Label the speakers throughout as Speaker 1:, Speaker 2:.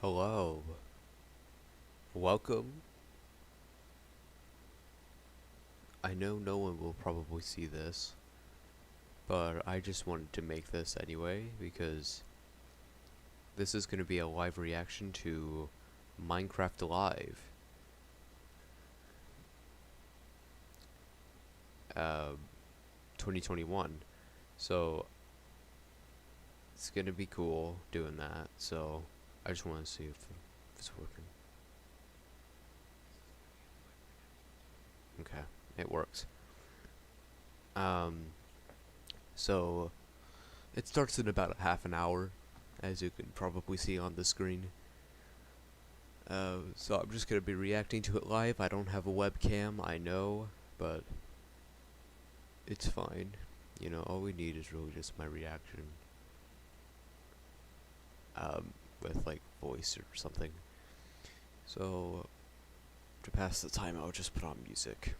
Speaker 1: Hello. Welcome. I know no one will probably see this, but I just wanted to make this anyway because this is going to be a live reaction to Minecraft Live, uh, 2021. So it's going to be cool doing that. So I just want to see if it's working. Okay, it works. Um, so it starts in about a half an hour, as you can probably see on the screen. So I'm just gonna be reacting to it live. I don't have a webcam, I know, but it's fine. You know, all we need is really just my reaction, with like voice or something. So to pass the time, I'll just put on music.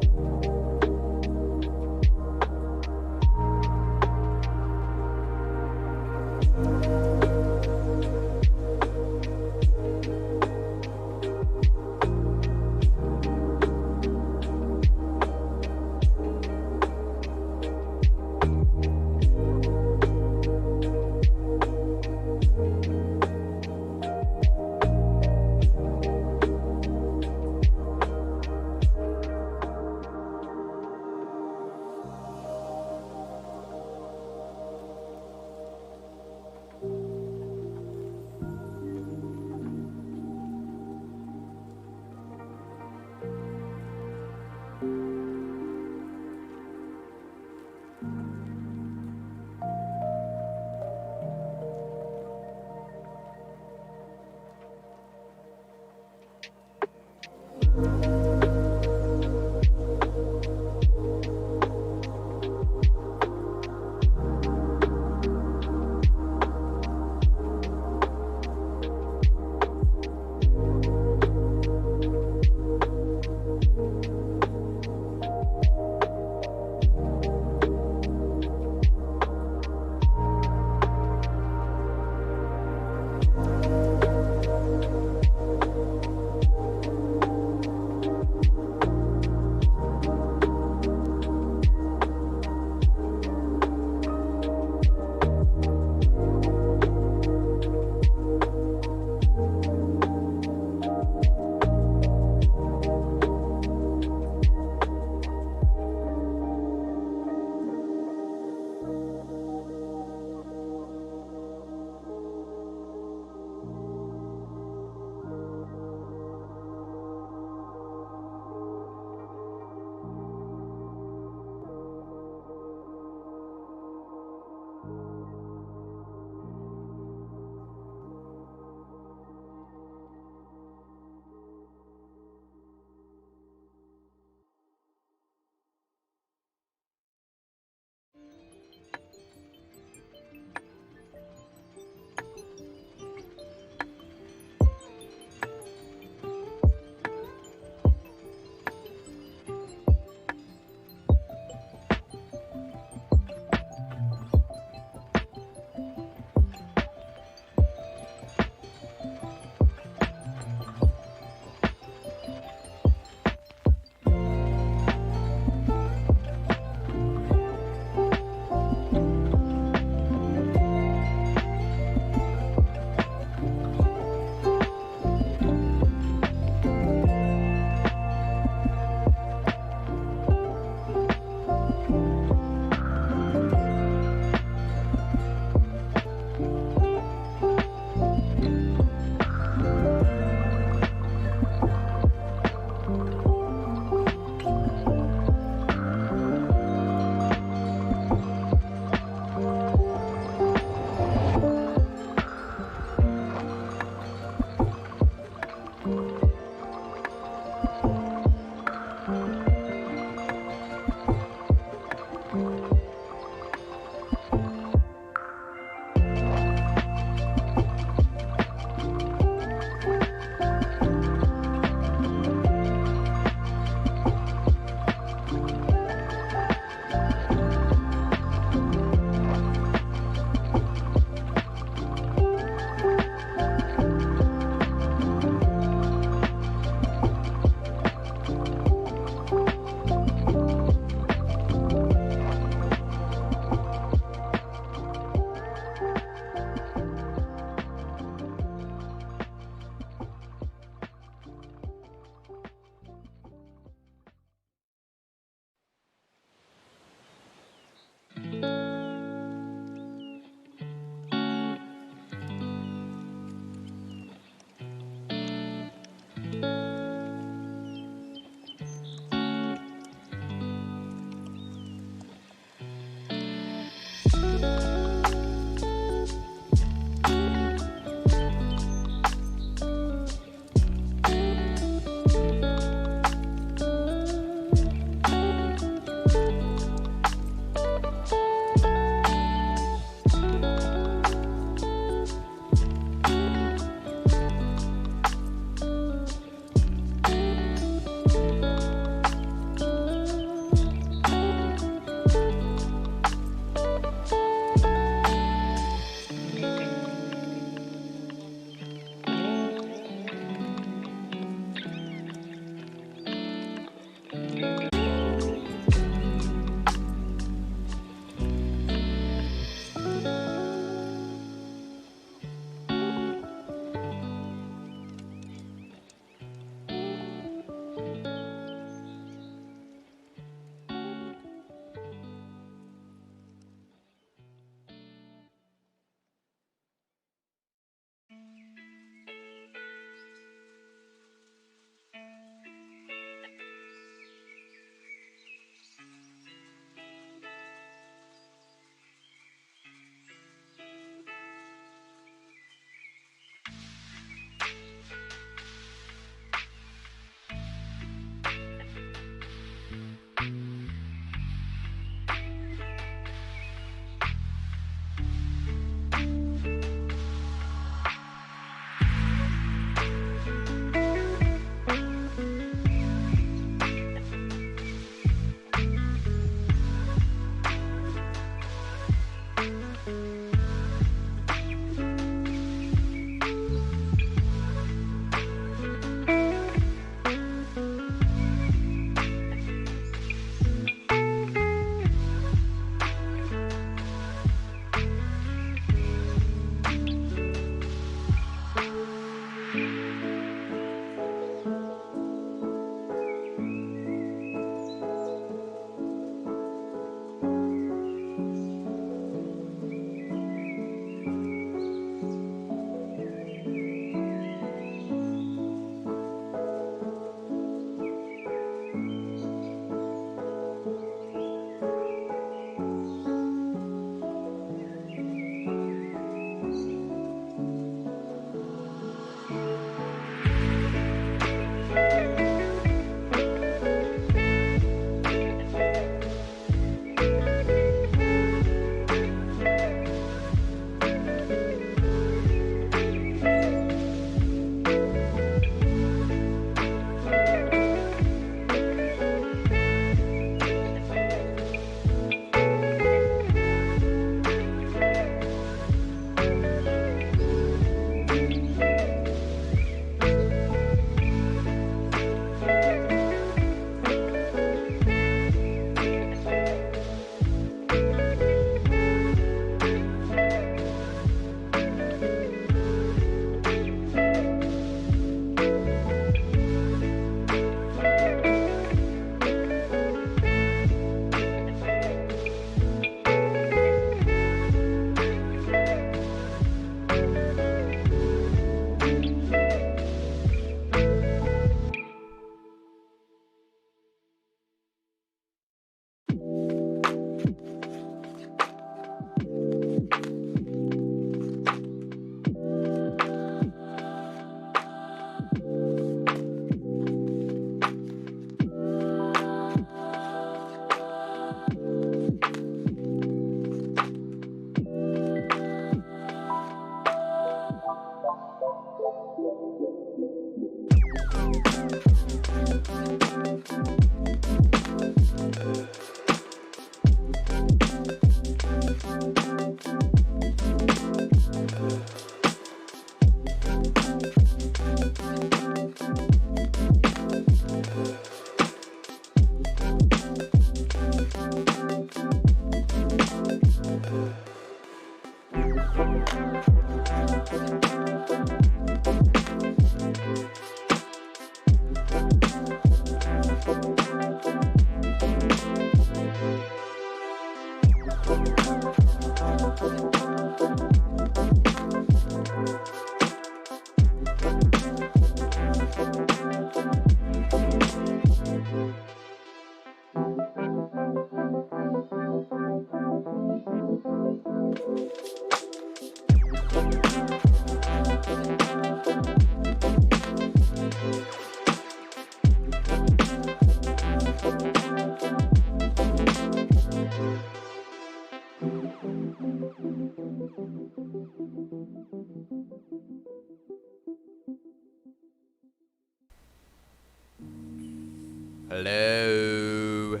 Speaker 1: Hello.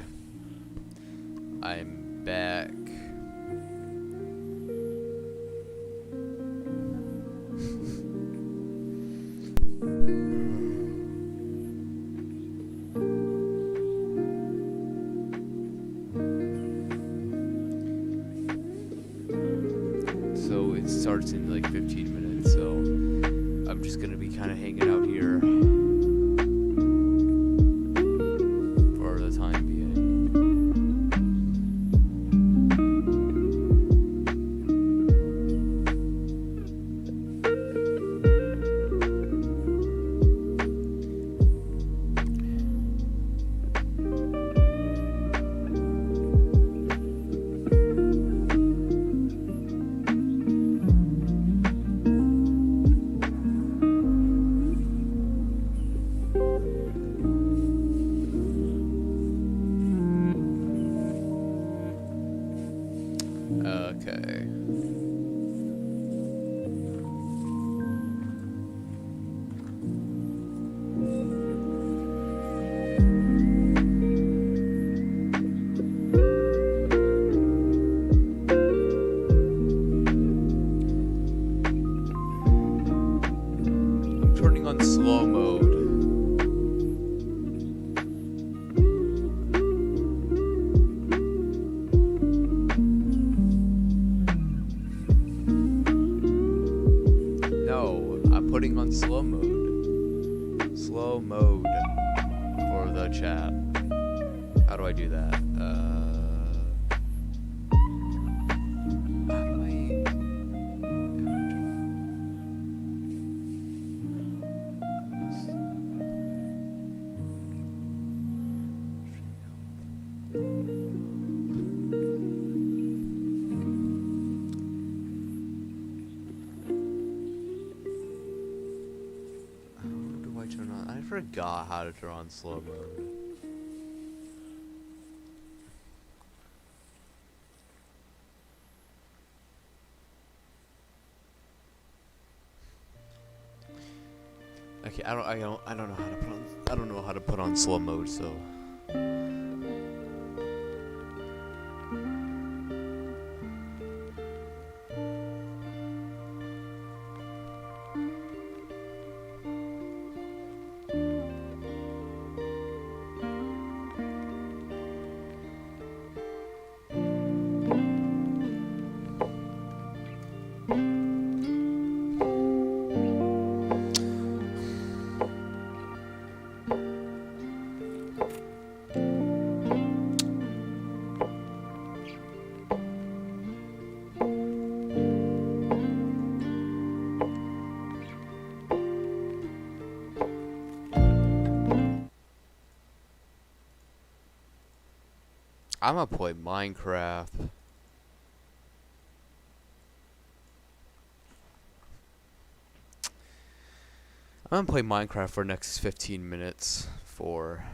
Speaker 1: I'm back. So it starts in like 15 minutes, so I'm just gonna be kind of hanging out here for the time being. Okay. I'm turning on slow mode. No, I'm putting on slow mode. Slow mode for the chat. How do I do that? How do I? How do I turn on? I forgot how to turn on slow mode. Okay, I don't know how to put on. I don't know how to put on slow mode, so. I'm gonna play Minecraft. I'm gonna play Minecraft for the next 15 minutes for.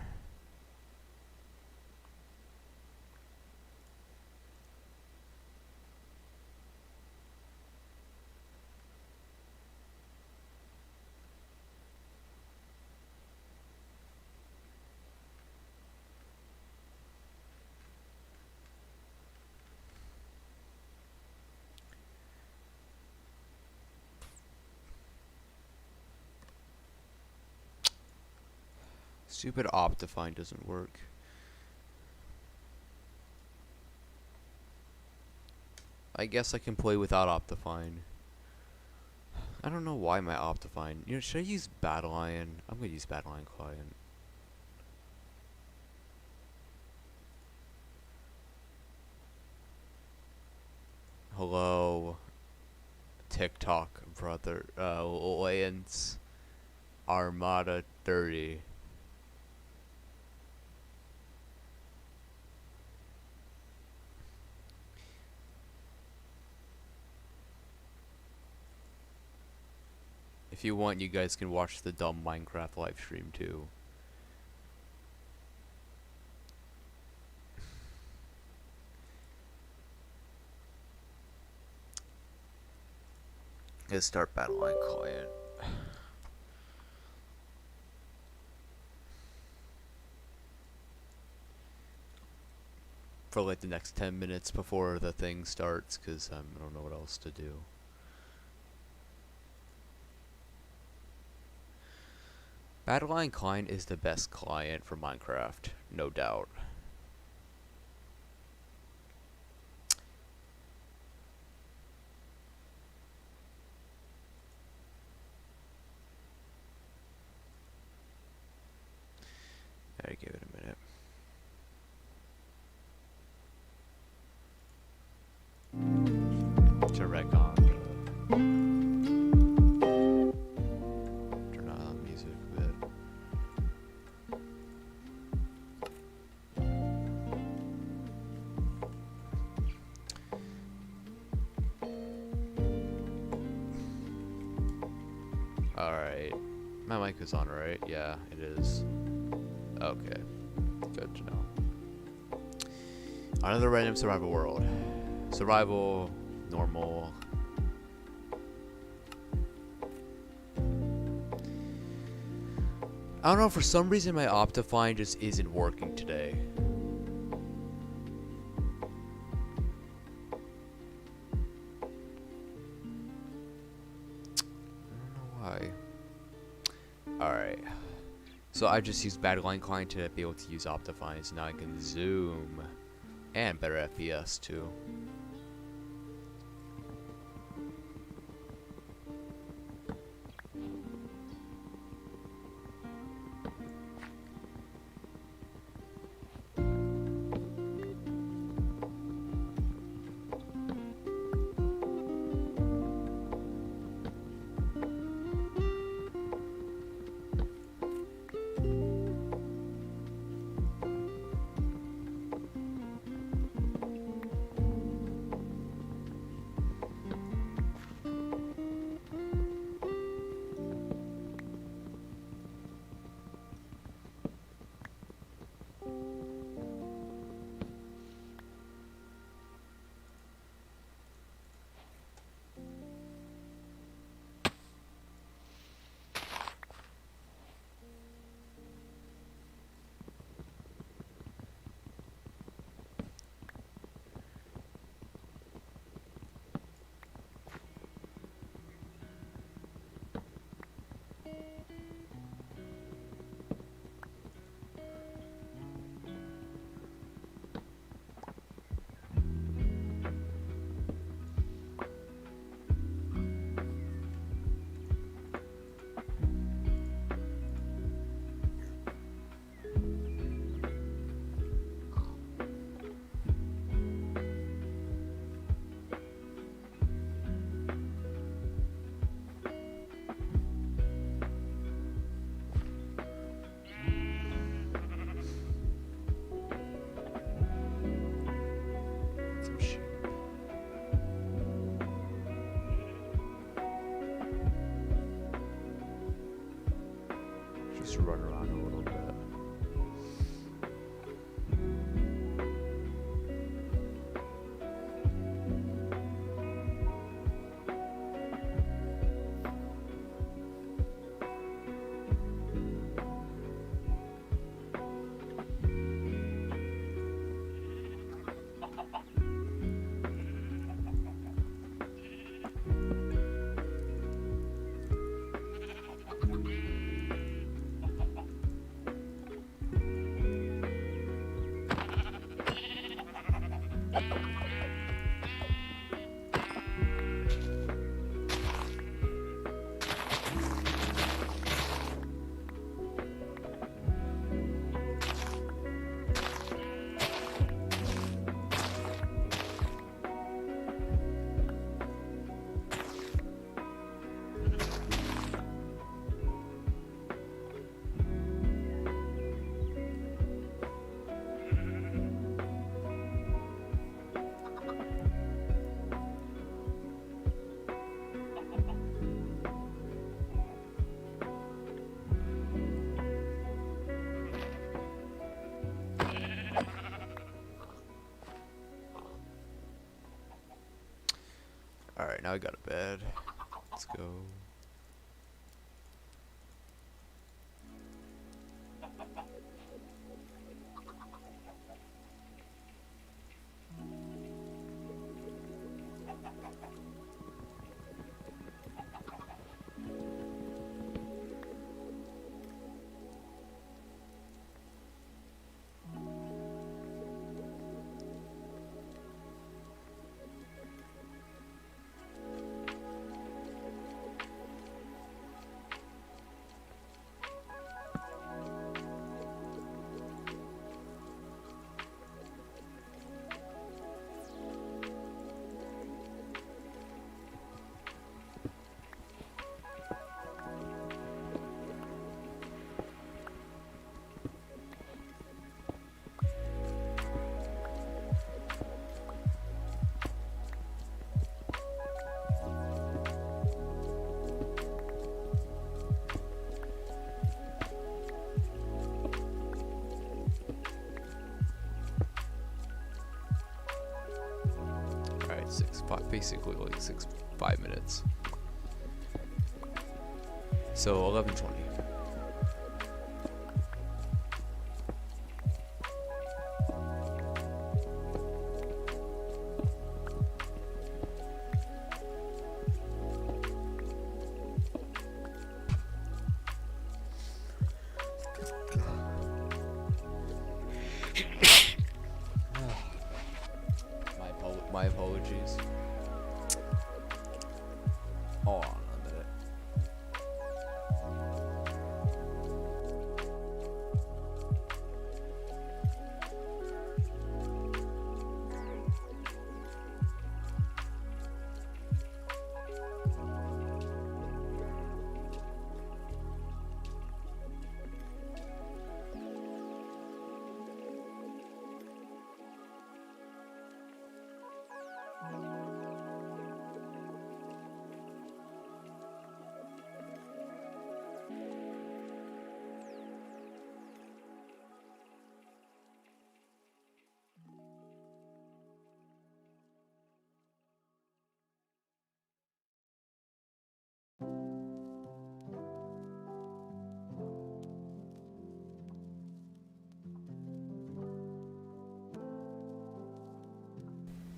Speaker 1: Stupid Optifine doesn't work. I guess I can play without Optifine. I don't know why my Optifine. You know, should I use Battle Iron? I'm gonna use Battle Iron Client. Hello, TikTok brother. Lance Armada 30. If you want, you guys can watch the dumb Minecraft live stream too. Let's start Battleline Client. for like the next 10 minutes before the thing starts, because I don't know what else to do. Battleline Client is the best client for Minecraft, no doubt. Gotta give it a minute. To wreck on. Turn on music a bit. Alright. My mic is on, right? Yeah, it is. Okay. Good to know. Another random survival world. Survival, normal. I don't know, for some reason my Optifine just isn't working today. Alright. So I just used Battleline Client to be able to use Optifine, so now I can zoom. And better FPS too. Some sheep. Just run around a little bit. Alright, now I got a bed. Let's go. basically like 5 minutes. So 11:20. My apologies. Hold on a minute.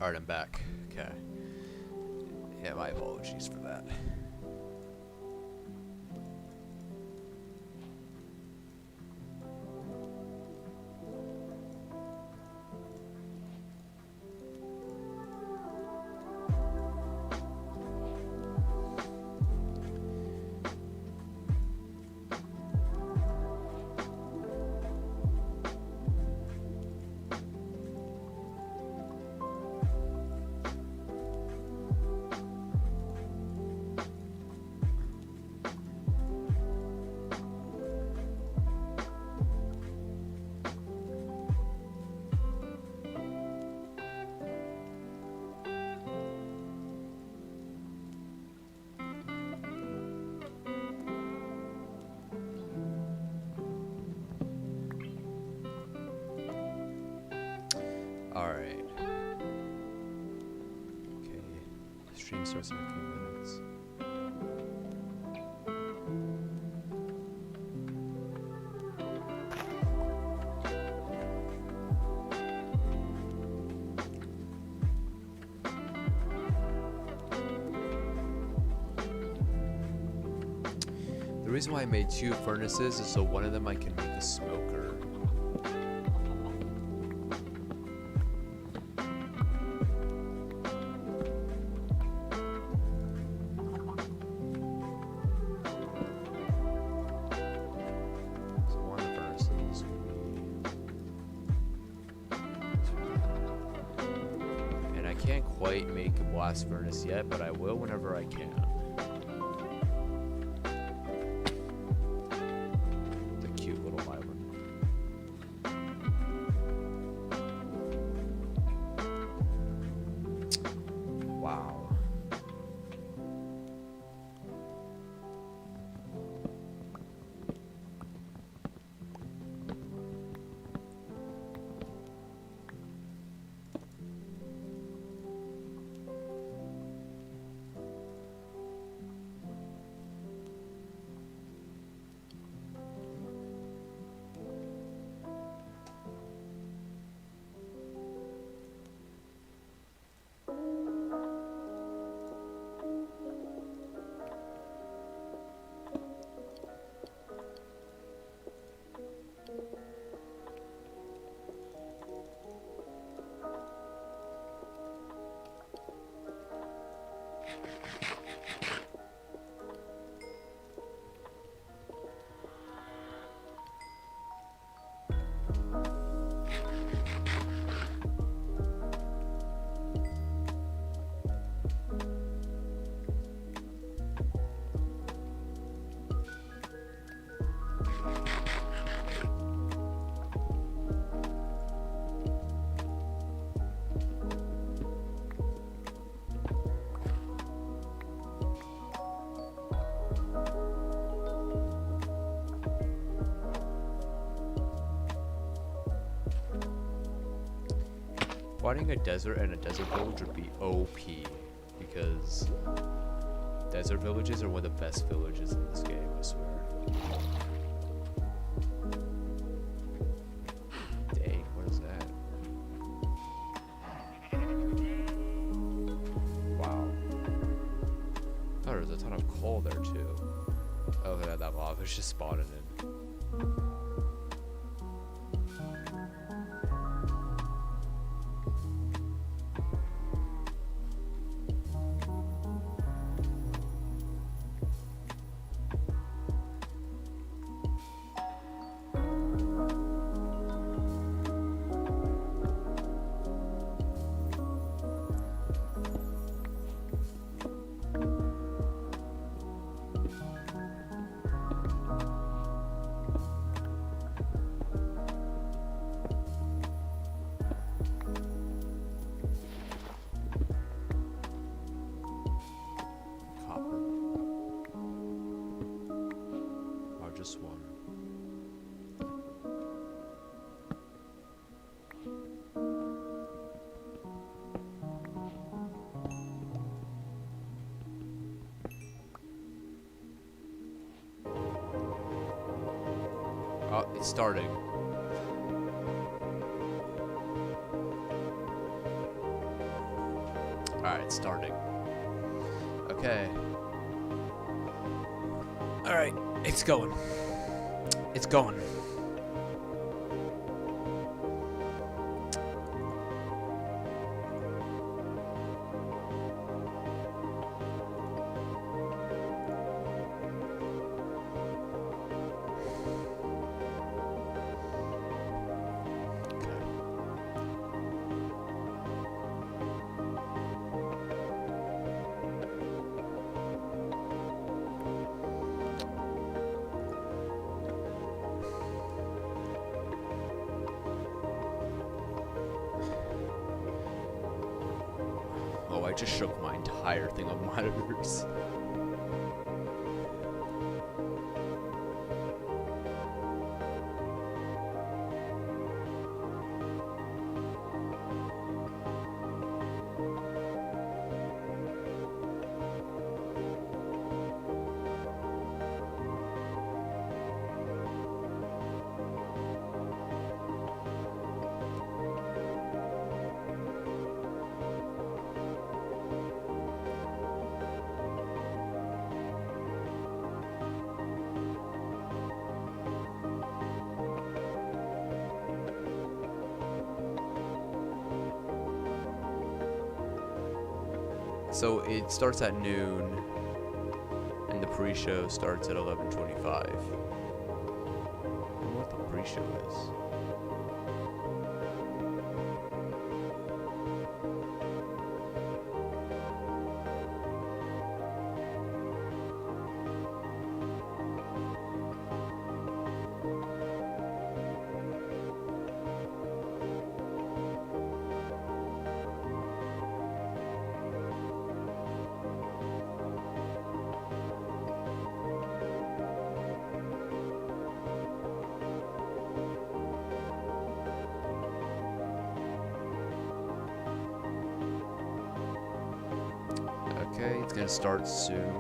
Speaker 1: Alright, I'm back. Okay. Yeah, my apologies for that. Alright. Okay. Stream starts in a few minutes. The reason why I made 2 furnaces is so one of them I can make a smoker. Can't quite make a blast furnace yet, but I will whenever I can. The cute little island. Wow. Finding a desert and a desert village would be OP. because desert villages are one of the best villages in this game, I swear. Dang, what is that? Wow. Oh, there's a ton of coal there too. Oh yeah, that lava's just spawning in. Just one. Oh, it's starting. Alright, it's starting. Okay. Alright, it's going. It's going. Oh, I just shook my entire thing of monitors. So it starts at noon, and the pre-show starts at 11:25. I don't know what the pre-show is. Okay, it's gonna start soon.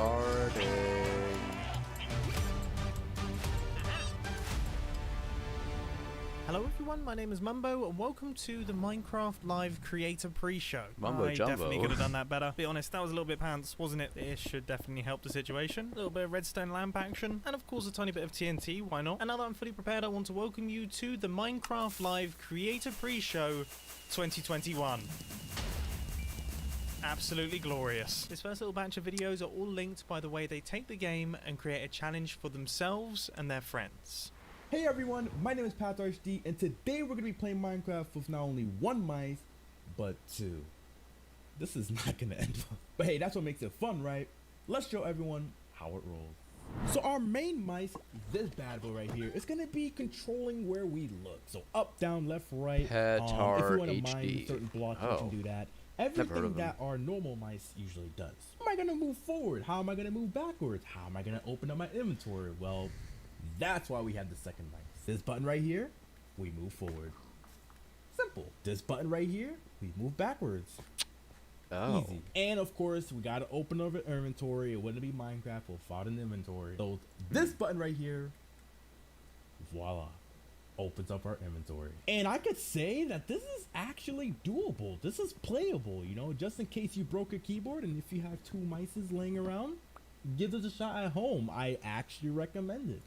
Speaker 1: Starting.
Speaker 2: Hello everyone, my name is Mumbo and welcome to the Minecraft Live Creator Pre-Show.
Speaker 1: Mumbo
Speaker 2: I
Speaker 1: Jumbo.
Speaker 2: definitely could have done that better. Be honest, that was a little bit pants, wasn't it? This should definitely help the situation. A little bit of redstone lamp action, and of course a tiny bit of TNT, why not? And now that I'm fully prepared, I want to welcome you to the Minecraft Live Creator Pre-Show 2021. Absolutely glorious. This first little batch of videos are all linked by the way they take the game and create a challenge for themselves and their friends.
Speaker 3: Hey everyone, my name is PathArchD, and today we're going to be playing Minecraft with not only one mice, but two. This is not going to end well. But hey, that's what makes it fun, right? Let's show everyone how it rolls. So our main mice, this bad boy right here, is going to be controlling where we look. So up, down, left, right. If you want to mine certain blocks, you can do that. Everything that our normal mice usually does. How am I going to move forward? How am I going to move backwards? How am I going to open up my inventory? Well, that's why we have the second mice. This button right here, we move forward. Simple. This button right here, we move backwards.
Speaker 1: Oh.
Speaker 3: Easy. And of course, we gotta open up an inventory. It wouldn't be Minecraft without an inventory. So this button right here, voila, opens up our inventory. And I could say that this is actually doable. This is playable, you know, just in case you broke a keyboard and if you have two mices laying around, give this a shot at home. I actually recommend it.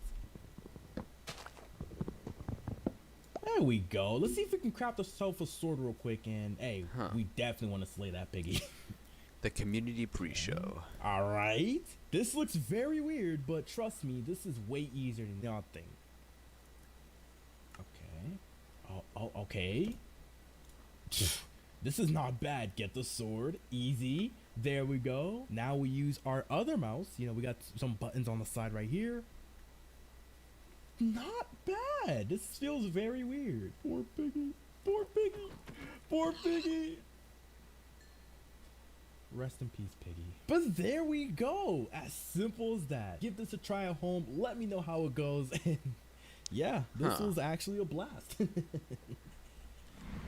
Speaker 3: There we go. Let's see if we can craft ourselves a sword real quick. And hey, we definitely want to slay that piggy.
Speaker 1: The community pre-show.
Speaker 3: All right. This looks very weird, but trust me, this is way easier than y'all think. Okay. Oh, okay. This is not bad. Get the sword. Easy. There we go. Now we use our other mouse. You know, we got some buttons on the side right here. Not bad. This feels very weird. Poor piggy. Poor piggy. Poor piggy. Rest in peace, piggy. But there we go. As simple as that. Give this a try at home. Let me know how it goes. And yeah, this was actually a blast.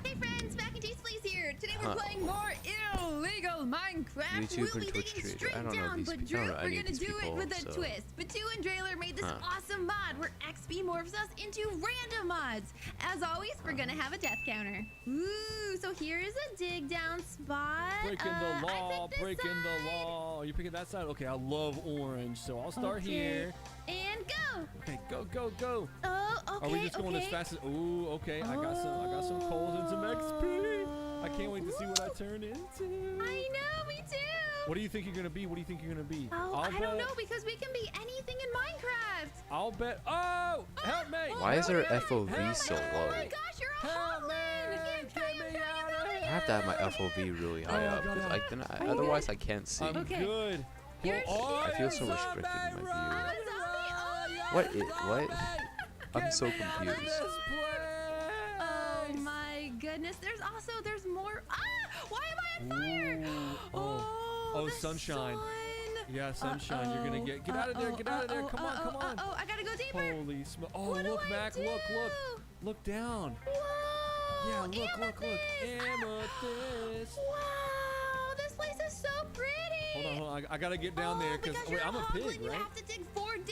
Speaker 4: Hey friends, Mac and Cheese Please here. Today we're playing more illegal Minecraft.
Speaker 1: YouTube
Speaker 4: We'll
Speaker 1: and
Speaker 4: be
Speaker 1: Twitch
Speaker 4: digging
Speaker 1: streamer.
Speaker 4: straight
Speaker 1: I don't know
Speaker 4: down,
Speaker 1: these
Speaker 4: but
Speaker 1: people. I
Speaker 4: Drew,
Speaker 1: don't know
Speaker 4: we're
Speaker 1: any of
Speaker 4: gonna
Speaker 1: these
Speaker 4: do it
Speaker 1: people,
Speaker 4: with a
Speaker 1: so-
Speaker 4: twist. Batu and Drailer made this awesome mod where XP morphs us into random mods. As always, we're gonna have a death counter. Ooh, so here is a dig down spot.
Speaker 5: Breaking the law,
Speaker 4: I picked this
Speaker 5: breaking
Speaker 4: side.
Speaker 5: the law. You're picking that side? Okay, I love orange, so I'll start here.
Speaker 4: And go.
Speaker 5: Okay, go, go, go.
Speaker 4: Oh, okay.
Speaker 5: Are we just going as fast as? Ooh, okay. I got some coals and some XP. I can't wait to see what I turn into.
Speaker 4: I know, me too.
Speaker 5: What do you think you're gonna be? What do you think you're gonna be?
Speaker 4: Oh, I don't know because we can be anything in Minecraft.
Speaker 5: I'll bet. Oh, help me!
Speaker 1: Why is our
Speaker 5: Help me!
Speaker 1: FOV
Speaker 5: Help
Speaker 1: so
Speaker 5: me!
Speaker 4: Oh my
Speaker 1: low?
Speaker 4: gosh, you're a
Speaker 5: Help
Speaker 4: hotlin!
Speaker 5: me!
Speaker 4: Get
Speaker 5: Get me out of
Speaker 1: I
Speaker 5: here!
Speaker 1: have to have my FOV really high up,
Speaker 5: God,
Speaker 1: 'cause
Speaker 5: I-
Speaker 1: I then otherwise I can't see.
Speaker 5: I'm
Speaker 4: Okay.
Speaker 5: good.
Speaker 4: You're
Speaker 5: Oh,
Speaker 1: I feel so
Speaker 5: you're
Speaker 1: restricted in
Speaker 5: zombie,
Speaker 1: my
Speaker 5: run,
Speaker 4: I'm a zombie. Oh,
Speaker 5: run,
Speaker 1: What
Speaker 5: you're
Speaker 1: i- what?
Speaker 5: zombie.
Speaker 1: I'm
Speaker 5: Get
Speaker 1: so
Speaker 5: me out of
Speaker 1: confused.
Speaker 5: this
Speaker 4: Oh
Speaker 5: place.
Speaker 4: my goodness, there's more. Ah! Why am I on fire?
Speaker 5: Ooh, oh,
Speaker 4: the
Speaker 5: sunshine.
Speaker 4: sun.
Speaker 5: Yeah, sunshine. You're gonna get out of there. Get out of there. Come on, come on.
Speaker 4: Oh, I gotta go deeper.
Speaker 5: Holy smoke! Oh,
Speaker 4: What do
Speaker 5: look,
Speaker 4: I
Speaker 5: Mac.
Speaker 4: do?
Speaker 5: Look down.
Speaker 4: Whoa!
Speaker 5: Yeah, look.
Speaker 4: Amethyst.
Speaker 5: Amethyst.
Speaker 4: Wow, this place is so pretty.
Speaker 5: Hold on. I gotta get down there because
Speaker 4: you're
Speaker 5: I'm a pig,
Speaker 4: hoglin, you
Speaker 5: right?
Speaker 4: have to dig 4 down.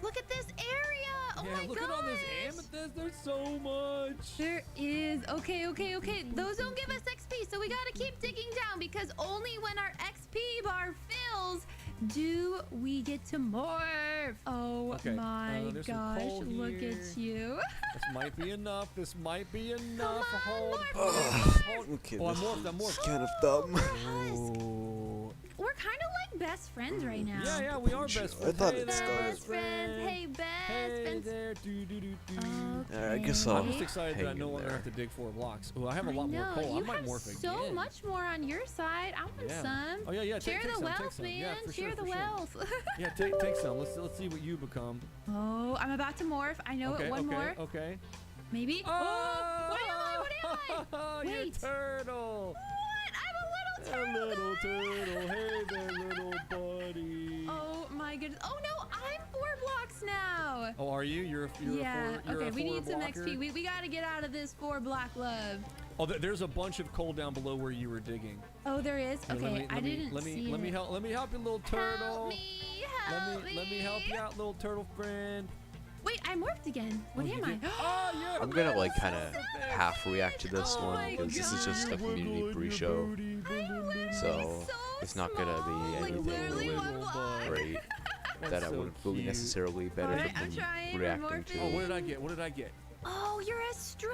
Speaker 4: Look at this area. Oh
Speaker 5: Yeah,
Speaker 4: my
Speaker 5: look
Speaker 4: gosh.
Speaker 5: at all this amethyst. There's so much.
Speaker 4: There is. Okay. Those don't give us XP, so we gotta keep digging down because only when our XP bar fills do we get to morph. Oh
Speaker 5: Okay,
Speaker 4: my
Speaker 5: there's some
Speaker 4: gosh,
Speaker 5: coal
Speaker 4: look
Speaker 5: here.
Speaker 4: at you.
Speaker 5: This might be enough. This might be enough.
Speaker 4: Come on,
Speaker 5: Hold.
Speaker 4: morph.
Speaker 1: Okay,
Speaker 5: Oh, I'm morphed.
Speaker 1: kind of dumb.
Speaker 5: Oh.
Speaker 4: We're kind of like best friends right now.
Speaker 5: Yeah, we are best friends.
Speaker 1: I thought
Speaker 5: Hey
Speaker 1: it
Speaker 5: there,
Speaker 1: started-
Speaker 4: Best friends. Hey, best
Speaker 5: Hey
Speaker 4: friends.
Speaker 5: there. Do.
Speaker 1: I guess
Speaker 5: I'm
Speaker 1: I'll
Speaker 5: just excited that I
Speaker 1: hang
Speaker 5: no
Speaker 1: in
Speaker 5: longer
Speaker 1: there.
Speaker 5: have to dig 4 blocks. Oh, I have a lot more
Speaker 4: know,
Speaker 5: coal. I
Speaker 4: you
Speaker 5: might
Speaker 4: have
Speaker 5: morph
Speaker 4: so
Speaker 5: again.
Speaker 4: much more on your side. I want
Speaker 5: Yeah.
Speaker 4: some.
Speaker 5: Oh yeah.
Speaker 4: Share
Speaker 5: Take
Speaker 4: the
Speaker 5: some, take
Speaker 4: wealth,
Speaker 5: some.
Speaker 4: man.
Speaker 5: Yeah, for
Speaker 4: Share
Speaker 5: sure,
Speaker 4: the
Speaker 5: for sure.
Speaker 4: wealth.
Speaker 5: Yeah, take some. Let's see what you become.
Speaker 4: Oh, I'm about to morph. I know
Speaker 5: Okay,
Speaker 4: it. One more.
Speaker 5: Okay.
Speaker 4: Maybe. Oh, what am I? What am I?
Speaker 5: Oh, you're a
Speaker 4: Wait.
Speaker 5: turtle.
Speaker 4: What? I'm a little turtle.
Speaker 5: Hey,
Speaker 4: guys.
Speaker 5: little turtle. Hey there, little buddy.
Speaker 4: Oh my goodness. Oh no, I'm 4 blocks now.
Speaker 5: Oh, are you? You're
Speaker 4: yeah.
Speaker 5: a 4
Speaker 4: Okay, we need some
Speaker 5: blocker?
Speaker 4: XP. We gotta get out of this 4 block love.
Speaker 5: Oh, there's a bunch of coal down below where you were digging.
Speaker 4: Oh, there is?
Speaker 5: Here,
Speaker 4: Okay, I didn't see
Speaker 5: let me
Speaker 4: it.
Speaker 5: help. Let me help you, little turtle.
Speaker 4: Help me! Help me!
Speaker 5: Let me help you out, little turtle friend.
Speaker 4: Wait, I morphed again. What
Speaker 5: Oh,
Speaker 4: am
Speaker 5: you
Speaker 4: I?
Speaker 5: did? Oh, yeah.
Speaker 1: I'm gonna like kind of half react to this
Speaker 4: Oh
Speaker 1: one
Speaker 4: my
Speaker 1: because this is just a
Speaker 4: God.
Speaker 1: community pre-show, so it's not gonna be
Speaker 4: Like,
Speaker 1: anything
Speaker 4: literally
Speaker 1: really
Speaker 4: one block.
Speaker 1: great that I
Speaker 5: so
Speaker 1: wouldn't really
Speaker 5: cute.
Speaker 1: necessarily
Speaker 4: Alright,
Speaker 1: benefit
Speaker 4: I'm trying,
Speaker 1: from
Speaker 4: I'm
Speaker 1: reacting
Speaker 4: morphing.
Speaker 5: Oh, what
Speaker 1: to.
Speaker 5: did I get? What did I get?
Speaker 4: Oh, you're a stray.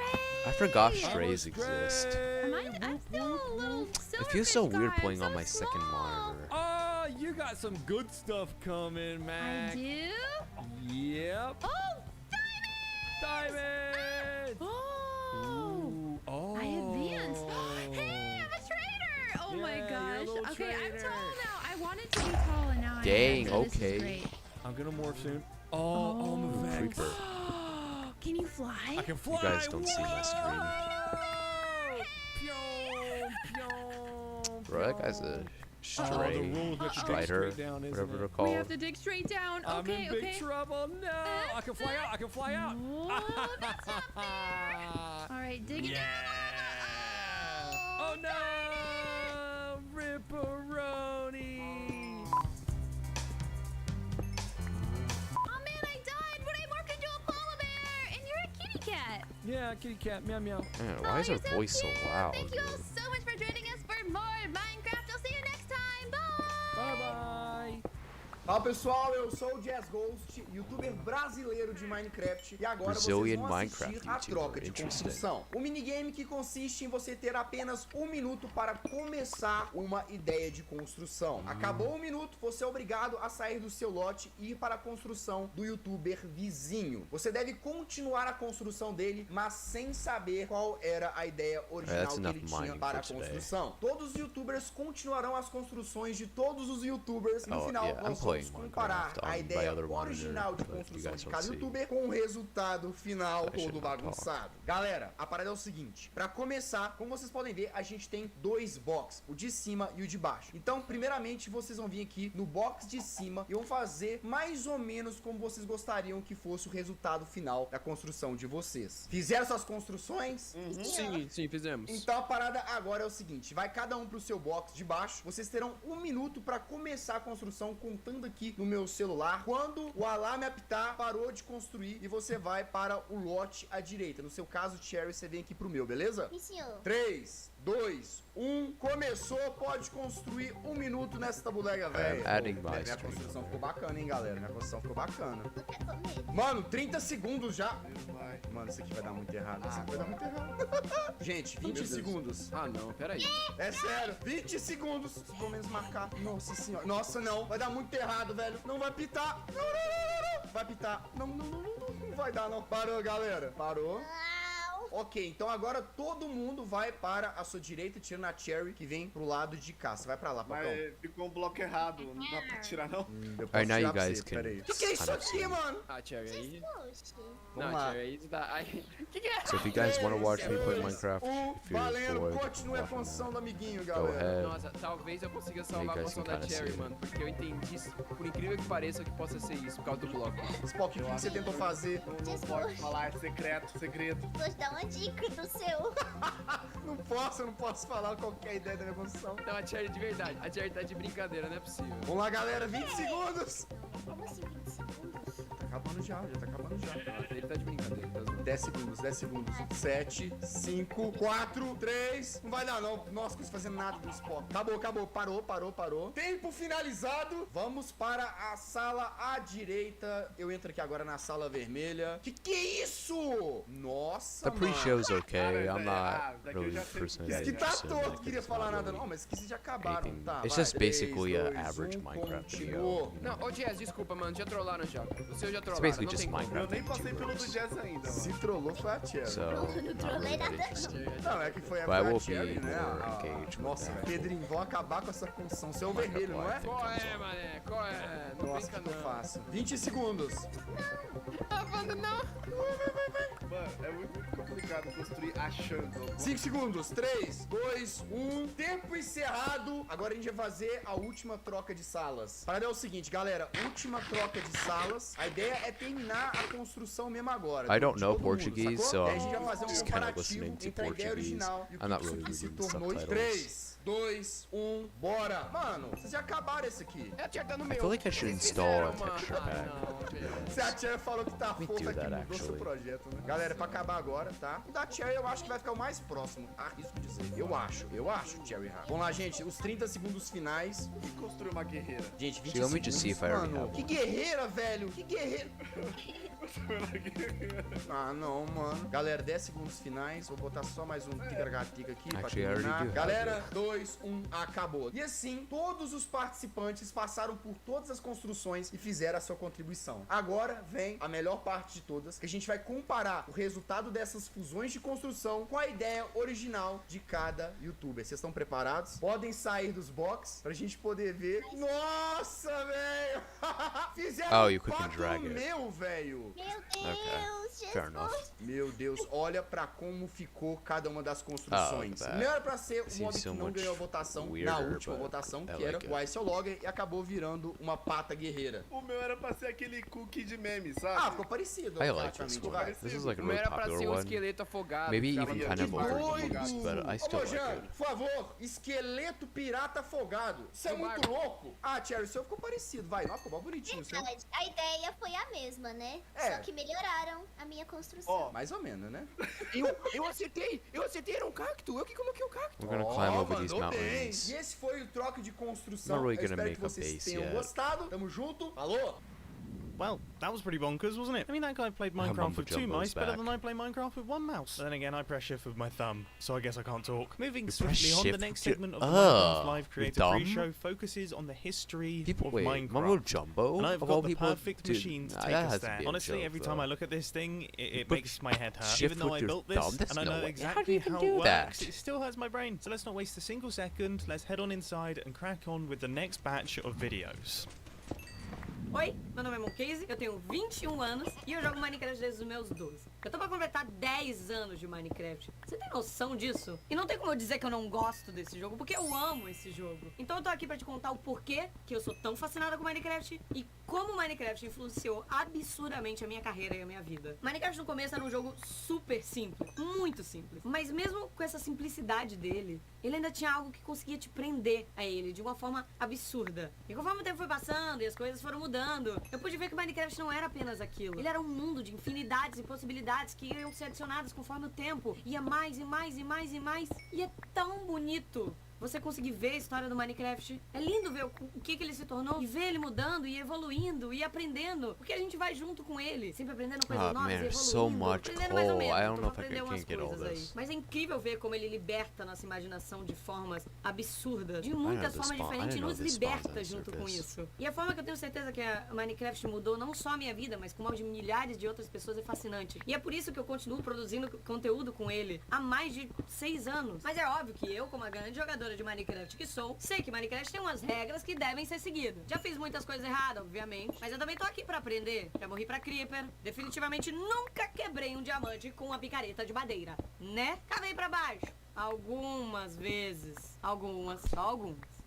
Speaker 1: I forgot
Speaker 5: I'm a
Speaker 1: strays exist.
Speaker 4: Am I? I'm still a little
Speaker 1: It feels so
Speaker 4: silverfish
Speaker 1: weird
Speaker 4: guy,
Speaker 1: playing
Speaker 4: I'm
Speaker 1: on
Speaker 4: so
Speaker 1: my second
Speaker 4: small.
Speaker 1: monitor.
Speaker 5: Oh, you got some good stuff coming,
Speaker 4: I
Speaker 5: Mac.
Speaker 4: do?
Speaker 5: Yep.
Speaker 4: Oh,
Speaker 5: Diamond.
Speaker 4: oh.
Speaker 5: Ooh, oh.
Speaker 4: I advanced. Hey, I'm a trader. Oh my
Speaker 5: Yeah, you're a
Speaker 4: gosh.
Speaker 5: little
Speaker 4: Okay, I'm
Speaker 5: trader.
Speaker 4: tall now. I wanted to be tall and now I
Speaker 1: Dang,
Speaker 4: am. So this
Speaker 1: okay.
Speaker 4: is great.
Speaker 5: I'm gonna morph soon. Oh, I'm a Vex.
Speaker 1: Creeper.
Speaker 4: Can you fly?
Speaker 5: I can fly.
Speaker 1: guys don't see my stream.
Speaker 5: Pew, pew,
Speaker 1: Bro, that guy's a
Speaker 5: Oh, the
Speaker 1: stray,
Speaker 5: rules make you dig
Speaker 1: strider,
Speaker 5: straight down, isn't
Speaker 1: whatever
Speaker 5: it?
Speaker 1: they're
Speaker 4: We
Speaker 1: called.
Speaker 4: have to dig straight down.
Speaker 5: I'm
Speaker 4: Okay,
Speaker 5: in big
Speaker 4: okay.
Speaker 5: trouble. No, I can fly out. I can fly out.
Speaker 4: Oh, that's not fair. All right, dig it
Speaker 5: Yeah.
Speaker 4: down.
Speaker 5: Oh no, Ripperoni.
Speaker 4: Oh man, I died when I morphed into a polar bear, and you're a kitty cat.
Speaker 5: Yeah, kitty cat, meow meow.
Speaker 1: Man,
Speaker 4: Oh,
Speaker 1: why is her
Speaker 4: you're so
Speaker 1: voice so
Speaker 4: cute.
Speaker 1: loud?
Speaker 4: Thank you all so much for joining us for more Minecraft. I'll see you next time. Bye.
Speaker 5: Bye bye.
Speaker 6: Fala pessoal, eu sou o Jazz Ghost, youtuber brasileiro de Minecraft, e agora
Speaker 1: Brazilian
Speaker 6: vocês vão assistir
Speaker 1: Minecraft
Speaker 6: a
Speaker 1: YouTuber,
Speaker 6: troca de
Speaker 1: interesting.
Speaker 6: construção. Um minigame que consiste em você ter apenas um minuto para começar uma ideia de construção. Acabou um minuto, você é obrigado a sair do seu lote e ir para a construção do youtuber vizinho. Você deve continuar a construção dele, mas sem saber qual era a ideia original
Speaker 1: That's
Speaker 6: que ele
Speaker 1: enough
Speaker 6: tinha
Speaker 1: mining
Speaker 6: para a
Speaker 1: for today.
Speaker 6: construção. Todos os youtubers continuarão as construções de todos os youtubers e no
Speaker 1: Oh,
Speaker 6: final
Speaker 1: yeah, I'm
Speaker 6: nós
Speaker 1: playing
Speaker 6: vamos comparar
Speaker 1: Minecraft
Speaker 6: a
Speaker 1: on my
Speaker 6: ideia
Speaker 1: other monitor,
Speaker 6: original de
Speaker 1: but you
Speaker 6: construção
Speaker 1: guys
Speaker 6: de
Speaker 1: don't
Speaker 6: cada
Speaker 1: see.
Speaker 6: youtuber com o resultado final
Speaker 1: I should
Speaker 6: todo
Speaker 1: not talk.
Speaker 6: bagunçado. Galera, a parada é o seguinte, pra começar, como vocês podem ver, a gente tem dois boxes, o de cima e o de baixo. Então, primeiramente, vocês vão vir aqui no box de cima e vão fazer mais ou menos como vocês gostariam que fosse o resultado final da construção de vocês. Fizeram suas construções?
Speaker 5: Sim, fizemos.
Speaker 6: Então a parada agora é o seguinte, vai cada um pro seu box de baixo, vocês terão um minuto pra começar a construção, contando aqui no meu celular. Quando o alarme apitar, parou de construir e você vai para o lote à direita. No seu caso, Cherry, você vem aqui pro meu, beleza?
Speaker 7: Sim, senhor.
Speaker 6: 3, 2, 1, começou, pode construir um minuto nessa tabulega, velho.
Speaker 1: adding
Speaker 6: Pô,
Speaker 1: my
Speaker 6: minha
Speaker 1: stream.
Speaker 6: construção ficou bacana, hein, galera? Minha construção ficou bacana.
Speaker 7: Tô até com medo.
Speaker 6: Mano, 30 segundos já. Mano, isso aqui vai dar muito errado. Isso aqui vai dar muito errado. Gente, 20 segundos.
Speaker 5: Ah, não, peraí.
Speaker 6: É sério, 20 segundos. Se pelo menos marcar. Nossa senhora. Nossa, não. Vai dar muito errado, velho. Não vai pitar. Não, não, não, não, não. Vai pitar. Não, não, não, não, não. Não vai dar, não. Parou, galera. Parou.
Speaker 7: Au.
Speaker 6: Ok, então agora todo mundo vai para a sua direita, tirando a Cherry, que vem pro lado de cá. Você vai pra lá, Pacão.
Speaker 8: Mas ficou um bloco errado, não dá pra tirar não.
Speaker 6: Eu posso
Speaker 1: Alright, now
Speaker 6: tirar
Speaker 1: you
Speaker 6: pra
Speaker 1: guys
Speaker 6: você,
Speaker 1: can
Speaker 6: peraí. Que é isso
Speaker 1: kind of
Speaker 6: aqui, mano?
Speaker 5: Ah, Cherry, aí.
Speaker 7: Poxa.
Speaker 6: Vamos
Speaker 5: Não,
Speaker 6: lá.
Speaker 5: Cherry, aí isso dá. Ai, que é?
Speaker 1: So if you guys want to watch me play Minecraft, if you're
Speaker 6: Valendo,
Speaker 1: bored,
Speaker 6: continue a
Speaker 1: watching
Speaker 6: construção
Speaker 1: that,
Speaker 6: do amiguinho,
Speaker 1: go
Speaker 6: galera.
Speaker 1: ahead.
Speaker 5: Nossa, talvez eu consiga salvar a
Speaker 1: You guys
Speaker 5: construção
Speaker 1: can
Speaker 5: da
Speaker 1: kinda
Speaker 5: Cherry,
Speaker 1: see.
Speaker 5: mano. Porque eu entendi, por incrível que pareça, que possa ser isso, por causa do bloco.
Speaker 6: Spock, o que você tentou fazer?
Speaker 8: Não pode falar, é secreto, segredo.
Speaker 7: Vou te dar uma dica do seu.
Speaker 6: Eu não posso falar qualquer ideia da minha construção.
Speaker 5: Então a Cherry de verdade. A Cherry tá de brincadeira, não é possível.
Speaker 6: Vamos lá, galera, 20 segundos.
Speaker 7: Como assim 20 segundos?
Speaker 6: Tá acabando já tá acabando já.
Speaker 5: Ele tá de brincadeira, tá zoando.
Speaker 6: 10 segundos, 10 segundos. 7, 5, 4, 3. Não vai dar, não. Nossa, não fazendo nada do Spock. Acabou. Parou. Tempo finalizado. Vamos para a sala à direita. Eu entro aqui agora na sala vermelha. Que é isso? Nossa,
Speaker 1: The pre-show's
Speaker 6: mano.
Speaker 1: okay. I'm
Speaker 8: Ah,
Speaker 1: not
Speaker 8: daqui eu
Speaker 1: really
Speaker 8: já
Speaker 1: the
Speaker 8: sei
Speaker 1: person
Speaker 8: que
Speaker 1: that
Speaker 6: Esse que tá
Speaker 1: interested in
Speaker 6: todo,
Speaker 1: like,
Speaker 6: queria
Speaker 1: it's
Speaker 6: falar
Speaker 1: not
Speaker 6: nada
Speaker 1: really
Speaker 6: não, mas esqueci de acabaram.
Speaker 1: anything.
Speaker 6: Tá,
Speaker 1: It's
Speaker 6: vai.
Speaker 1: just basically
Speaker 6: 3,
Speaker 1: a
Speaker 6: 2,
Speaker 1: average
Speaker 6: 1,
Speaker 1: Minecraft
Speaker 6: continuou.
Speaker 1: video.
Speaker 5: Não, ô Jazz, desculpa, mano. Já trollaram já. O seu já trollaram.
Speaker 1: basically
Speaker 5: não
Speaker 1: just
Speaker 5: tem como.
Speaker 1: Minecraft.
Speaker 8: Eu nem passei pelo do Jazz ainda,
Speaker 6: Se
Speaker 8: mano.
Speaker 6: trollou foi a Cherry.
Speaker 1: So,
Speaker 7: Não
Speaker 1: not
Speaker 7: trolei
Speaker 1: really
Speaker 7: nada,
Speaker 1: that interested.
Speaker 6: Não, é que foi a
Speaker 1: But I will
Speaker 6: Cherry,
Speaker 1: be
Speaker 6: né?
Speaker 1: more
Speaker 6: A-
Speaker 1: engaged with
Speaker 6: Nossa,
Speaker 1: that.
Speaker 6: Pedrinho, vão acabar com essa construção. Você é o vermelho, não é?
Speaker 5: Qual é, mané? Qual é? Não
Speaker 6: Nossa,
Speaker 5: brinca
Speaker 6: que eu
Speaker 5: não.
Speaker 6: faço. 20 segundos.
Speaker 5: Ah, mano, não.
Speaker 8: Mano, é muito complicado construir achando.
Speaker 6: 5 segundos. 3, 2, 1. Tempo encerrado. Agora a gente vai fazer a última troca de salas. Para é o seguinte, galera. Última troca de salas. A ideia é terminar a construção mesmo agora.
Speaker 1: I don't
Speaker 6: de
Speaker 1: know
Speaker 6: todo mundo,
Speaker 1: Portuguese,
Speaker 6: sacou?
Speaker 1: so
Speaker 6: E aí a gente vai fazer um
Speaker 1: just kinda
Speaker 6: comparativo
Speaker 1: listening to
Speaker 6: entre a ideia
Speaker 1: Portuguese.
Speaker 6: original e o
Speaker 1: I'm not
Speaker 6: que isso
Speaker 1: really
Speaker 6: aqui se
Speaker 1: reading
Speaker 6: tornou.
Speaker 1: subtitles.
Speaker 6: 3, 2, 1. Bora. Mano, vocês já acabaram esse aqui.
Speaker 9: É acertando o
Speaker 1: I
Speaker 9: meu.
Speaker 1: feel like I should
Speaker 9: Vocês
Speaker 1: install a
Speaker 9: fizeram uma-
Speaker 1: texture
Speaker 9: Ah,
Speaker 1: pack.
Speaker 9: não, velho.
Speaker 6: Se a Cherry falou que tá
Speaker 1: Me
Speaker 6: fofa
Speaker 1: do
Speaker 6: aqui,
Speaker 1: that,
Speaker 6: mudou seu
Speaker 1: actually.
Speaker 6: projeto, né? Galera, pra acabar agora, tá? O da Cherry eu acho que vai ficar o mais próximo. Arrisco dizer. Eu acho, Cherry Hard. Vamos lá, gente. Os 30 segundos finais.
Speaker 8: E construir uma guerreira.
Speaker 6: Gente, 20
Speaker 1: See, let me just see
Speaker 6: segundos.
Speaker 1: if I already
Speaker 6: Mano,
Speaker 1: have
Speaker 6: que guerreira, velho. Que guerreira.
Speaker 8: Construir uma guerreira.
Speaker 6: Ah, não, mano. Galera, 10 segundos finais. Vou botar só mais um tica-tica aqui pra
Speaker 1: Actually, I already
Speaker 6: terminar.
Speaker 1: do have
Speaker 6: Galera,
Speaker 1: it.
Speaker 6: 2, 1, acabou. E assim, todos os participantes passaram por todas as construções e fizeram a sua contribuição. Agora vem a melhor parte de todas, que a gente vai comparar o resultado dessas fusões de construção com a ideia original de cada youtuber. Vocês estão preparados? Podem sair dos box pra gente poder ver. Nossa, velho! Fizeram
Speaker 1: Oh,
Speaker 6: um
Speaker 1: you click and
Speaker 6: pato
Speaker 1: drag it.
Speaker 6: meu, velho!
Speaker 7: Meu Deus,
Speaker 1: Okay, fair enough.
Speaker 7: Jesus.
Speaker 6: Meu Deus, olha pra como ficou cada uma das construções.
Speaker 1: Oh,
Speaker 6: O
Speaker 1: that
Speaker 6: meu era pra ser o
Speaker 1: seems
Speaker 6: modo que
Speaker 1: so
Speaker 6: não
Speaker 1: much
Speaker 6: ganhou a votação na
Speaker 1: weirder,
Speaker 6: última
Speaker 1: but
Speaker 6: votação,
Speaker 1: I
Speaker 6: que era
Speaker 1: like
Speaker 6: o
Speaker 1: it.
Speaker 6: ISOLogger, e acabou virando uma pata guerreira.
Speaker 8: O meu era pra ser aquele cookie de meme,
Speaker 6: Ah,
Speaker 8: sabe?
Speaker 6: ficou parecido.
Speaker 1: I like this
Speaker 6: praticamente,
Speaker 1: one.
Speaker 6: vai.
Speaker 1: This is like a
Speaker 9: O meu
Speaker 1: really
Speaker 9: era pra
Speaker 1: popular
Speaker 9: ser um
Speaker 1: one.
Speaker 9: esqueleto afogado.
Speaker 1: Maybe
Speaker 9: ficava
Speaker 1: even
Speaker 9: no
Speaker 1: kind of
Speaker 9: barco.
Speaker 1: overused, but I still
Speaker 6: Ô,
Speaker 1: like
Speaker 6: Jean,
Speaker 1: it.
Speaker 6: por favor, esqueleto pirata afogado. Isso é
Speaker 9: No
Speaker 6: muito
Speaker 9: barco.
Speaker 6: louco. Ah, Cherry, o seu ficou parecido, vai. Ó, ficou mó bonitinho o seu.
Speaker 7: Verdade, a ideia foi a mesma, né?
Speaker 6: É.
Speaker 7: Só que melhoraram a minha construção.
Speaker 8: Ó,
Speaker 6: Mais ou menos, né?
Speaker 9: Eu acertei, era um cacto. Eu que coloquei o cacto.
Speaker 1: We're gonna climb over these
Speaker 6: mandou bem.
Speaker 1: mountains.
Speaker 6: E esse foi o troca de construção.
Speaker 1: Not really
Speaker 6: Eu
Speaker 1: gonna
Speaker 6: espero que
Speaker 1: make a
Speaker 6: vocês
Speaker 1: base
Speaker 6: tenham
Speaker 1: yet.
Speaker 6: gostado. Tamo junto. Falou!
Speaker 2: Well, that was pretty bonkers, wasn't it? I mean, that guy played Minecraft
Speaker 1: Mumbo
Speaker 2: with 2
Speaker 1: Jumbo's
Speaker 2: mice better
Speaker 1: back.
Speaker 2: than I play Minecraft with 1 mouse. But then again, I press shift with my thumb, so I guess I can't talk. Moving
Speaker 1: You press
Speaker 2: swiftly on, the
Speaker 1: shift
Speaker 2: next
Speaker 1: with
Speaker 2: segment of the
Speaker 1: your-
Speaker 2: Minecraft Live
Speaker 1: with
Speaker 2: Creator
Speaker 1: thumb?
Speaker 2: Pre-Show focuses on the history
Speaker 1: People,
Speaker 2: of
Speaker 1: wait,
Speaker 2: Minecraft.
Speaker 1: Mumbo Jumbo?
Speaker 2: And I've
Speaker 1: Of
Speaker 2: got
Speaker 1: all
Speaker 2: the
Speaker 1: people,
Speaker 2: perfect
Speaker 1: dude,
Speaker 2: machine to
Speaker 1: that
Speaker 2: take
Speaker 1: has
Speaker 2: us
Speaker 1: to
Speaker 2: there.
Speaker 1: be a
Speaker 2: Honestly,
Speaker 1: joke,
Speaker 2: every time
Speaker 1: though.
Speaker 2: I look at this thing, it
Speaker 1: But
Speaker 2: makes my head hurt.
Speaker 1: shift
Speaker 2: Even though
Speaker 1: with
Speaker 2: I
Speaker 1: your
Speaker 2: built this,
Speaker 1: thumb? There's
Speaker 2: and I
Speaker 1: no
Speaker 2: know
Speaker 1: way. How do
Speaker 2: exactly
Speaker 1: you even
Speaker 2: how
Speaker 1: do
Speaker 2: it works,
Speaker 1: that?
Speaker 2: it still hurts my brain. So let's not waste a single second. Let's head on inside and crack on with the next batch of videos.
Speaker 10: Oi, meu nome é Moncase, eu tenho 21 anos e eu jogo Minecraft desde os meus 12. Eu tô pra completar 10 anos de Minecraft. Você tem noção disso? E não tem como eu dizer que eu não gosto desse jogo, porque eu amo esse jogo. Então eu tô aqui pra te contar o porquê que eu sou tão fascinada com Minecraft e como Minecraft influenciou absurdamente a minha carreira e a minha vida. Minecraft no começo era um jogo super simples, muito simples. Mas mesmo com essa simplicidade dele, ele ainda tinha algo que conseguia te prender a ele de uma forma absurda. E conforme o tempo foi passando e as coisas foram mudando, eu pude ver que Minecraft não era apenas aquilo. Ele era um mundo de infinidades e possibilidades que iriam ser adicionadas conforme o tempo. Ia mais e mais e mais e mais. E é tão bonito você conseguir ver a história do Minecraft. É lindo ver o que ele se tornou e ver ele mudando e evoluindo e aprendendo. Porque a gente vai junto com ele, sempre aprendendo coisas
Speaker 1: Ah,
Speaker 10: novas
Speaker 1: man,
Speaker 10: e
Speaker 1: there's
Speaker 10: evoluindo.
Speaker 1: so much
Speaker 10: aprendendo mais ou
Speaker 1: coal.
Speaker 10: menos,
Speaker 1: I don't
Speaker 10: tô
Speaker 1: know if I
Speaker 10: aprendendo
Speaker 1: can't
Speaker 10: umas
Speaker 1: get all
Speaker 10: coisas aí.
Speaker 1: this.
Speaker 10: Mas é incrível ver como ele liberta a nossa imaginação de formas absurdas. De
Speaker 1: know
Speaker 10: muitas
Speaker 1: the
Speaker 10: formas
Speaker 1: spawn- I
Speaker 10: diferentes e
Speaker 1: didn't know
Speaker 10: nos
Speaker 1: this spawns
Speaker 10: liberta
Speaker 1: on
Speaker 10: junto com
Speaker 1: surface.
Speaker 10: isso. E a forma que eu tenho certeza que a Minecraft mudou não só a minha vida, mas como a de milhares de outras pessoas é fascinante. E é por isso que eu continuo produzindo conteúdo com ele há mais de 6 anos. Mas é óbvio que eu, como a grande jogadora de Minecraft que sou, sei que Minecraft tem umas regras que devem ser seguidas. Já fiz muitas coisas erradas, obviamente, mas eu também tô aqui pra aprender. Já morri pra Creeper. Definitivamente nunca quebrei um diamante com uma picareta de madeira, né? Cavei pra baixo. Algumas vezes. Só algumas.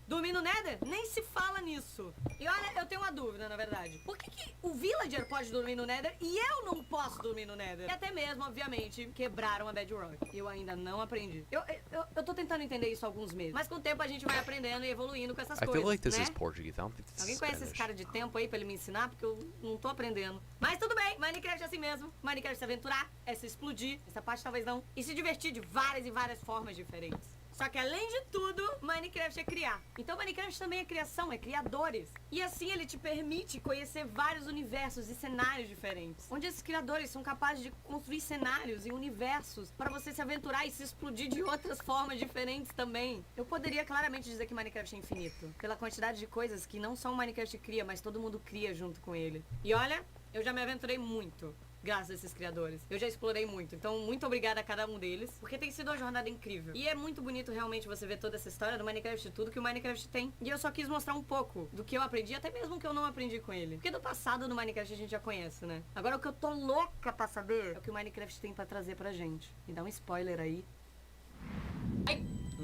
Speaker 10: Dormir no Nether? Nem se fala nisso. E olha, eu tenho uma dúvida, na verdade. Por que o Villager pode dormir no Nether e eu não posso dormir no Nether? E até mesmo, obviamente, quebraram a Bedrock. Eu ainda não aprendi. Eu tô tentando entender isso há alguns meses. Mas com o tempo a gente vai aprendendo e evoluindo com essas
Speaker 1: I
Speaker 10: coisas,
Speaker 1: feel like this
Speaker 10: né?
Speaker 1: is Portuguese. I don't think this
Speaker 10: Alguém
Speaker 1: is
Speaker 10: conhece esse
Speaker 1: Spanish.
Speaker 10: cara de tempo aí pra ele me ensinar? Porque eu não tô aprendendo. Mas tudo bem, Minecraft é assim mesmo. Minecraft é se aventurar, é se explodir. Essa parte talvez não. E se divertir de várias e várias formas diferentes. Só que além de tudo, Minecraft é criar. Então Minecraft também é criação, é criadores. E assim ele te permite conhecer vários universos e cenários diferentes. Onde esses criadores são capazes de construir cenários e universos para você se aventurar e se explodir de outras formas diferentes também. Eu poderia claramente dizer que Minecraft é infinito. Pela quantidade de coisas que não só o Minecraft cria, mas todo mundo cria junto com ele. E olha, eu já me aventurei muito. graças a esses criadores. Eu já explorei muito, então muito obrigada a cada um deles, porque tem sido uma jornada incrível. E é muito bonito realmente você ver toda essa história do Minecraft, tudo que o Minecraft tem. E eu só quis mostrar um pouco do que eu aprendi, até mesmo que eu não aprendi com ele. Porque do passado do Minecraft a gente já conhece, né? Agora o que eu tô louca pra saber é o que o Minecraft tem pra trazer pra gente. Me dá um spoiler aí.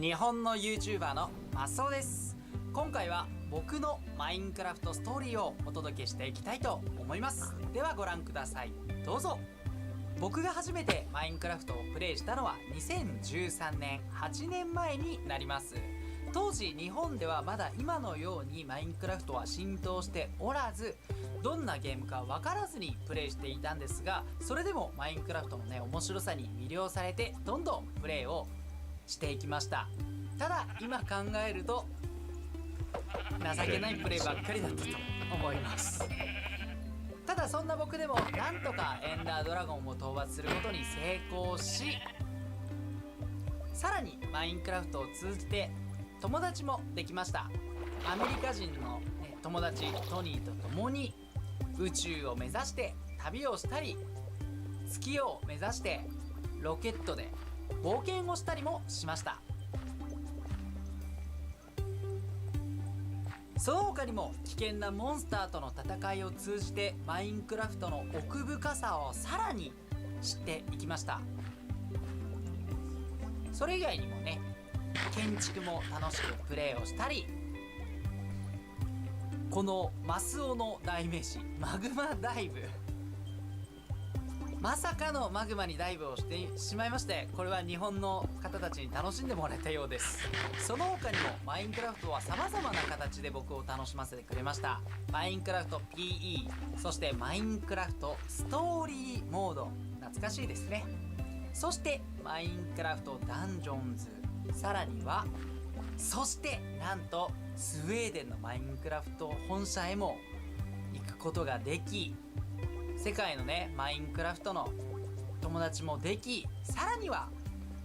Speaker 11: 日本の YouTuber のマスオです。今回は僕のマインクラフトストーリーをお届けしていきたいと思います。ではご覧ください。どうぞ。僕が初めてマインクラフトをプレイしたのは2013年8年前になります。当時日本ではまだ今のようにマインクラフトは浸透しておらず、どんなゲームか分からずにプレイしていたんですが、それでもマインクラフトのね面白さに魅了されてどんどんプレイをしていきました。ただ今考えると情けないプレイばっかりだったと思います。ただそんな僕でもなんとかエンダードラゴンを討伐することに成功し、さらにマインクラフトを通じて友達もできました。アメリカ人の、友達トニーと共に宇宙を目指して旅をしたり、月を目指してロケットで冒険をしたりもしました。その他にも危険なモンスターとの戦いを通じてマインクラフトの奥深さをさらに知っていきました。それ以外にもね、建築も楽しくプレイをしたり、このマスオの代名詞マグマダイブ、まさかのマグマにダイブをしてしまいまして、これは日本の方たちに楽しんでもらえたようです。その他にもマインクラフトは様々な形で僕を楽しませてくれました。マインクラフト PE、 そしてマインクラフトストーリーモード、懐かしいですね。そしてマインクラフトダンジョンズ、さらにはそしてなんとスウェーデンのマインクラフト本社へも行くことができ、世界のねマインクラフトの友達もでき、さらには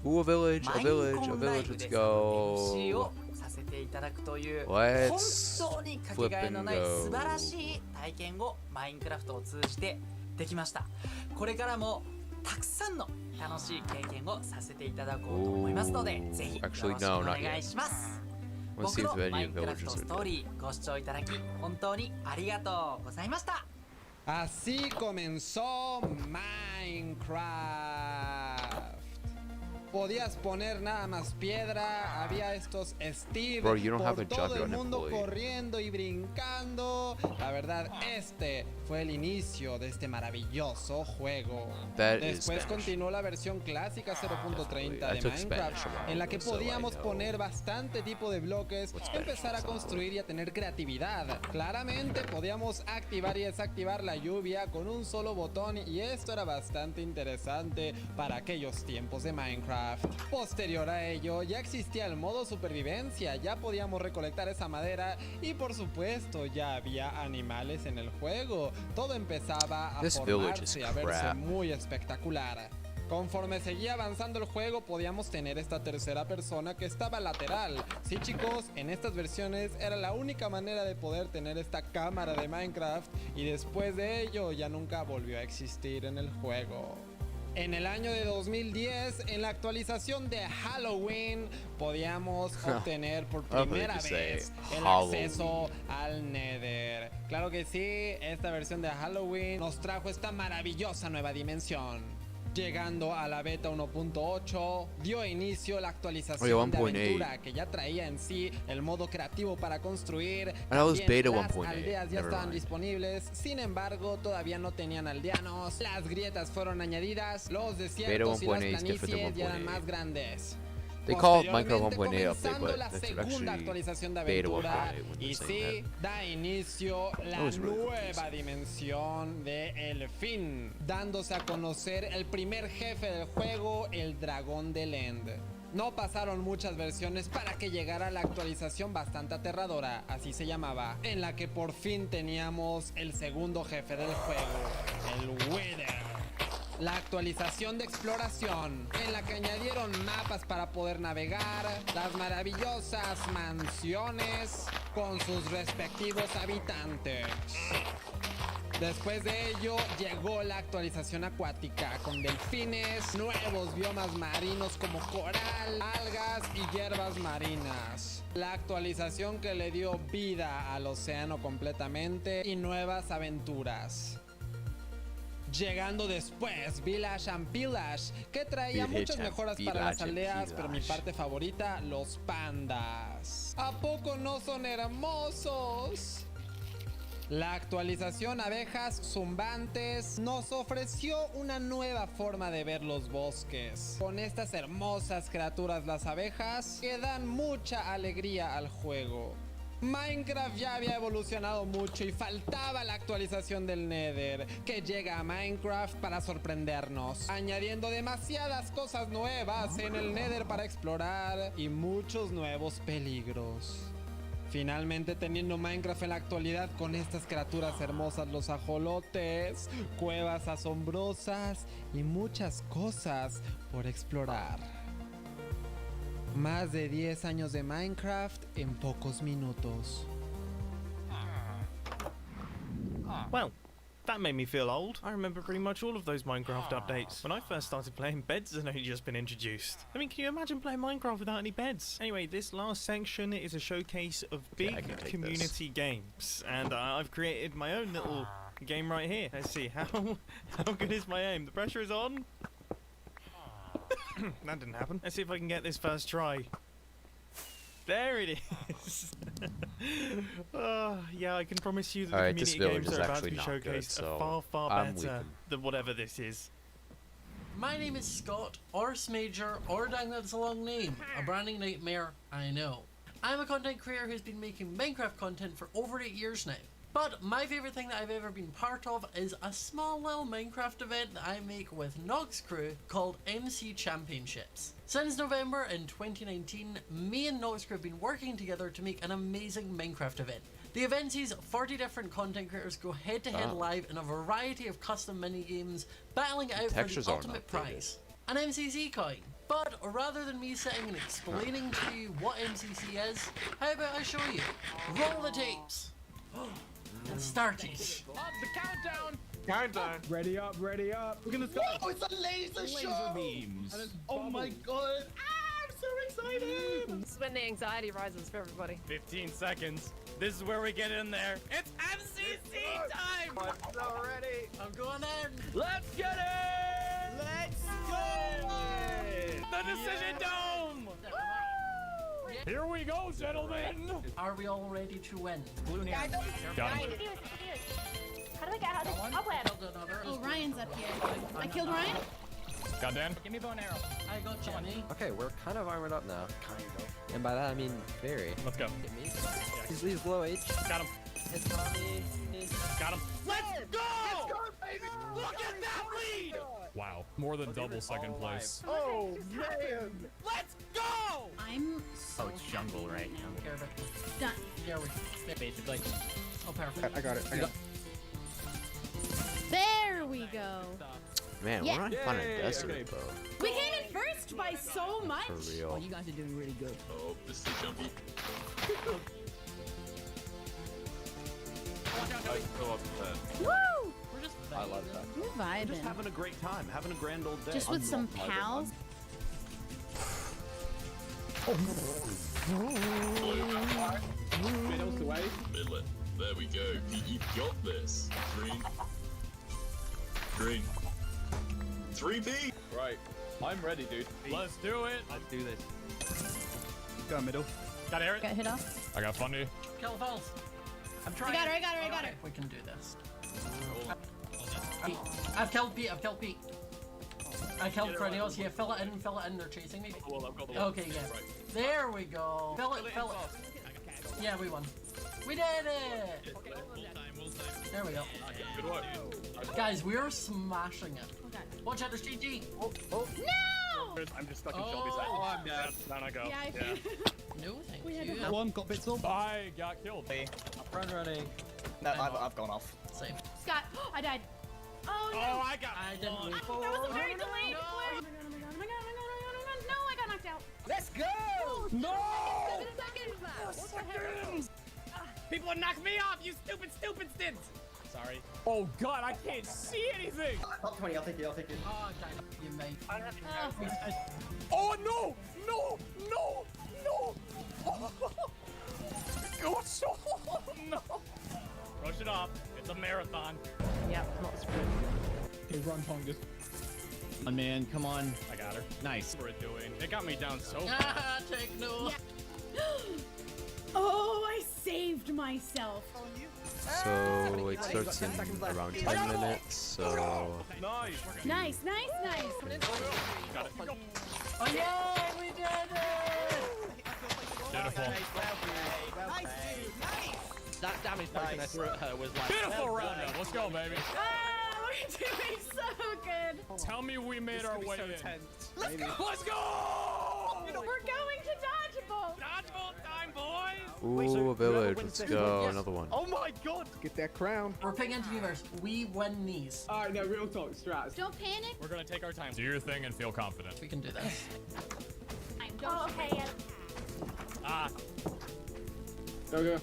Speaker 1: Ooh, a village,
Speaker 11: マ
Speaker 1: a
Speaker 11: イン
Speaker 1: village,
Speaker 11: コ
Speaker 1: a
Speaker 11: ンライ
Speaker 1: village,
Speaker 11: ブ
Speaker 1: let's
Speaker 11: です MC
Speaker 1: go.
Speaker 11: をさせていただくという本
Speaker 1: Let's
Speaker 11: 当にかけがえのない
Speaker 1: flip and go.
Speaker 11: 素晴らしい体験をマインクラフトを通じてできました。これからもたくさんの楽しい経験をさせていただこうと思いますので、ぜひよろしく
Speaker 1: Actually,
Speaker 11: お
Speaker 1: no, not
Speaker 11: 願い
Speaker 1: yet.
Speaker 11: します。
Speaker 1: Let's
Speaker 11: 僕
Speaker 1: see
Speaker 11: の
Speaker 1: if
Speaker 11: マ
Speaker 1: any
Speaker 11: インクラフ
Speaker 1: villagers
Speaker 11: ト
Speaker 1: are
Speaker 11: ストー
Speaker 1: dead.
Speaker 11: リーご視聴いただき本当にありがとうございました。
Speaker 12: Así comenzó Minecraft. Podías poner nada más piedra, había estos Steve
Speaker 1: Bro, you don't have
Speaker 12: por
Speaker 1: a
Speaker 12: todo
Speaker 1: job,
Speaker 12: el
Speaker 1: you're
Speaker 12: mundo
Speaker 1: unemployed.
Speaker 12: corriendo y brincando. La verdad, este fue el inicio de este maravilloso juego.
Speaker 1: That is
Speaker 12: Después
Speaker 1: Spanish.
Speaker 12: continuó la versión clásica 0.30
Speaker 1: I
Speaker 12: de
Speaker 1: took
Speaker 12: Minecraft,
Speaker 1: Spanish a while
Speaker 12: en la que
Speaker 1: ago, so I
Speaker 12: podíamos
Speaker 1: know
Speaker 12: poner bastante tipo de bloques,
Speaker 1: what Spanish
Speaker 12: empezar a
Speaker 1: sounds
Speaker 12: construir y a tener creatividad. Claramente podíamos activar y desactivar la lluvia con un solo botón, y esto era bastante interesante para aquellos tiempos de Minecraft. Posterior a ello ya existía el modo supervivencia, ya podíamos recolectar esa madera y por supuesto ya había animales en el juego. Todo empezaba a
Speaker 1: This village
Speaker 12: formarse
Speaker 1: is
Speaker 12: y a verse
Speaker 1: crap.
Speaker 12: muy espectacular. Conforme seguía avanzando el juego podíamos tener esta tercera persona que estaba lateral. Sí chicos, en estas versiones era la única manera de poder tener esta cámara de Minecraft, y después de ello ya nunca volvió a existir en el juego. En el año de 2010, en la actualización de Halloween, podíamos obtener por
Speaker 1: I thought
Speaker 12: primera
Speaker 1: you could say
Speaker 12: vez el
Speaker 1: Halloween.
Speaker 12: acceso al Nether. Claro que sí, esta versión de Halloween nos trajo esta maravillosa nueva dimensión. Llegando a la beta 1.8, dio inicio la actualización de
Speaker 1: 1.8.
Speaker 12: aventura, que ya traía en sí el modo creativo para construir.
Speaker 1: That was
Speaker 12: También
Speaker 1: beta
Speaker 12: las
Speaker 1: 1.8,
Speaker 12: aldeas ya
Speaker 1: never
Speaker 12: estaban
Speaker 1: mind.
Speaker 12: disponibles, sin embargo todavía no tenían aldeanos. Las grietas fueron añadidas, los desiertos y las
Speaker 1: 1.8 is different than
Speaker 12: planicies ya eran
Speaker 1: 1.8.
Speaker 12: más grandes.
Speaker 1: They call it
Speaker 12: Posteriormente,
Speaker 1: Minecraft 1.8 update,
Speaker 12: comenzando
Speaker 1: but
Speaker 12: la
Speaker 1: that's
Speaker 12: segunda
Speaker 1: actually
Speaker 12: actualización de
Speaker 1: beta
Speaker 12: aventura,
Speaker 1: 1.8 when
Speaker 12: y
Speaker 1: they're saying
Speaker 12: sí, da inicio la
Speaker 1: was really
Speaker 12: nueva
Speaker 1: confusing.
Speaker 12: dimensión de El Fin, dándose a conocer el primer jefe del juego, el Dragón del End. No pasaron muchas versiones para que llegara la actualización bastante aterradora, así se llamaba, en la que por fin teníamos el segundo jefe del juego, el Wither. La actualización de exploración, en la que añadieron mapas para poder navegar, las maravillosas mansiones con sus respectivos habitantes. Después de ello, llegó la actualización acuática con delfines, nuevos biomas marinos como coral, algas y hierbas marinas. La actualización que le dio vida al océano completamente y nuevas aventuras. Llegando después, Village and Pillage, que traía
Speaker 1: Village
Speaker 12: muchas
Speaker 1: and
Speaker 12: mejoras para
Speaker 1: Village
Speaker 12: las
Speaker 1: and
Speaker 12: aldeas, pero mi
Speaker 1: Pillage.
Speaker 12: parte favorita, los pandas. ¿A poco no son hermosos? La actualización Abejas Zumbantes nos ofreció una nueva forma de ver los bosques. Con estas hermosas criaturas las abejas que dan mucha alegría al juego. Minecraft ya había evolucionado mucho y faltaba la actualización del Nether, que llega a Minecraft para sorprendernos, añadiendo demasiadas cosas nuevas en el Nether para explorar y muchos nuevos peligros. Finalmente teniendo Minecraft en la actualidad con estas criaturas hermosas, los ajolotes, cuevas asombrosas y muchas cosas por explorar. Más de 10 años de Minecraft en pocos minutos.
Speaker 2: Well, that made me feel old. I remember pretty much all of those Minecraft updates. When I first started playing, beds had only just been introduced. I mean, can you imagine playing Minecraft without any beds? Anyway, this last section is a showcase of
Speaker 1: Okay, I
Speaker 2: big
Speaker 1: can take
Speaker 2: community games. And I've created my own little game right here. Let's see, how good is my aim? The pressure is on. That didn't happen. Let's see if I can get this first try. There it is. Yeah, I can promise you that the
Speaker 1: Alright, this
Speaker 2: community
Speaker 1: village
Speaker 2: games
Speaker 1: is
Speaker 2: are about to
Speaker 1: actually
Speaker 2: be
Speaker 1: not good,
Speaker 2: showcased
Speaker 1: so
Speaker 2: are far
Speaker 1: I'm
Speaker 2: better
Speaker 1: leaving.
Speaker 2: than whatever this is.
Speaker 13: My name is Scott, or Smager, or dang that's a long name. A branding nightmare, I know. I'm a content creator who's been making Minecraft content for over 8 years now. But my favourite thing that I've ever been part of is a small little Minecraft event that I make with Nox Crew called MC Championships. Since November in 2019, me and Nox Crew have been working together to make an amazing Minecraft event. The event sees 40 different content creators go head to head live in a variety of custom mini-games, battling it out for
Speaker 1: textures
Speaker 13: the
Speaker 1: aren't
Speaker 13: ultimate
Speaker 1: updated.
Speaker 13: prize, an MCC coin. But rather than me sitting and explaining to you what MCC is, how about I show you? Roll the tapes! And started.
Speaker 9: The countdown.
Speaker 5: Countdown.
Speaker 9: Ready up, ready up. We're gonna start. Oh, it's a laser show.
Speaker 5: beams.
Speaker 9: Oh my god. I'm so excited.
Speaker 14: This is when the anxiety rises for everybody.
Speaker 5: 15 seconds. This is where we get in there. It's MCC time.
Speaker 9: I'm so ready.
Speaker 13: I'm going in.
Speaker 5: Let's get it.
Speaker 9: Let's go.
Speaker 5: The Decision Dome. Here we go, gentlemen.
Speaker 13: Are we all ready to win?
Speaker 5: Got him.
Speaker 7: How do I get out of this cobweb?
Speaker 13: Oh,
Speaker 7: Ryan's up here. I killed Ryan?
Speaker 5: Got Dan.
Speaker 9: Give me bow and arrow.
Speaker 13: I got Jenny.
Speaker 15: Okay, we're kind of armored up now. Kind of. And by that I mean very.
Speaker 5: Let's go.
Speaker 15: Hit me. He's low H.
Speaker 5: Got him.
Speaker 15: It's Tommy.
Speaker 5: Got him.
Speaker 9: Let's go. Let's go, baby.
Speaker 5: Look at that lead. Wow, more than double second place.
Speaker 9: Oh man.
Speaker 5: Let's go.
Speaker 7: I'm so
Speaker 9: It's jungle right now.
Speaker 13: Care about this.
Speaker 7: done.
Speaker 13: Here we
Speaker 9: Basically.
Speaker 13: Oh, perfect.
Speaker 9: I got it.
Speaker 7: There we go.
Speaker 1: Man,
Speaker 7: Yeah.
Speaker 1: we're not fun
Speaker 5: Yay,
Speaker 1: at desert,
Speaker 5: okay.
Speaker 1: bro.
Speaker 7: We came in first by so much.
Speaker 1: For real.
Speaker 9: You guys are doing really good.
Speaker 5: Oh, this is jumpy.
Speaker 7: Woo!
Speaker 13: We're just
Speaker 15: I love that.
Speaker 7: We're vibing.
Speaker 5: a great time, having a grand old day.
Speaker 7: Just with some pals.
Speaker 9: Middle's the way.
Speaker 5: Midlet. There we go. You've got this. Green. 3P.
Speaker 15: Right. I'm ready, dude.
Speaker 5: Let's do it.
Speaker 15: Let's do this.
Speaker 9: Go middle.
Speaker 5: Got Eric.
Speaker 7: Got hit off.
Speaker 5: I got Fundy.
Speaker 13: kill falls. I'm
Speaker 7: I
Speaker 13: trying.
Speaker 7: got her, I got her, I got her.
Speaker 13: We can do this. I've killed Pete. I've killed Pete. I killed Cranios. Yeah, fill it in. Fill it in. They're chasing me. Okay, yeah. There we go. Fill it. Fill it. Yeah, we won. We did it. There we go.
Speaker 5: Good work.
Speaker 13: Guys, we're smashing it.
Speaker 7: Oh god.
Speaker 13: Watch out, there's GG.
Speaker 7: No!
Speaker 5: I'm just stuck in
Speaker 13: Oh,
Speaker 5: Shelby's side.
Speaker 15: Oh, I'm dead.
Speaker 5: Down I go.
Speaker 7: Yeah, I
Speaker 13: No, thank
Speaker 7: We had
Speaker 13: you.
Speaker 7: to-
Speaker 9: One got bits off.
Speaker 5: I got killed.
Speaker 15: Run running.
Speaker 9: No, I've gone off.
Speaker 13: Same.
Speaker 7: Scott, I died. Oh no!
Speaker 5: Oh, I got.
Speaker 13: I didn't move
Speaker 7: That was
Speaker 13: forward.
Speaker 7: a very delayed
Speaker 13: No.
Speaker 7: flare. Oh my god, oh my god, oh my god, oh my god, oh my god. No, I got knocked out.
Speaker 9: Let's go.
Speaker 5: No!
Speaker 7: Seconds.
Speaker 5: People are knocking me off, you stupid stints! sorry. Oh god, I can't see anything!
Speaker 6: Top 20, I'll take it, I'll take it.
Speaker 10: Oh, God, you mate.
Speaker 5: Oh no! No! No! No! Go so no! Brush it off. It's a marathon.
Speaker 14: Yeah, not sprint.
Speaker 5: Okay, run, Pungus.
Speaker 16: Oh, man, come on.
Speaker 5: I got her.
Speaker 16: Nice.
Speaker 5: What we're doing. It got me down so far.
Speaker 10: Ah, take no.
Speaker 7: Oh, I saved myself.
Speaker 1: So it starts in around 10 minutes, so...
Speaker 5: Nice.
Speaker 7: Nice, nice, nice.
Speaker 5: Got it.
Speaker 10: Oh, yay, we did it!
Speaker 5: Beautiful.
Speaker 16: That damage potion I threw at her was like...
Speaker 5: Beautiful roundup. Let's go, baby.
Speaker 7: Ah, we're doing so good.
Speaker 5: Tell me we made our way in.
Speaker 7: Let's go.
Speaker 5: Let's go!
Speaker 7: We're going to dodgeball.
Speaker 5: Dodgeball time, boys!
Speaker 1: Ooh, a village. Let's go. Another one.
Speaker 16: Oh my god!
Speaker 8: Get that crown.
Speaker 10: We're picking interviewers. We win these.
Speaker 16: Alright, no, real talk, strats.
Speaker 7: Don't panic.
Speaker 5: We're gonna take our time. Do your thing and feel confident.
Speaker 10: We can do this.
Speaker 7: Oh, okay. Yeah.
Speaker 5: Ah.
Speaker 16: Go.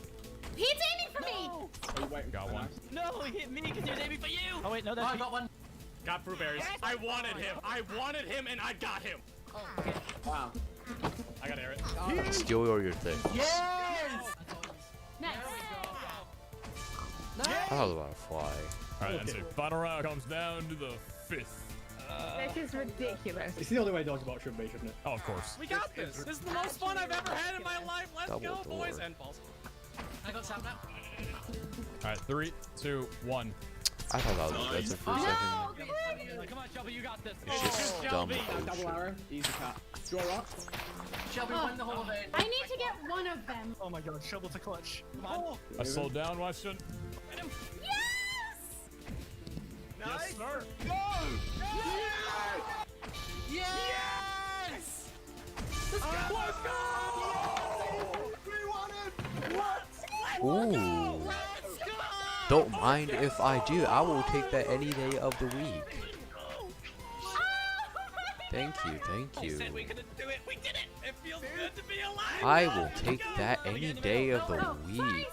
Speaker 7: He's aiming for me.
Speaker 16: Oh, you wait.
Speaker 5: Got one.
Speaker 16: No, he hit me because he was aiming for you! Oh wait, no,
Speaker 10: Oh,
Speaker 16: that's
Speaker 10: I got one.
Speaker 5: Got fruit berries. I wanted him. I wanted him and I got him.
Speaker 16: Wow.
Speaker 5: I got Eric.
Speaker 1: Skill or your thing.
Speaker 10: Yes!
Speaker 7: Nice.
Speaker 1: I was about to fly.
Speaker 5: Alright, that's it. Final round comes down to the 5th.
Speaker 14: This is ridiculous.
Speaker 16: It's the only way dodgeball should be, shouldn't it?
Speaker 5: Oh, of course. We got this. This is the most fun I've ever had in my life. Let's
Speaker 1: Double
Speaker 5: go,
Speaker 1: door.
Speaker 5: boys and balls.
Speaker 10: I got Sam now.
Speaker 5: Alright, 3, 2, 1.
Speaker 1: I thought that was aggressive for a second.
Speaker 16: Come on, Shelby, you got this.
Speaker 1: It's just dumb
Speaker 16: Double
Speaker 1: bullshit.
Speaker 16: arrow. Easy cat. Draw up.
Speaker 10: Shelby win the whole event.
Speaker 7: I need to get one of them.
Speaker 16: Oh my god, shovel to clutch. Come on.
Speaker 5: I slowed down, Weston.
Speaker 7: Yes!
Speaker 5: Yes, sir.
Speaker 10: Yes!
Speaker 5: Let's go!
Speaker 1: Ooh. Don't mind if I do. I will take that any day of the week. Thank you, thank you.
Speaker 5: We couldn't do it. We did it. It feels good to be alive.
Speaker 1: I will take that any day of the week.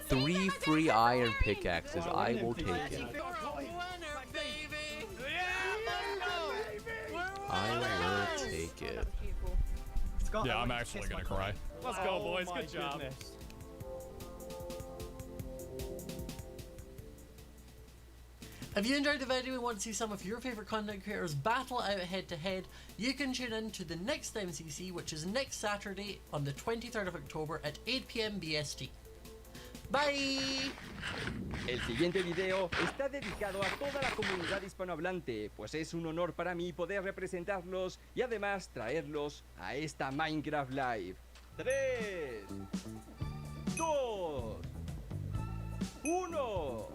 Speaker 1: 3 free iron pickaxes. I will take it. I will take it.
Speaker 5: Yeah, I'm actually gonna cry. Let's go, boys. Good job.
Speaker 13: If you enjoyed the video and want to see some of your favourite content creators battle out head to head, you can tune in to the next MCC, which is next Saturday on the 23rd of October at 8 PM BST. Bye!
Speaker 9: El siguiente video está dedicado a toda la comunidad hispanohablante, pues es un honor para mí poder representarlos y además traerlos a esta Minecraft Live. 3, 2, 1.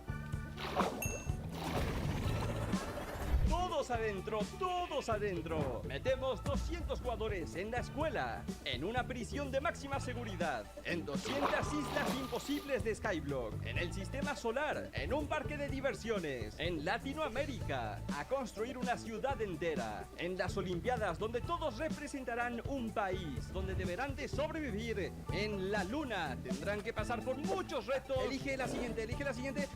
Speaker 9: Todos adentro, todos adentro. Metemos 200 jugadores en la escuela, en una prisión de máxima seguridad, en 200 islas imposibles de Skyblock, en el sistema solar, en un parque de diversiones, en Latinoamérica, a construir una ciudad entera, en las Olimpiadas donde todos representarán un país, donde deberán de sobrevivir, en la luna, tendrán que pasar por muchos retos. Elige la siguiente, elige la siguiente.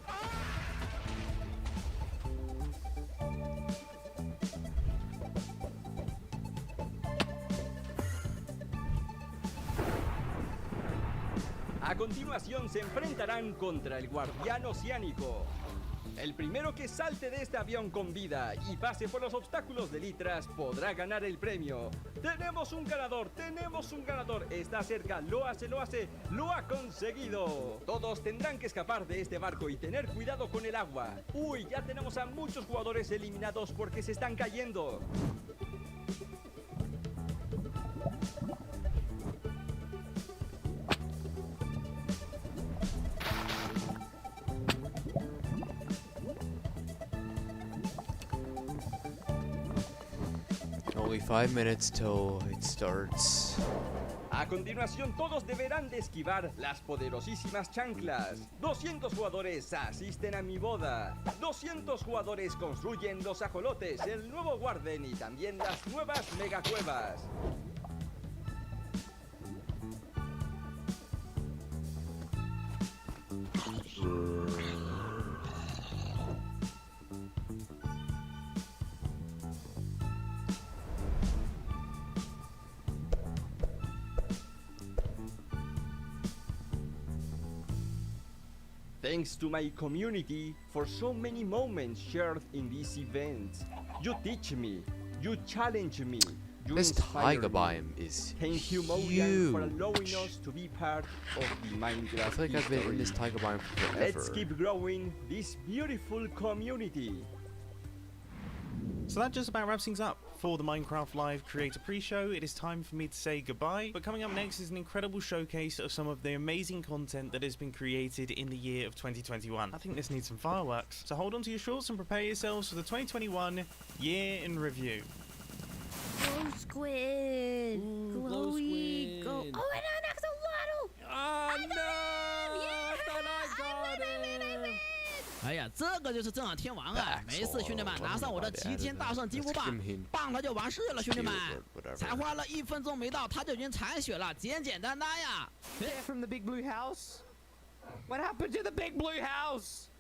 Speaker 9: A continuación se enfrentarán contra el guardián oceánico. El primero que salte de este avión con vida y pase por los obstáculos de litras podrá ganar el premio. ¡Tenemos un ganador! ¡Tenemos un ganador! Está cerca, lo hace, lo ha conseguido. Todos tendrán que escapar de este barco y tener cuidado con el agua. Uy, ya tenemos a muchos jugadores eliminados porque se están cayendo.
Speaker 1: Only 5 minutes till it starts.
Speaker 9: A continuación todos deberán de esquivar las poderosísimas chanclas. 200 jugadores asisten a mi boda. 200 jugadores construyen los ajolotes, el nuevo Warden y también las nuevas megacuevas. Thanks to my community for so many moments shared in this event. You teach me, you challenge me, you
Speaker 1: This
Speaker 9: inspire
Speaker 1: tiger
Speaker 9: me.
Speaker 1: biome is
Speaker 9: Thank you, Mojang, for allowing
Speaker 1: huge.
Speaker 9: us to be part of the Minecraft
Speaker 1: I feel like I've been in this
Speaker 9: history.
Speaker 1: tiger biome forever.
Speaker 9: Let's keep growing this beautiful community.
Speaker 2: So that just about wraps things up for the Minecraft Live Creator Pre-Show. It is time for me to say goodbye, but coming up next is an incredible showcase of some of the amazing content that has been created in the year of 2021. I think this needs some fireworks, so hold on to your shorts and prepare yourselves for the 2021 year in review.
Speaker 4: Glow squid. Glowy. Go. Oh, and an axolotl.
Speaker 5: Oh no!
Speaker 4: Yeah! I win.
Speaker 17: 哎呀，这个就是正好天王啊！没事，兄弟们，拿上我的齐天大圣金箍棒，棒它就完事了，兄弟们。才花了1分钟没到，它就已经残血了，简简单单呀。
Speaker 15: They're from the big blue house? What happened to the big blue house?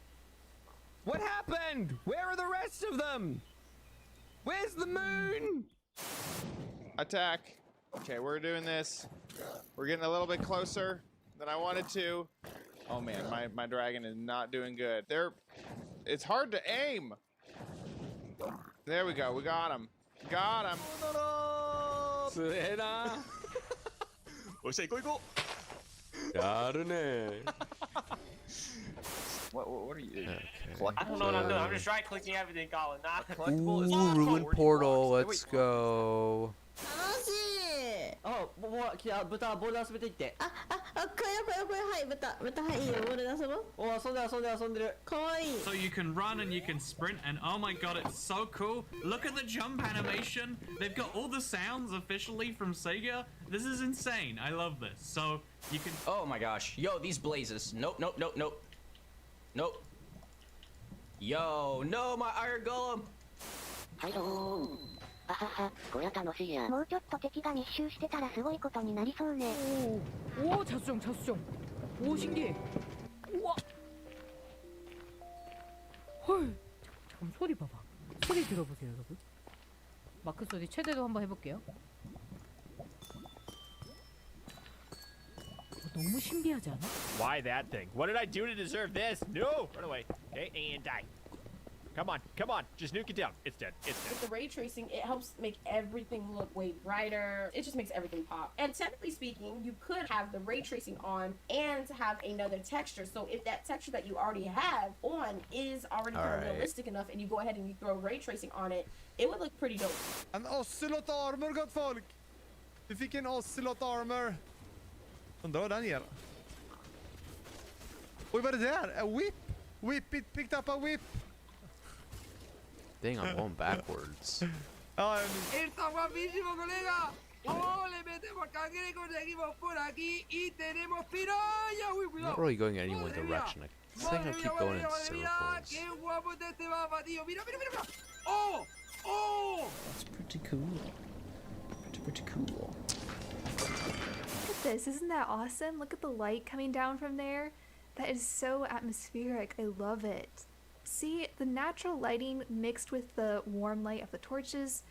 Speaker 15: What happened? Where are the rest of them? Where's the moon?
Speaker 8: Attack. Okay, we're doing this. We're getting a little bit closer than I wanted to. Oh man, my dragon is not doing good. It's hard to aim. There we go. We got him. Got him.
Speaker 5: つえな。おっしゃ、行こう行こう。やるね。
Speaker 8: What are you?
Speaker 16: I don't know what I'm doing. I'm just right clicking everything, Colin. Not
Speaker 1: Ooh, ruined portal. Let's go.
Speaker 11: あ、豚ボールで遊べていって。これはい、豚はいいよ、ボールで遊ぼう。お、遊んでる。かわいい。
Speaker 18: So you can run and you can sprint and oh my god, it's so cool. Look at the jump animation. They've got all the sounds officially from Sega. This is insane. I love this. So you can...
Speaker 19: Oh my gosh. Yo, these blazes. Nope. Yo, no, my iron golem.
Speaker 20: こりゃ楽しいや。もうちょっと敵が密集してたらすごいことになりそうね。
Speaker 21: 오, 자수정. 오, 신기해. 우와. 헐. 잠깐 소리 봐봐. 소리 들어보세요, 여러분. 마크 소리 최대로 한번 해볼게요. 너무 신비하지 않아?
Speaker 22: Why that thing? What did I do to deserve this? No! Run away. Okay, and die. Come on. Just nuke it down. It's dead.
Speaker 23: With the ray tracing, it helps make everything look way brighter. It just makes everything pop. And technically speaking, you could have the ray tracing on and have another texture. So if that texture that you already have on is already kind of realistic enough and you go ahead and you throw ray tracing on it, it would look pretty dope.
Speaker 24: En ocelot armor, gott folk! Vi fick en ocelot armor. Undrar vad den ger. Oj, vad är det där? A whip! It picked up a whip!
Speaker 1: Dang, I'm going backwards.
Speaker 25: Está guapísimo, colega. Oh, le metemos cangre, conseguimos por aquí y tenemos piraña. Uy,
Speaker 1: I'm
Speaker 25: cuidado.
Speaker 1: not really going any one direction. I think I keep going in circles.
Speaker 25: Qué guapo está este mapa, tío. Mira. Oh.
Speaker 26: That's pretty cool. Pretty cool.
Speaker 27: Look at this. Isn't that awesome? Look at the light coming down from there. That is so atmospheric. I love it. See, the natural lighting mixed with the warm light of the torches.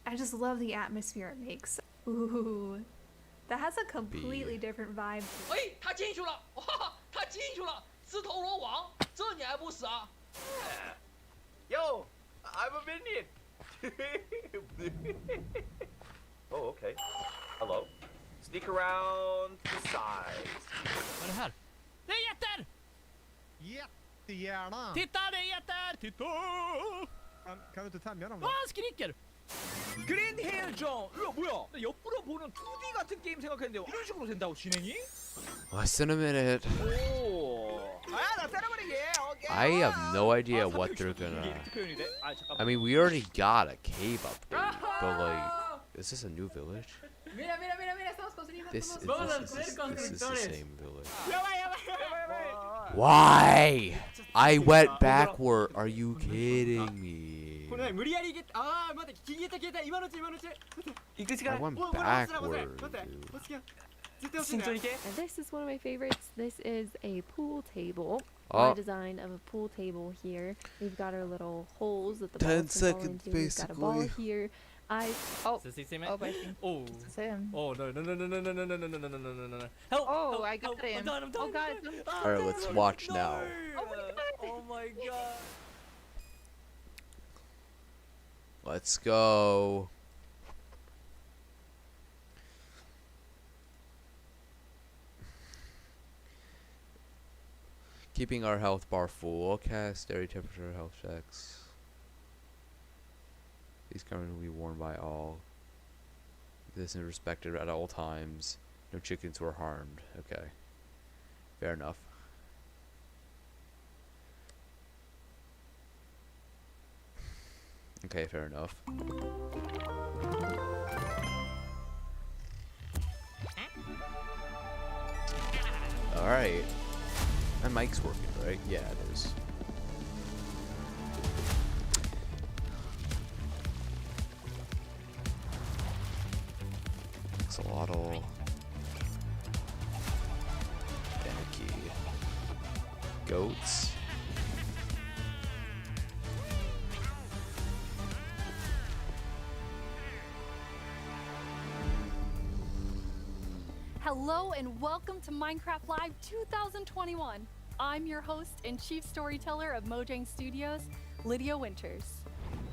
Speaker 27: I just love the atmosphere it makes. Ooh. That has a completely different vibe.
Speaker 25: 哎，他进去了！哇，他进去了！自投罗网，这你还不死啊
Speaker 9: Yo, I'm a minion. Oh, okay. Hello. Sneak around to the sides.
Speaker 17: Vad är det här? Det är jätter!
Speaker 24: Jättegärna!
Speaker 17: Titta, det är jätter! Titta!
Speaker 24: Kan du inte tämja dem då?
Speaker 17: Vad han skriker!
Speaker 22: 그린 헬정! 이거 뭐야? 나 옆으로 보는 2D 같은 게임 생각했는데 이런 식으로 된다고 진행이?
Speaker 1: Less than a minute.
Speaker 22: 오. 나 때려버리게. 오케이.
Speaker 1: I have no idea what they're gonna...
Speaker 22: 이렇게 표현이 돼? 잠깐만.
Speaker 1: I mean, we already got a cave upgrade, but like, is this a new village?
Speaker 21: Mira, estamos construyendo.
Speaker 1: This is the same village.
Speaker 21: Ya va.
Speaker 1: Why? I went backward. Are you kidding me?
Speaker 11: これ無理やり待って消えた今のうち行くしかない
Speaker 1: I went
Speaker 11: 待って
Speaker 1: backward.
Speaker 28: And this is one of my favorites. This is a pool table.
Speaker 1: Oh.
Speaker 28: My design of a pool table here. We've got our little holes that the
Speaker 1: 10
Speaker 28: balls can fall
Speaker 1: seconds,
Speaker 28: into. We've got a ball
Speaker 1: basically.
Speaker 28: here.
Speaker 21: Oh.
Speaker 22: Does he see me?
Speaker 21: Oh, I think
Speaker 22: Oh.
Speaker 21: it's him.
Speaker 22: Oh no no no no no no no no no no no no no no! Help!
Speaker 21: Oh,
Speaker 22: help,
Speaker 21: I got
Speaker 22: help,
Speaker 21: him.
Speaker 22: I'm done, I'm done,
Speaker 21: Oh god.
Speaker 22: I'm done.
Speaker 1: All right, let's watch now.
Speaker 22: Oh my god! Oh my god!
Speaker 1: Let's go. Keeping our health bar full. Cast area temperature health checks. These garments will be worn by all. This is respected at all times. No chickens were harmed. Okay. Fair enough. Okay, fair enough. Alright. My mic's working, right? Yeah, it is. Axolotl. Anarchy. Goats.
Speaker 2: Hello and welcome to Minecraft Live 2021. I'm your host and chief storyteller of Mojang Studios, Lydia Winters.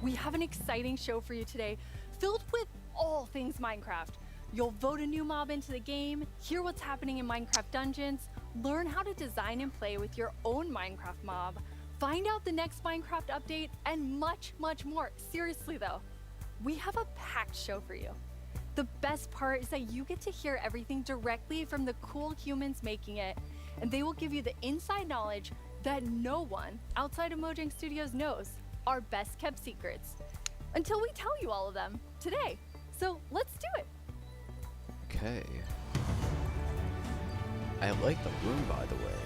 Speaker 2: We have an exciting show for you today, filled with all things Minecraft. You'll vote a new mob into the game, hear what's happening in Minecraft Dungeons, learn how to design and play with your own Minecraft mob, find out the next Minecraft update, and much, much more. Seriously though, we have a packed show for you. The best part is that you get to hear everything directly from the cool humans making it, and they will give you the inside knowledge that no one outside of Mojang Studios knows, our best kept secrets, until we tell you all of them today. So let's do it.
Speaker 1: Okay. I like the room, by the way.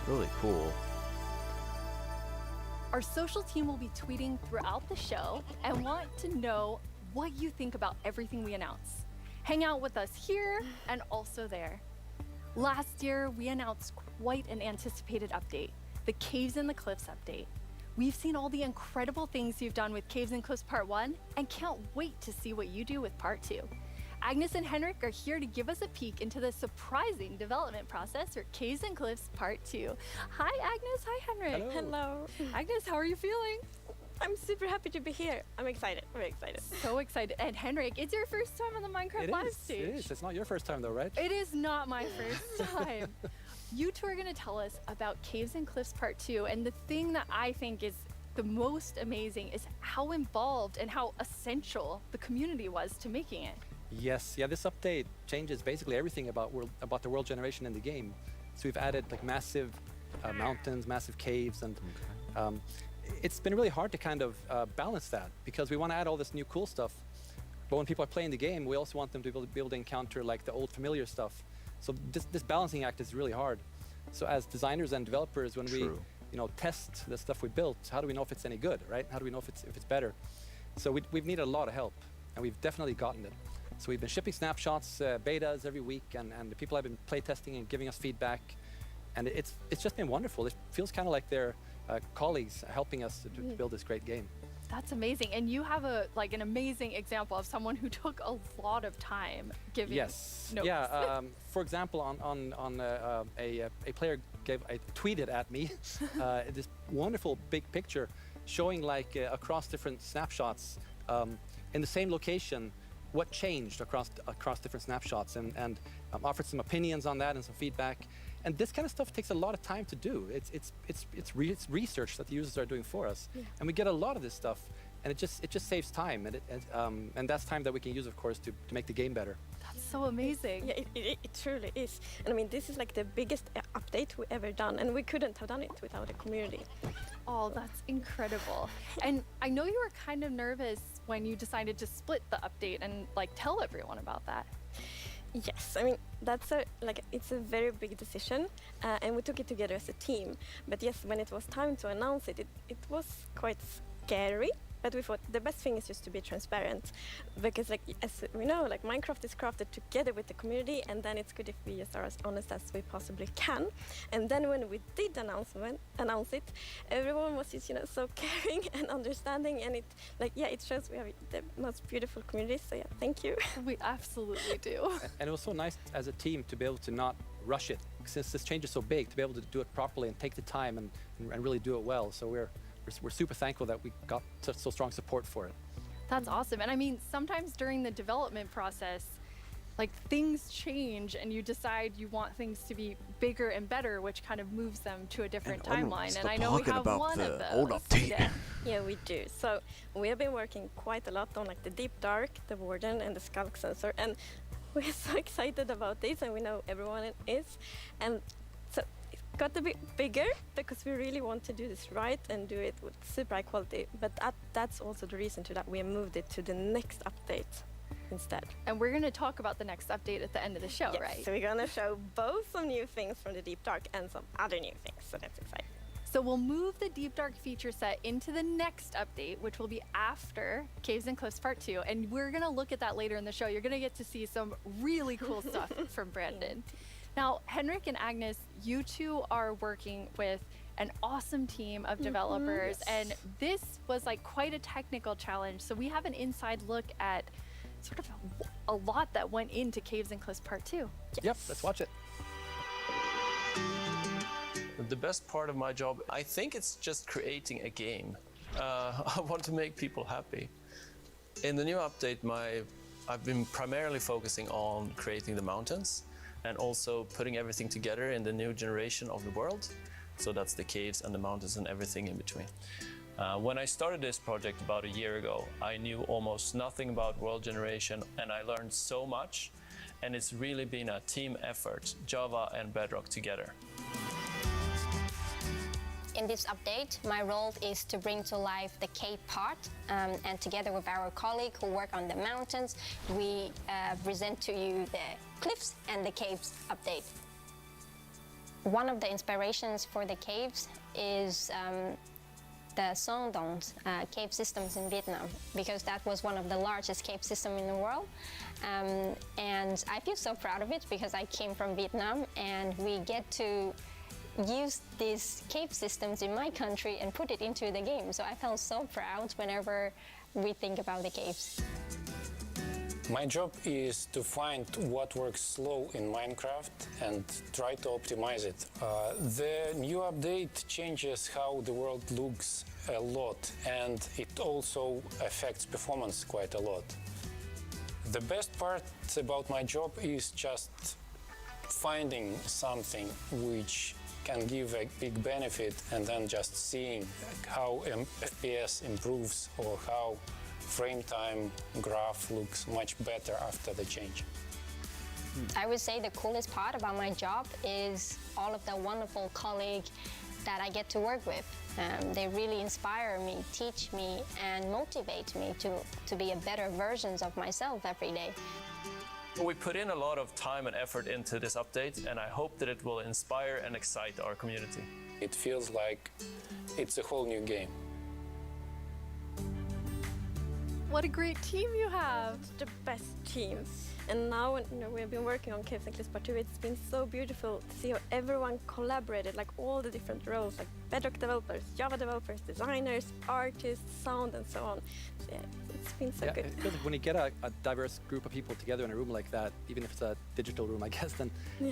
Speaker 1: Really cool.
Speaker 2: Our social team will be tweeting throughout the show and want to know what you think about everything we announce. Hang out with us here and also there. Last year, we announced quite an anticipated update, the Caves and the Cliffs update. We've seen all the incredible things you've done with Caves and Cliffs Part 1 and can't wait to see what you do with Part 2. Agnes and Henrik are here to give us a peek into the surprising development process for Caves and Cliffs Part 2. Hi Agnes, hi Henrik.
Speaker 3: Hello.
Speaker 2: Agnes, how are you feeling?
Speaker 3: I'm super happy to be here. I'm excited. Very excited.
Speaker 2: So excited. And Henrik, it's your first time on the Minecraft Live stage.
Speaker 6: It is. It's not your first time though, right?
Speaker 2: It is not my first time. You two are going to tell us about Caves and Cliffs Part 2. And the thing that I think is the most amazing is how involved and how essential the community was to making it.
Speaker 6: Yes. Yeah. This update changes basically everything about the world generation in the game. So we've added like massive mountains, massive caves, and it's been really hard to kind of balance that because we want to add all this new cool stuff, but when people are playing the game, we also want them to be able to encounter like the old familiar stuff. So this balancing act is really hard. So as designers and developers, when we test the stuff we built, how do we know if it's any good, right? How do we know if it's better? So we've needed a lot of help, and we've definitely gotten it. So we've been shipping snapshots, betas every week, and the people have been playtesting and giving us feedback, and it's just been wonderful. It feels kind of like they're colleagues helping us to build this great game.
Speaker 2: That's amazing. And you have an amazing example of someone who took a lot of time giving notes.
Speaker 6: Yeah. For example, on a player tweeted at me this wonderful big picture showing like across different snapshots in the same location what changed across different snapshots, and offered some opinions on that and some feedback. And this kind of stuff takes a lot of time to do. It's research that the users are doing for us, and we get a lot of this stuff, and it just saves time, and that's time that we can use, of course, to make the game better.
Speaker 2: That's so amazing.
Speaker 3: Yeah, it truly is. And I mean, this is like the biggest update we ever done, and we couldn't have done it without the community.
Speaker 2: Oh, that's incredible. And I know you were kind of nervous when you decided to split the update and tell everyone about that.
Speaker 3: Yes, I mean it's a very big decision, and we took it together as a team. But yes, when it was time to announce it, it was quite scary But we thought the best thing is just to be transparent, because like as we know, like Minecraft is crafted together with the community, and then it's good if we just are as honest as we possibly can. And then when we did announce it, everyone was just so caring and understanding, and it shows we have the most beautiful community. So yeah, thank you.
Speaker 2: We absolutely do.
Speaker 6: And it was so nice as a team to be able to not rush it, since this change is so big, to be able to do it properly and take the time and really do it well. So we're super thankful that we got such so strong support for it.
Speaker 2: That's awesome. And I mean, sometimes during the development process, like things change and you decide you want things to be bigger and better, which kind of moves them to a different timeline. And I know we have one of those.
Speaker 1: Old update.
Speaker 3: Yeah, we do. So we have been working quite a lot on like the Deep Dark, the Warden, and the Skulk Sensor, and we're so excited about this, and we know everyone is. And so it got a bit bigger because we really want to do this right and do it with super high quality. But that's also the reason to that we moved it to the next update instead.
Speaker 2: And we're going to talk about the next update at the end of the show,
Speaker 3: yes,
Speaker 2: right?
Speaker 3: So we're going to show both some new things from the Deep Dark and some other new things. So that's exciting.
Speaker 2: So we'll move the Deep Dark feature set into the next update, which will be after Caves and Cliffs Part 2. And we're going to look at that later in the show. You're going to get to see some really cool stuff from Brandon. Now, Henrik and Agnes, you two are working with an awesome team of developers. And this was like quite a technical challenge. So we have an inside look at sort of a lot that went into Caves and Cliffs Part 2.
Speaker 6: Yep, let's watch it.
Speaker 19: The best part of my job, I think it's just creating a game. I want to make people happy. In the new update, I've been primarily focusing on creating the mountains and also putting everything together in the new generation of the world. So that's the caves and the mountains and everything in between. When I started this project about a year ago, I knew almost nothing about world generation, and I learned so much. And it's really been a team effort, Java and Bedrock together.
Speaker 4: In this update, my role is to bring to life the cave part, and together with our colleague who work on the mountains, we present to you the cliffs and the caves update. One of the inspirations for the caves is the Son Doong cave systems in Vietnam, because that was one of the largest cave systems in the world. And I feel so proud of it because I came from Vietnam, and we get to use these cave systems in my country and put it into the game. So I felt so proud whenever we think about the caves.
Speaker 5: My job is to find what works slow in Minecraft and try to optimize it. The new update changes how the world looks a lot, and it also affects performance quite a lot. The best part about my job is just finding something which can give a big benefit, and then just seeing how FPS improves or how frame time graph looks much better after the change.
Speaker 4: I would say the coolest part about my job is all of the wonderful colleagues that I get to work with. They really inspire me, teach me, and motivate me to be a better version of myself every day.
Speaker 19: We put in a lot of time and effort into this update, and I hope that it will inspire and excite our community.
Speaker 5: It feels like it's a whole new game.
Speaker 2: What a great team you have!
Speaker 3: The best team. And now we've been working on Caves and Cliffs Part 2. It's been so beautiful to see how everyone collaborated, like all the different roles, like Bedrock developers, Java developers, designers, artists, sound, and so on. So yeah, it's been so good.
Speaker 6: It feels like when you get a diverse group of people together in a room like that, even if it's a digital room, I guess, then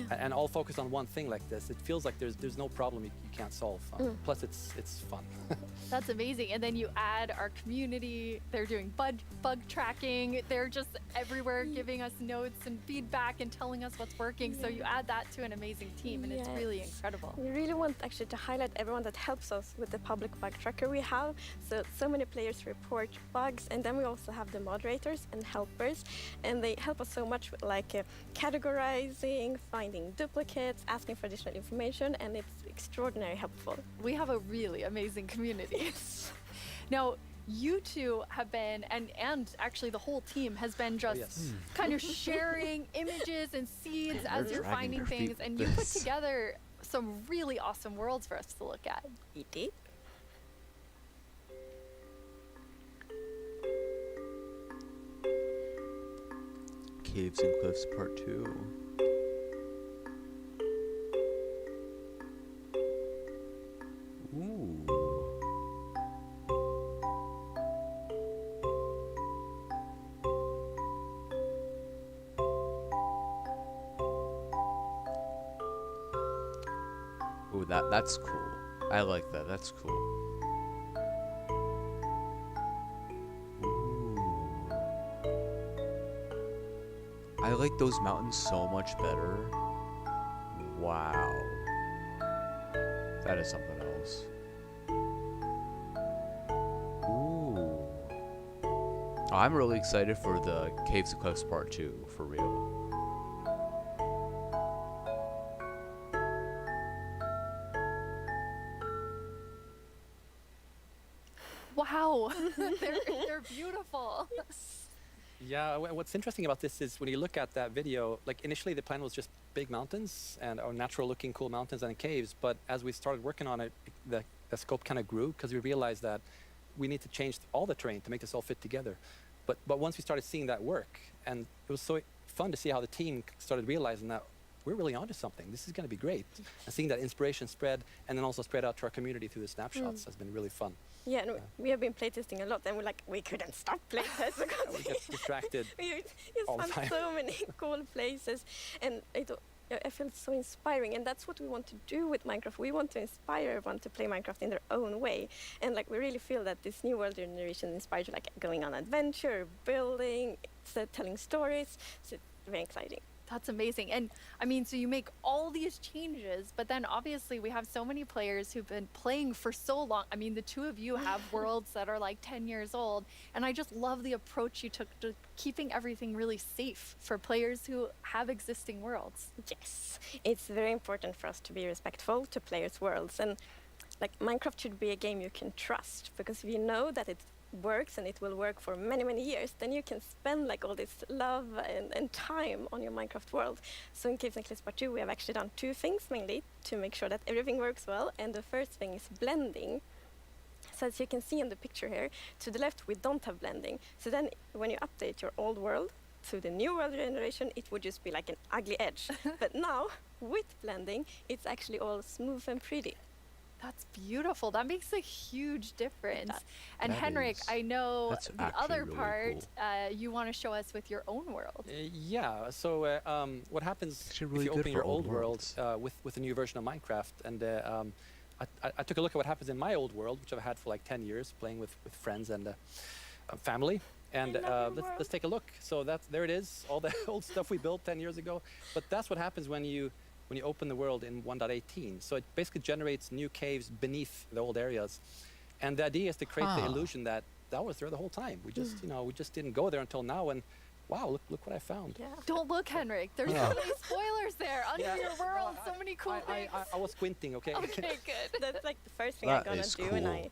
Speaker 6: and all focused on one thing like this, it feels like there's no problem you can't solve. Plus, it's fun.
Speaker 2: That's amazing. And then you add our community. They're doing bug tracking. They're just everywhere giving us notes and feedback and telling us what's working. So you add that to an amazing team, and it's really incredible.
Speaker 3: We really want actually to highlight everyone that helps us with the public bug tracker we have. So many players report bugs, and then we also have the moderators and helpers, and they help us so much with like categorizing, finding duplicates, asking for additional information, and it's extraordinarily helpful.
Speaker 2: We have a really amazing community. Now, you two have been, and actually the whole team has been just kind of sharing images and seeds as you're finding things, and you put together some really awesome worlds for us to look at.
Speaker 3: E.T.
Speaker 1: Caves and Cliffs Part 2. Ooh. Ooh, that's cool. I like that. That's cool. I like those mountains so much better. Wow. That is something else. Ooh. I'm really excited for the Caves and Cliffs Part 2, for real.
Speaker 2: Wow, they're beautiful.
Speaker 6: Yeah, what's interesting about this is when you look at that video, like initially the plan was just big mountains and or natural looking cool mountains and caves, but as we started working on it, the scope kind of grew because we realized that we need to change all the terrain to make this all fit together. But once we started seeing that work, and it was so fun to see how the team started realizing that we're really onto something. This is going to be great. And seeing that inspiration spread and then also spread out to our community through the snapshots has been really fun.
Speaker 3: Yeah, and we have been playtesting a lot, and we couldn't stop playtesting because
Speaker 6: We get distracted
Speaker 3: we
Speaker 6: all the
Speaker 3: just
Speaker 6: time.
Speaker 3: found so many cool places, and I feel it's so inspiring, and that's what we want to do with Minecraft. We want to inspire everyone to play Minecraft in their own way, and like we really feel that this new world generation inspires you, like going on adventure, building, telling stories. So it's very exciting.
Speaker 2: That's amazing. And I mean, so you make all these changes, but then obviously we have so many players who've been playing for so long. I mean, the two of you have worlds that are like 10 years old. And I just love the approach you took to keeping everything really safe for players who have existing worlds.
Speaker 3: Yes, it's very important for us to be respectful to players' worlds. And like Minecraft should be a game you can trust, because if you know that it works and it will work for many, many years, then you can spend like all this love and time on your Minecraft world. So in Caves and Cliffs Part 2, we have actually done two things mainly to make sure that everything works well. And the first thing is blending. So as you can see in the picture here, to the left we don't have blending. So then when you update your old world to the new world generation, it would just be like an ugly edge. But now, with blending, it's actually all smooth and pretty.
Speaker 2: That's beautiful. That makes a huge difference. And
Speaker 1: That
Speaker 2: Henrik,
Speaker 1: is-
Speaker 2: I know
Speaker 1: that's
Speaker 2: the
Speaker 1: actually
Speaker 2: other
Speaker 1: really
Speaker 2: part you want to show us with your own world.
Speaker 6: Yeah, so what happens
Speaker 1: Actually
Speaker 6: if
Speaker 1: really
Speaker 6: you
Speaker 1: good
Speaker 6: open
Speaker 1: for
Speaker 6: your
Speaker 1: old
Speaker 6: old world with a new version of Minecraft? And I took a look at what happens in my old world, which I've had for like 10 years, playing with friends and family. And let's take a look. So there it is, all the old stuff we built 10 years ago. But that's what happens when you open the world in 1.18. So it basically generates new caves beneath the old areas. And the idea is to create the illusion that was there the whole time. We just, we just didn't go there until now. And wow, look what I found.
Speaker 2: Yeah. Don't look, Henrik. There's so many spoilers there under your world. So many cool things.
Speaker 6: I was squinting, okay?
Speaker 2: Okay, good.
Speaker 3: That's like the first thing
Speaker 1: That
Speaker 3: I'm gonna
Speaker 1: is
Speaker 3: do when I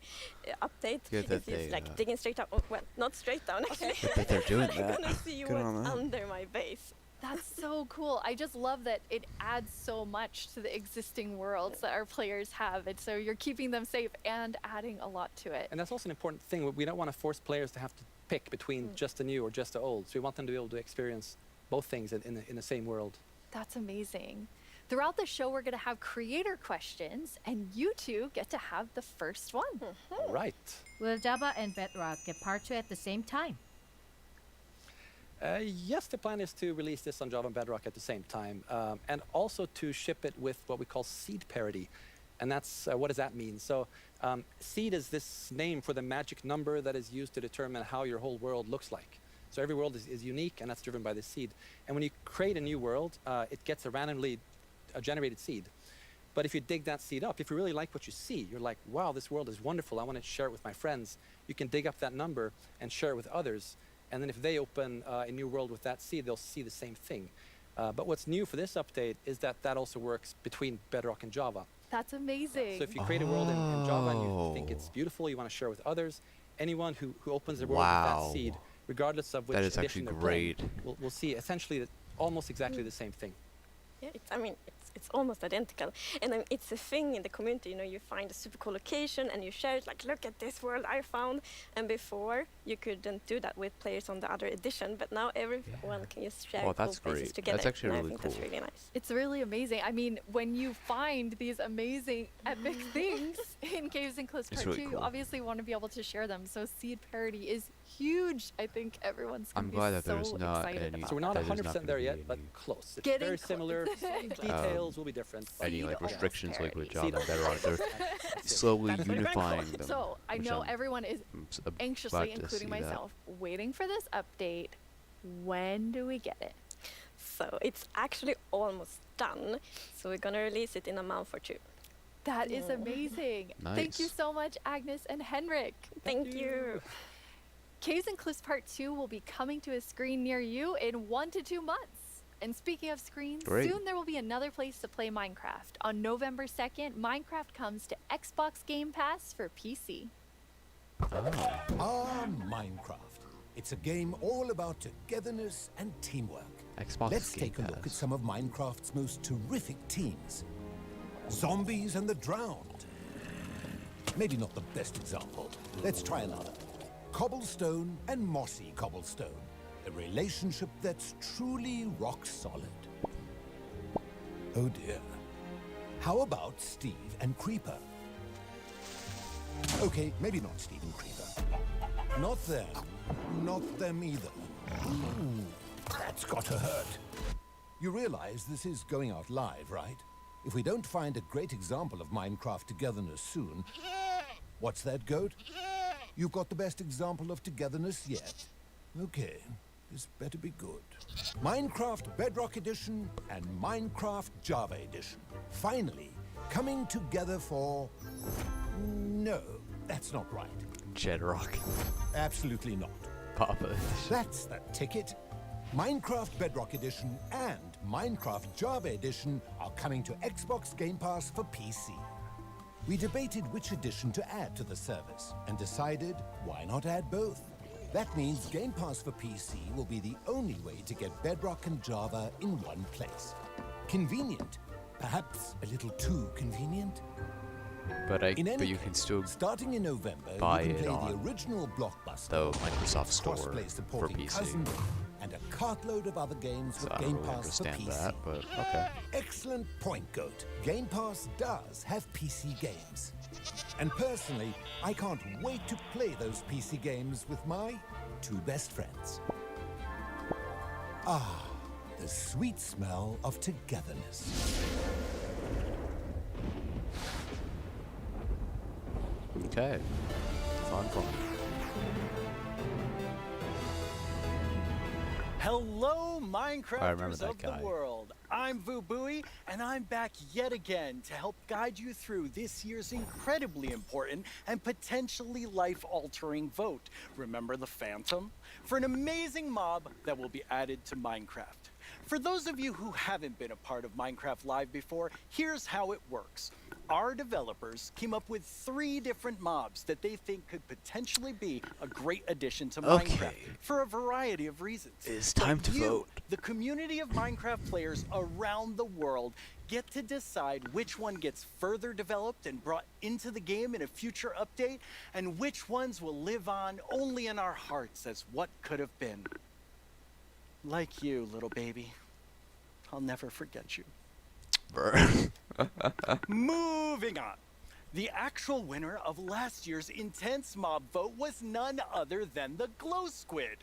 Speaker 3: update.
Speaker 1: Good that
Speaker 3: Is just
Speaker 1: they,
Speaker 3: like digging straight up. Oh, well, not straight down actually.
Speaker 1: Good that they're doing
Speaker 3: I'm
Speaker 1: that.
Speaker 3: gonna see
Speaker 1: Good
Speaker 3: what's
Speaker 1: on them.
Speaker 3: under my base.
Speaker 2: That's so cool. I just love that it adds so much to the existing worlds that our players have. And so you're keeping them safe and adding a lot to it.
Speaker 6: And that's also an important thing. We don't want to force players to have to pick between just the new or just the old. So we want them to be able to experience both things in the same world.
Speaker 2: That's amazing. Throughout the show, we're going to have creator questions, and you two get to have the first one.
Speaker 6: All right.
Speaker 21: Will Java and Bedrock get part 2 at the same time?
Speaker 6: Yes, the plan is to release this on Java and Bedrock at the same time, and also to ship it with what we call seed parity. And that's, what does that mean? So seed is this name for the magic number that is used to determine how your whole world looks like. So every world is unique, and that's driven by this seed. And when you create a new world, it gets a randomly generated seed. But if you dig that seed up, if you really like what you see, you're like, wow, this world is wonderful, I want to share it with my friends, you can dig up that number and share it with others. And then if they open a new world with that seed, they'll see the same thing. But what's new for this update is that also works between Bedrock and Java.
Speaker 2: That's amazing.
Speaker 6: So if you create a world in Java and you think it's beautiful, you want to share it with others, anyone who opens the world with
Speaker 1: Wow.
Speaker 6: that seed, regardless of which
Speaker 1: That is
Speaker 6: edition
Speaker 1: actually
Speaker 6: they're playing,
Speaker 1: great.
Speaker 6: will see essentially almost exactly the same thing.
Speaker 3: Yeah, it's it's almost identical. And it's a thing in the community, you know, you find a super cool location and you share it, like, look at this world I found. And before, you couldn't do that with players on the other edition, but now everyone can just share
Speaker 1: Oh,
Speaker 3: cool
Speaker 1: that's
Speaker 3: places
Speaker 1: great.
Speaker 3: together.
Speaker 1: That's actually
Speaker 3: and
Speaker 1: really
Speaker 3: I think
Speaker 1: cool.
Speaker 3: that's really nice.
Speaker 2: It's really amazing. I mean, when you find these amazing, epic things in Caves and Cliffs
Speaker 1: It's
Speaker 2: Part
Speaker 1: really
Speaker 2: 2,
Speaker 1: cool.
Speaker 2: you obviously want to be able to share them. So seed parity is huge. I think everyone's going
Speaker 1: I'm
Speaker 2: to be
Speaker 1: glad that
Speaker 2: so
Speaker 1: there's not
Speaker 2: excited
Speaker 1: any.
Speaker 2: about
Speaker 6: So we're not
Speaker 1: that there's
Speaker 6: 100%
Speaker 1: gonna
Speaker 6: there
Speaker 1: be
Speaker 6: yet, but
Speaker 1: any,
Speaker 6: close. It's
Speaker 2: Getting
Speaker 6: very
Speaker 2: close.
Speaker 6: similar. Some details will be different.
Speaker 1: any like
Speaker 2: Seed
Speaker 1: restrictions like with
Speaker 2: parity.
Speaker 1: Java and Bedrock. They're slowly
Speaker 3: That's very
Speaker 1: unifying
Speaker 3: cool.
Speaker 1: them.
Speaker 2: So I
Speaker 1: which
Speaker 2: know
Speaker 1: I'm-
Speaker 2: everyone is
Speaker 1: I'm
Speaker 2: anxiously,
Speaker 1: glad to
Speaker 2: including
Speaker 1: see that.
Speaker 2: myself, waiting for this update. When do we get it?
Speaker 3: So it's actually almost done. So we're gonna release it in a month or two.
Speaker 2: That is amazing. Thank you
Speaker 1: Nice.
Speaker 2: so much, Agnes and Henrik.
Speaker 3: Thank you.
Speaker 2: Caves and Cliffs Part 2 will be coming to a screen near you in 1 to 2 months. And speaking of screens,
Speaker 1: Great.
Speaker 2: soon there will be another place to play Minecraft. On November 2nd, Minecraft comes to Xbox Game Pass for PC.
Speaker 7: Minecraft. It's a game all about togetherness and teamwork.
Speaker 1: Xbox
Speaker 7: Let's
Speaker 1: Game
Speaker 7: take a look at
Speaker 1: Pass.
Speaker 7: some of Minecraft's most terrific teams. Zombies and the Drowned. Maybe not the best example. Let's try another. Cobblestone and Mossy Cobblestone. A relationship that's truly rock solid. Oh dear. How about Steve and Creeper? Okay, maybe not Steve and Creeper. Not them. Not them either. Ooh, that's gotta hurt. You realize this is going out live, right? If we don't find a great example of Minecraft togetherness soon... What's that, Goat? You've got the best example of togetherness yet. Okay, this better be good. Minecraft Bedrock Edition and Minecraft Java Edition. Finally, coming together for... No, that's not right.
Speaker 1: Jedrock.
Speaker 7: Absolutely not.
Speaker 1: Papa.
Speaker 7: That's the ticket. Minecraft Bedrock Edition and Minecraft Java Edition are coming to Xbox Game Pass for PC. We debated which edition to add to the service and decided why not add both. That means Game Pass for PC will be the only way to get Bedrock and Java in one place. Convenient. Perhaps a little too convenient.
Speaker 1: But
Speaker 7: In any
Speaker 1: you can still
Speaker 7: Starting in November,
Speaker 1: buy
Speaker 7: you can
Speaker 1: it
Speaker 7: play
Speaker 1: on
Speaker 7: the original Blockbuster,
Speaker 1: the Microsoft Store
Speaker 7: crossplay
Speaker 1: for
Speaker 7: supporting
Speaker 1: PC.
Speaker 7: Cousin, and a cartload of other games
Speaker 1: So
Speaker 7: with
Speaker 1: I don't
Speaker 7: Game
Speaker 1: really
Speaker 7: Pass for
Speaker 1: understand
Speaker 7: PC.
Speaker 1: that, but okay.
Speaker 7: Excellent point, Goat. Game Pass does have PC games. And personally, I can't wait to play those PC games with my two best friends. Ah, the sweet smell of togetherness.
Speaker 1: Okay. Fun.
Speaker 8: Hello,
Speaker 1: I remember
Speaker 8: Minecrafters
Speaker 1: that
Speaker 8: of
Speaker 1: guy.
Speaker 8: the world. I'm Vubui, and I'm back yet again to help guide you through this year's incredibly important and potentially life-altering vote. Remember the Phantom? For an amazing mob that will be added to Minecraft. For those of you who haven't been a part of Minecraft Live before, here's how it works. Our developers came up with 3 different mobs that they think could potentially be a great addition to Minecraft for a variety of reasons.
Speaker 1: It's time
Speaker 8: But
Speaker 1: to
Speaker 8: you,
Speaker 1: vote.
Speaker 8: the community of Minecraft players around the world, get to decide which one gets further developed and brought into the game in a future update, and which ones will live on only in our hearts as what could have been. Like you, little baby. I'll never forget you. Moving on. The actual winner of last year's intense mob vote was none other than the Glow Squid.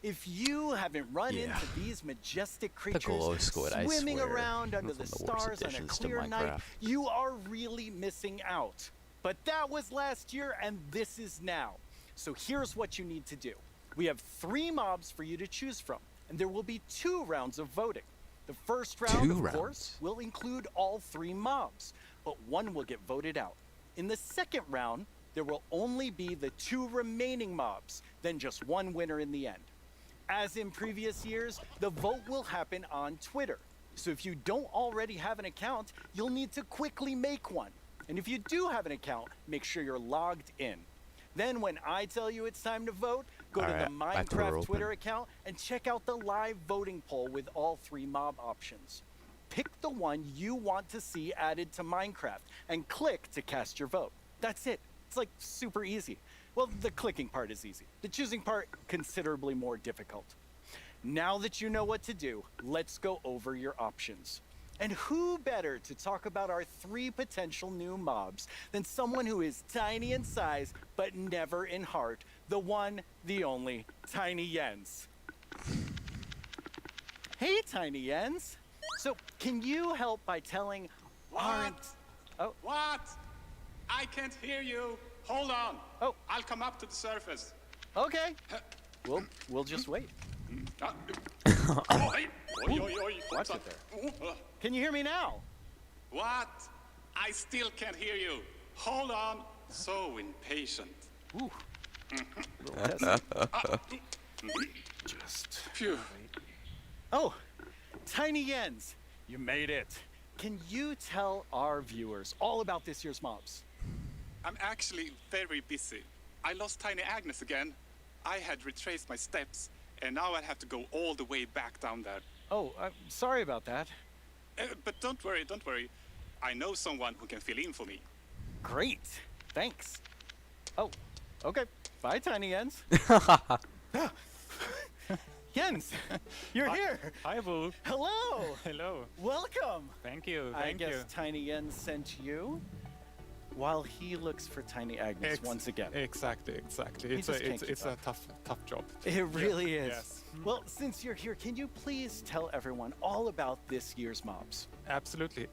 Speaker 8: If you haven't run into these majestic creatures
Speaker 1: Glow Squid, I
Speaker 8: swimming
Speaker 1: swear,
Speaker 8: around under the
Speaker 1: was one of the worst
Speaker 8: stars on a
Speaker 1: additions to
Speaker 8: clear night,
Speaker 1: Minecraft.
Speaker 8: you are really missing out. But that was last year, and this is now. So here's what you need to do. We have 3 mobs for you to choose from, and there will be 2 rounds of voting. The first round,
Speaker 1: 2
Speaker 8: of
Speaker 1: rounds?
Speaker 8: course, will include all 3 mobs, but 1 will get voted out. In the second round, there will only be the 2 remaining mobs, then just 1 winner in the end. As in previous years, the vote will happen on Twitter. So if you don't already have an account, you'll need to quickly make one. And if you do have an account, make sure you're logged in. Then when I tell you it's time to vote, go to the
Speaker 1: Alright, I have Twitter
Speaker 8: Minecraft
Speaker 1: open.
Speaker 8: Twitter account and check out the live voting poll with all 3 mob options. pick the one you want to see added to Minecraft and click to cast your vote. That's it. It's like super easy. Well, the clicking part is easy. The choosing part, considerably more difficult. Now that you know what to do, let's go over your options. And who better to talk about our 3 potential new mobs than someone who is tiny in size, but never in heart, the one, the only, Tiny Jens. Hey, Tiny Jens. So, can you help by telling
Speaker 10: What? What? I can't hear you. Hold on.
Speaker 8: Oh.
Speaker 10: I'll come up to the surface.
Speaker 8: Okay. We'll just wait.
Speaker 10: Oh, hey. Oi, oi, oi.
Speaker 8: Watch it there. Can you hear me now?
Speaker 10: What? I still can't hear you. Hold on. So impatient.
Speaker 8: Ooh.
Speaker 10: Just. Phew.
Speaker 8: Oh, Tiny Jens, you made it. Can you tell our viewers all about this year's mobs?
Speaker 10: I'm actually very busy. I lost Tiny Agnes again. I had retraced my steps, and now I have to go all the way back down there.
Speaker 8: Oh, I'm sorry about that.
Speaker 10: But don't worry, don't worry. I know someone who can fill in for me.
Speaker 8: Great. Thanks. Oh, okay. Bye, Tiny Jens. Jens, you're here.
Speaker 12: Hi, Boo.
Speaker 8: Hello.
Speaker 12: Hello.
Speaker 8: Welcome.
Speaker 12: Thank you.
Speaker 8: I
Speaker 12: Thank
Speaker 8: guess
Speaker 12: you.
Speaker 8: Tiny Jens sent you while he looks for Tiny Agnes once again.
Speaker 12: Exactly. It's a tough job.
Speaker 8: It really is.
Speaker 12: Yes.
Speaker 8: Well, since you're here, can you please tell everyone all about this year's mobs?
Speaker 12: Absolutely.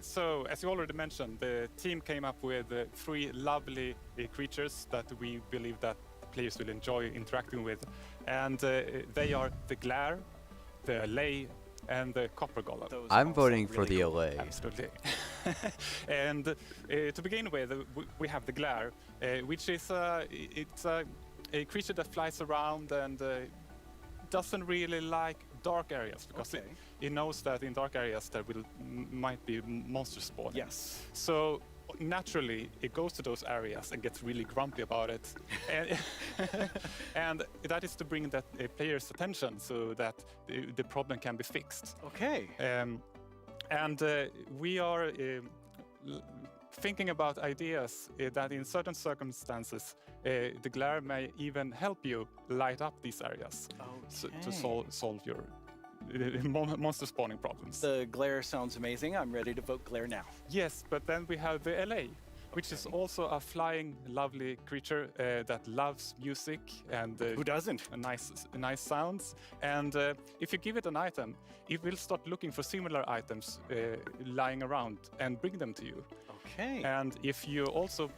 Speaker 12: So, as you already mentioned, the team came up with 3 lovely creatures that we believe that players will enjoy interacting with, and they are the Glare, the Allay, and the Copper Golem.
Speaker 1: I'm voting for the LA.
Speaker 12: Absolutely. And to begin with, we have the Glare, which is it's a creature that flies around and doesn't really like dark areas because it knows that in dark areas there might be monsters spawning.
Speaker 8: Yes.
Speaker 12: So naturally it goes to those areas and gets really grumpy about it, and that is to bring that player's attention so that the problem can be fixed.
Speaker 8: Okay.
Speaker 12: And we are thinking about ideas that in certain circumstances the Glare may even help you light up these areas to solve your monster spawning problems.
Speaker 8: The Glare sounds amazing. I'm ready to vote Glare now.
Speaker 12: Yes, but then we have the LA, which is also a flying, lovely creature that loves music and
Speaker 8: who doesn't?
Speaker 12: Nice sounds. And if you give it an item, it will start looking for similar items lying around and bring them to you.
Speaker 8: Okay.
Speaker 12: And if you also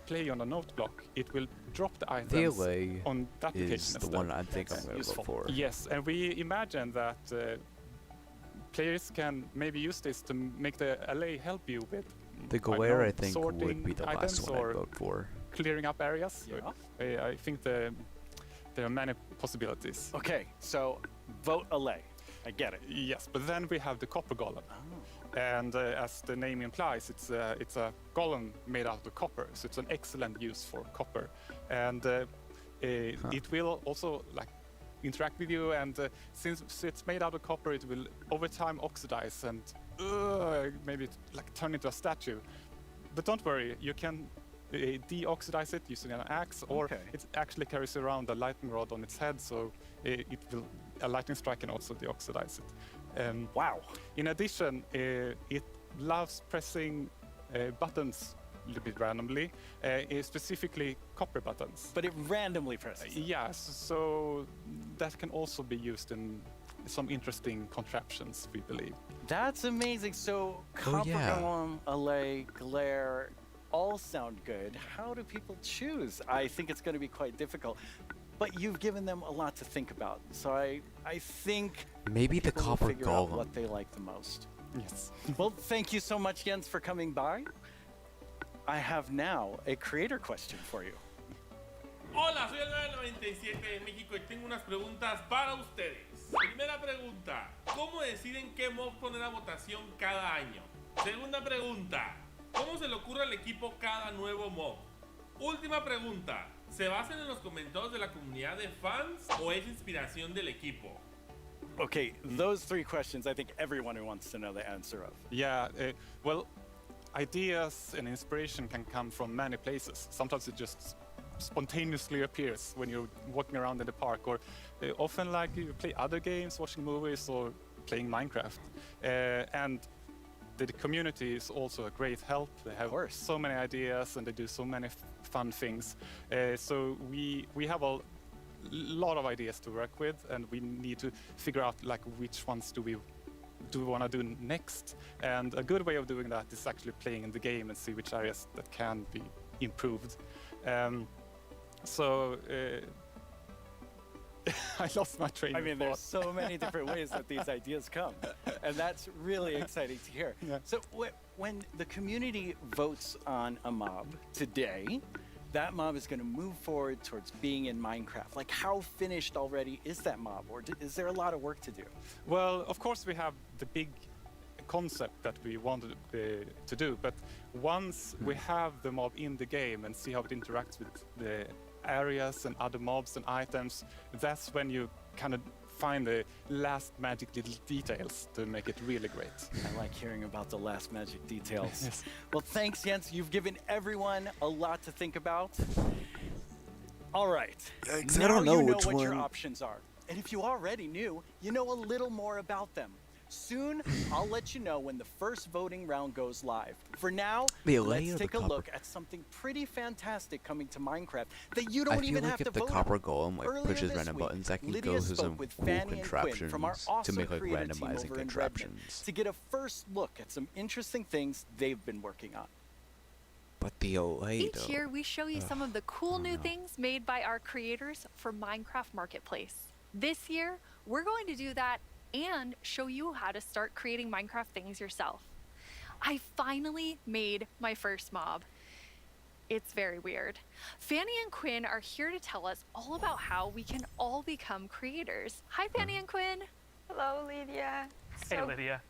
Speaker 12: play on a note block, it will drop the items
Speaker 1: The LA
Speaker 12: on that location
Speaker 1: is the
Speaker 12: instead.
Speaker 1: one I think I'm going to vote for.
Speaker 12: Yes, and we imagine that players can maybe use this to make the LA help you with
Speaker 1: The Glare, I think, would be the last one I'd vote for.
Speaker 12: Clearing up areas.
Speaker 8: Yeah.
Speaker 12: I think there are many possibilities.
Speaker 8: Okay, so vote LA. I get it.
Speaker 12: Yes, but then we have the Copper Golem. And as the name implies, it's a golem made out of copper, so it's an excellent use for copper. And it will also interact with you, and since it's made out of copper, it will over time oxidize and maybe turn into a statue. But don't worry, you can deoxidize it using an axe, or it actually carries around a lightning rod on its head, so a lightning strike can also deoxidize it.
Speaker 8: Wow.
Speaker 12: In addition, it loves pressing buttons a little bit randomly, specifically copper buttons.
Speaker 8: But it randomly presses?
Speaker 12: Yes, so that can also be used in some interesting contraptions, we believe.
Speaker 8: That's amazing. So Copper Golem, LA, Glare, all sound good. How do people choose? I think it's going to be quite difficult. But you've given them a lot to think about, so I think
Speaker 1: maybe the
Speaker 8: people will
Speaker 1: Copper
Speaker 8: figure out
Speaker 1: Golem.
Speaker 8: what they like the most.
Speaker 12: Yes.
Speaker 8: Well, thank you so much, Jens, for coming by. I have now a creator question for you.
Speaker 13: Hola, soy el 997 de México y tengo unas preguntas para ustedes. Primera pregunta, ¿cómo deciden qué mob poner a votación cada año? Segunda pregunta, ¿cómo se le ocurre al equipo cada nuevo mob? Última pregunta, ¿se basan en los comentarios de la comunidad de fans o es inspiración del equipo?
Speaker 8: Okay, those 3 questions I think everyone wants to know the answer of.
Speaker 12: Yeah, well, ideas and inspiration can come from many places. Sometimes it just spontaneously appears when you're walking around in the park, or often like you play other games, watching movies, or playing Minecraft. And the community is also a great help. They have so many ideas and they do so many fun things. So we have a lot of ideas to work with, and we need to figure out like which ones do we want to do next. And a good way of doing that is actually playing in the game and see which areas that can be improved. I lost my train of thought.
Speaker 8: There's so many different ways that these ideas come, and that's really exciting to hear.
Speaker 12: Yeah.
Speaker 8: So when the community votes on a mob today, that mob is going to move forward towards being in Minecraft. Like, how finished already is that mob, or is there a lot of work to do?
Speaker 12: Well, of course we have the big concept that we wanted to do, but once we have the mob in the game and see how it interacts with the areas and other mobs and items, that's when you kind of find the last magic little details to make it really great.
Speaker 8: I like hearing about the last magic details.
Speaker 12: Yes.
Speaker 8: Well, thanks, Jens. You've given everyone a lot to think about. All right.
Speaker 14: Thanks.
Speaker 8: Now
Speaker 14: I don't know
Speaker 8: you know
Speaker 14: which
Speaker 8: what your
Speaker 14: one.
Speaker 8: options are. And if you already knew, you know a little more about them. Soon, I'll let you know when the first voting round goes live. For now,
Speaker 1: The
Speaker 8: let's
Speaker 1: layer of
Speaker 8: take
Speaker 1: the
Speaker 8: a
Speaker 1: copper-
Speaker 8: look at something pretty fantastic coming to Minecraft that you
Speaker 1: I
Speaker 8: don't
Speaker 1: feel
Speaker 8: even
Speaker 1: like
Speaker 8: have
Speaker 1: if
Speaker 8: to
Speaker 1: the
Speaker 8: vote
Speaker 1: copper
Speaker 8: on.
Speaker 1: golem like
Speaker 8: Earlier
Speaker 1: pushes
Speaker 8: this
Speaker 1: random
Speaker 8: week,
Speaker 1: buttons, I can
Speaker 8: Lydia
Speaker 1: go through
Speaker 8: spoke
Speaker 1: some
Speaker 8: with
Speaker 1: cool
Speaker 8: Fanny and Quinn from our
Speaker 1: contraptions to
Speaker 8: awesome
Speaker 1: make like
Speaker 8: creative team
Speaker 1: randomizing
Speaker 8: over in Redmond
Speaker 1: contraptions.
Speaker 8: to get a first look at some interesting things they've been working on.
Speaker 1: But the
Speaker 2: Each year, we show you some of the cool new things made by our creators for Minecraft Marketplace. This year, we're going to do that and show you how to start creating Minecraft things yourself. I finally made my first mob. It's very weird. Fanny and Quinn are here to tell us all about how we can all become creators. Hi, Fanny and Quinn.
Speaker 15: Hello, Lydia.
Speaker 22: Hey, Lydia.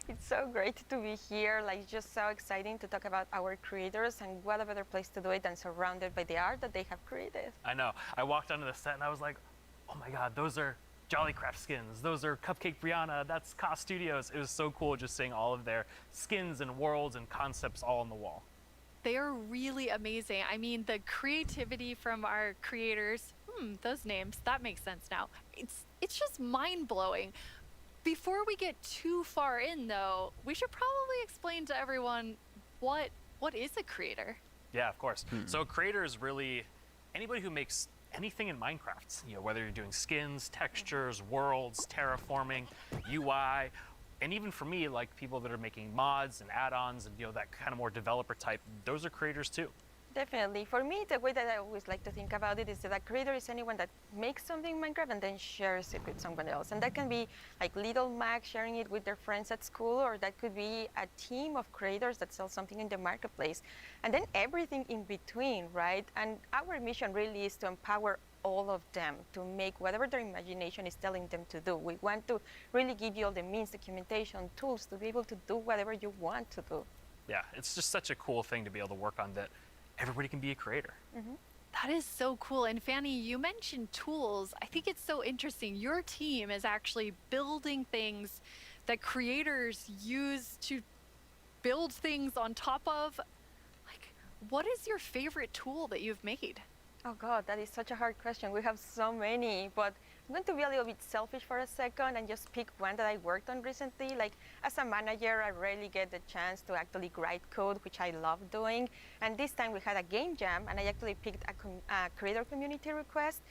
Speaker 15: It's so great to be here. Like, it's just so exciting to talk about our creators, and what a better place to do it than surrounded by the art that they have created.
Speaker 22: I know. I walked onto the set and I was like, oh my god, those are Jollycraft skins. Those are Cupcake Brianna. That's Ka Studios. It was so cool just seeing all of their skins and worlds and concepts all on the wall.
Speaker 2: They are really amazing. I mean, the creativity from our creators, those names, that makes sense now. It's just mind-blowing. Before we get too far in, though, we should probably explain to everyone what is a creator?
Speaker 22: Yeah, of course. So a creator is really anybody who makes anything in Minecraft. You know, whether you're doing skins, textures, worlds, terraforming, UI, and even for me, like people that are making mods and add-ons and, you know, that kind of more developer type, those are creators too.
Speaker 15: Definitely. For me, the way that I always like to think about it is that a creator is anyone that makes something in Minecraft and then shares it with someone else. And that can be like Little Mac sharing it with their friends at school, or that could be a team of creators that sell something in the marketplace. And then everything in between, right? And our mission really is to empower all of them to make whatever their imagination is telling them to do. We want to really give you all the means, documentation, tools to be able to do whatever you want to do.
Speaker 22: Yeah, it's just such a cool thing to be able to work on that everybody can be a creator.
Speaker 2: That is so cool. And Fanny, you mentioned tools. I think it's so interesting. Your team is actually building things that creators use to build things on top of. Like, what is your favorite tool that you've made?
Speaker 15: Oh God, that is such a hard question. We have so many, but I'm going to be a little bit selfish for a second and just pick one that I worked on recently. Like, as a manager, I rarely get the chance to actually write code, which I love doing. And this time we had a game jam, and I actually picked a creator community request,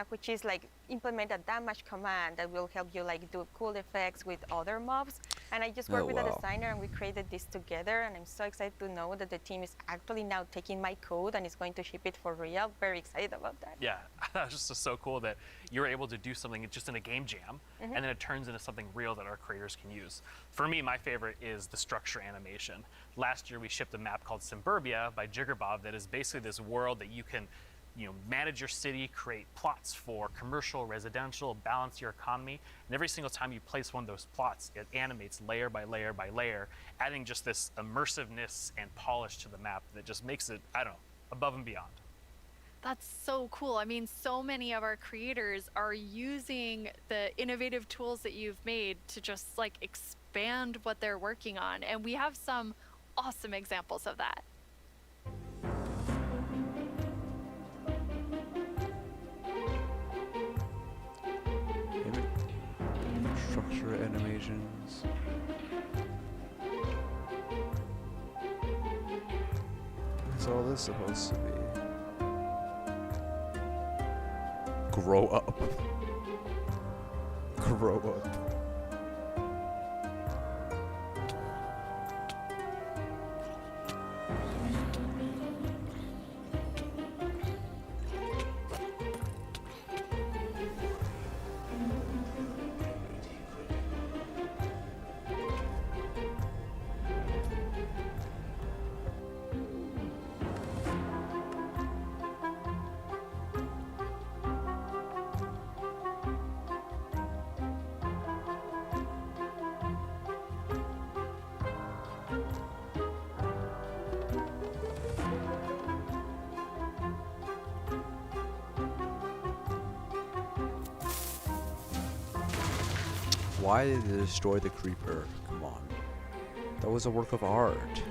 Speaker 15: which is like implement a damage command that will help you like do cool effects with other mobs. And I just worked with a designer, and we created this together. And I'm so excited to know that the team is actually now taking my code and is going to ship it for real. Very excited about that.
Speaker 22: Yeah, that was just so cool that you're able to do something just in a game jam, and then it turns into something real that our creators can use. For me, my favorite is the structure animation. Last year, we shipped a map called Suburbia by Jiggerbob that is basically this world that you can, you know, manage your city, create plots for commercial, residential, balance your economy, and every single time you place one of those plots, it animates layer by layer by layer, adding just this immersiveness and polish to the map that just makes it, I don't know, above and beyond.
Speaker 2: That's so cool. I mean, so many of our creators are using the innovative tools that you've made to just like expand what they're working on. And we have some awesome examples of that.
Speaker 1: Structure animations. What's all this supposed to be? Grow up. Grow up. Why did they destroy the creeper? Come on. That was a work of art.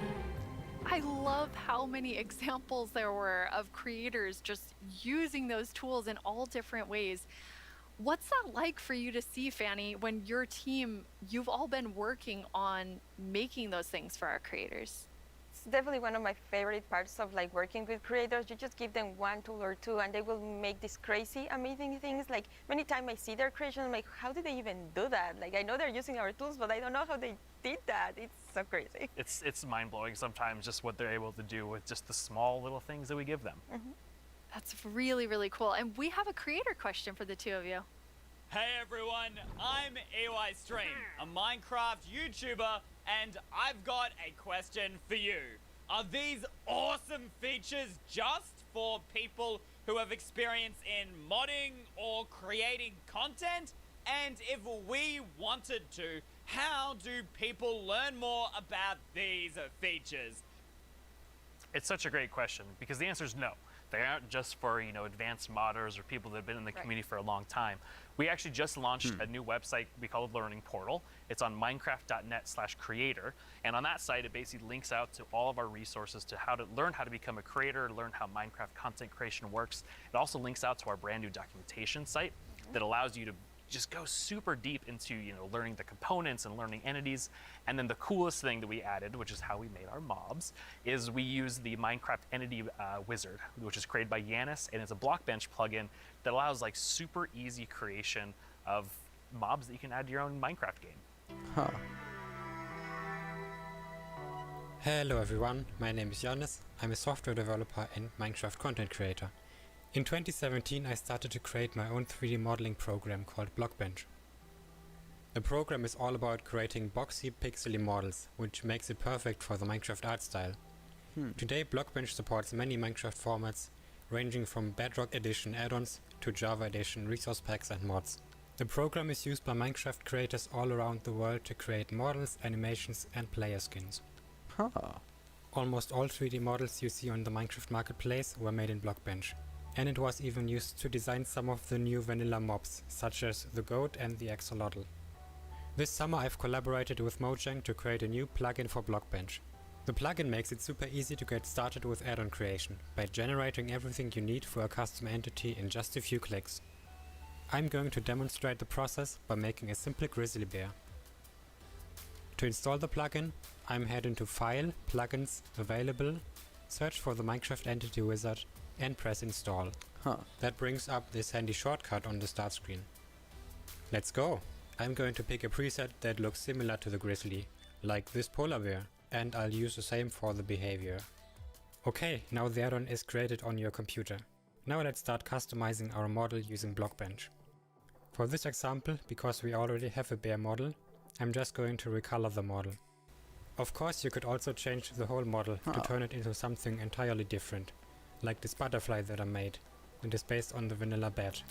Speaker 2: I love how many examples there were of creators just using those tools in all different ways. What's that like for you to see, Fanny, when your team, you've all been working on making those things for our creators?
Speaker 15: It's definitely one of my favorite parts of like working with creators. You just give them one tool or two and they will make these crazy, amazing things. Like many times I see their creation, I'm like, how did they even do that? Like I know they're using our tools, but I don't know how they did that. It's so crazy.
Speaker 22: It's mind-blowing sometimes just what they're able to do with just the small little things that we give them.
Speaker 2: That's really, really cool. And we have a creator question for the two of you.
Speaker 14: Hey everyone, I'm EY Stream, a Minecraft YouTuber, and I've got a question for you. Are these awesome features just for people who have experience in modding or creating content? And if we wanted to, how do people learn more about these features?
Speaker 22: It's such a great question because the answer is no. They aren't just for, advanced modders or people that have been in the community for a long time. We actually just launched a new website we call Learning Portal. It's on minecraft.net/creator. And on that site, it basically links out to all of our resources to how to learn how to become a creator, learn how Minecraft content creation works. It also links out to our brand new documentation site that allows you to just go super deep into learning the components and learning entities. And then the coolest thing that we added, which is how we made our mobs, is we use the Minecraft Entity Wizard, which is created by Yanis, and it's a Blockbench plugin that allows like super easy creation of mobs that you can add to your own Minecraft game.
Speaker 1: Huh.
Speaker 16: Hello everyone, my name is Yanis. I'm a software developer and Minecraft content creator. In 2017 I started to create my own 3D modeling program called Blockbench. The program is all about creating boxy pixely models, which makes it perfect for the Minecraft art style. Today Blockbench supports many Minecraft formats, ranging from Bedrock Edition add-ons to Java Edition resource packs and mods. The program is used by Minecraft creators all around the world to create models, animations and player skins. Almost all 3D models you see on the Minecraft marketplace were made in Blockbench. And it was even used to design some of the new vanilla mobs, such as the goat and the axolotl. This summer I've collaborated with Mojang to create a new plugin for Blockbench. The plugin makes it super easy to get started with add-on creation, by generating everything you need for a custom entity in just a few clicks. I'm going to demonstrate the process by making a simple grizzly bear. To install the plugin, I'm heading to File, Plugins, Available, search for the Minecraft Entity Wizard, and press install. That brings up this handy shortcut on the start screen. Let's go! I'm going to pick a preset that looks similar to the grizzly, like this polar bear, and I'll use the same for the behavior. Okay, now the add-on is created on your computer. Now let's start customizing our model using Blockbench. For this example, because we already have a bear model, I'm just going to recolor the model. Of course you could also change the whole model to turn it into something entirely different, like this butterfly that I made, and is based on the vanilla bat.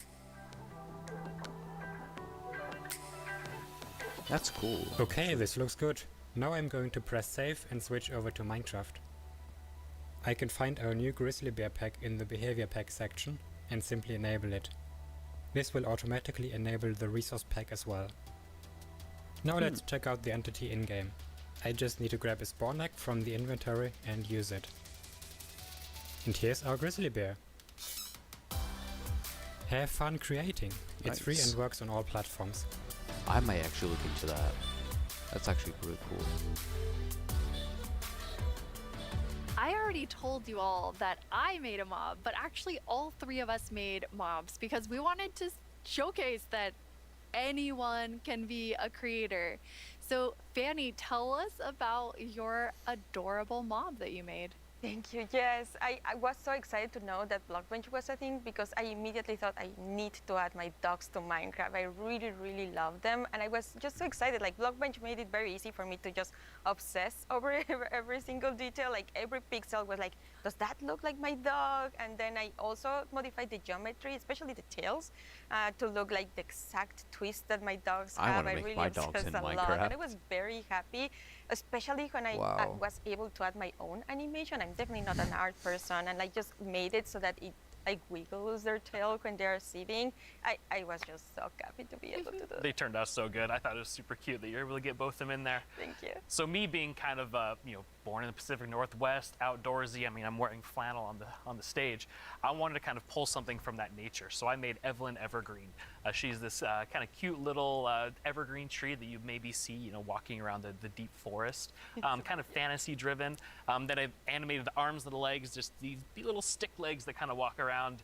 Speaker 1: That's cool.
Speaker 16: Okay, this looks good. Now I'm going to press save and switch over to Minecraft. I can find our new Grizzly Bear pack in the Behavior Pack section and simply enable it. This will automatically enable the Resource Pack as well. Now let's check out the entity in-game. I just need to grab a spawn egg from the inventory and use it. And here's our Grizzly Bear. Have fun creating. It's free and works on all platforms.
Speaker 1: I might actually look into that. That's actually pretty cool.
Speaker 2: I already told you all that I made a mob, but actually all three of us made mobs because we wanted to showcase that anyone can be a creator. So Fanny, tell us about your adorable mob that you made.
Speaker 15: Thank you. Yes, I was so excited to know that Blockbench was a thing because I immediately thought I need to add my dogs to Minecraft. I really, really love them. And I was just so excited. Like Blockbench made it very easy for me to just obsess over every single detail. Like every pixel was like, does that look like my dog? And then I also modified the geometry, especially the tails, to look like the exact twist that my dogs have.
Speaker 1: I want to make
Speaker 15: really
Speaker 1: my dogs in
Speaker 15: obsessed a lot.
Speaker 1: Minecraft.
Speaker 15: And I was very happy, especially when I was able to add my own animation. I'm definitely not an art person, and I just made it so that it like wiggles their tail when they're sitting. I was just so happy to be able to do that.
Speaker 22: They turned out so good. I thought it was super cute that you're able to get both of them in there.
Speaker 15: Thank you.
Speaker 22: So me being kind of born in the Pacific Northwest, outdoorsy. I mean, I'm wearing flannel on the stage. I wanted to kind of pull something from that nature. So I made Evelyn Evergreen. She's this kind of cute little evergreen tree that you maybe see, walking around the deep forest. Kind of fantasy driven. Then I've animated the arms and the legs, just these little stick legs that kind of walk around,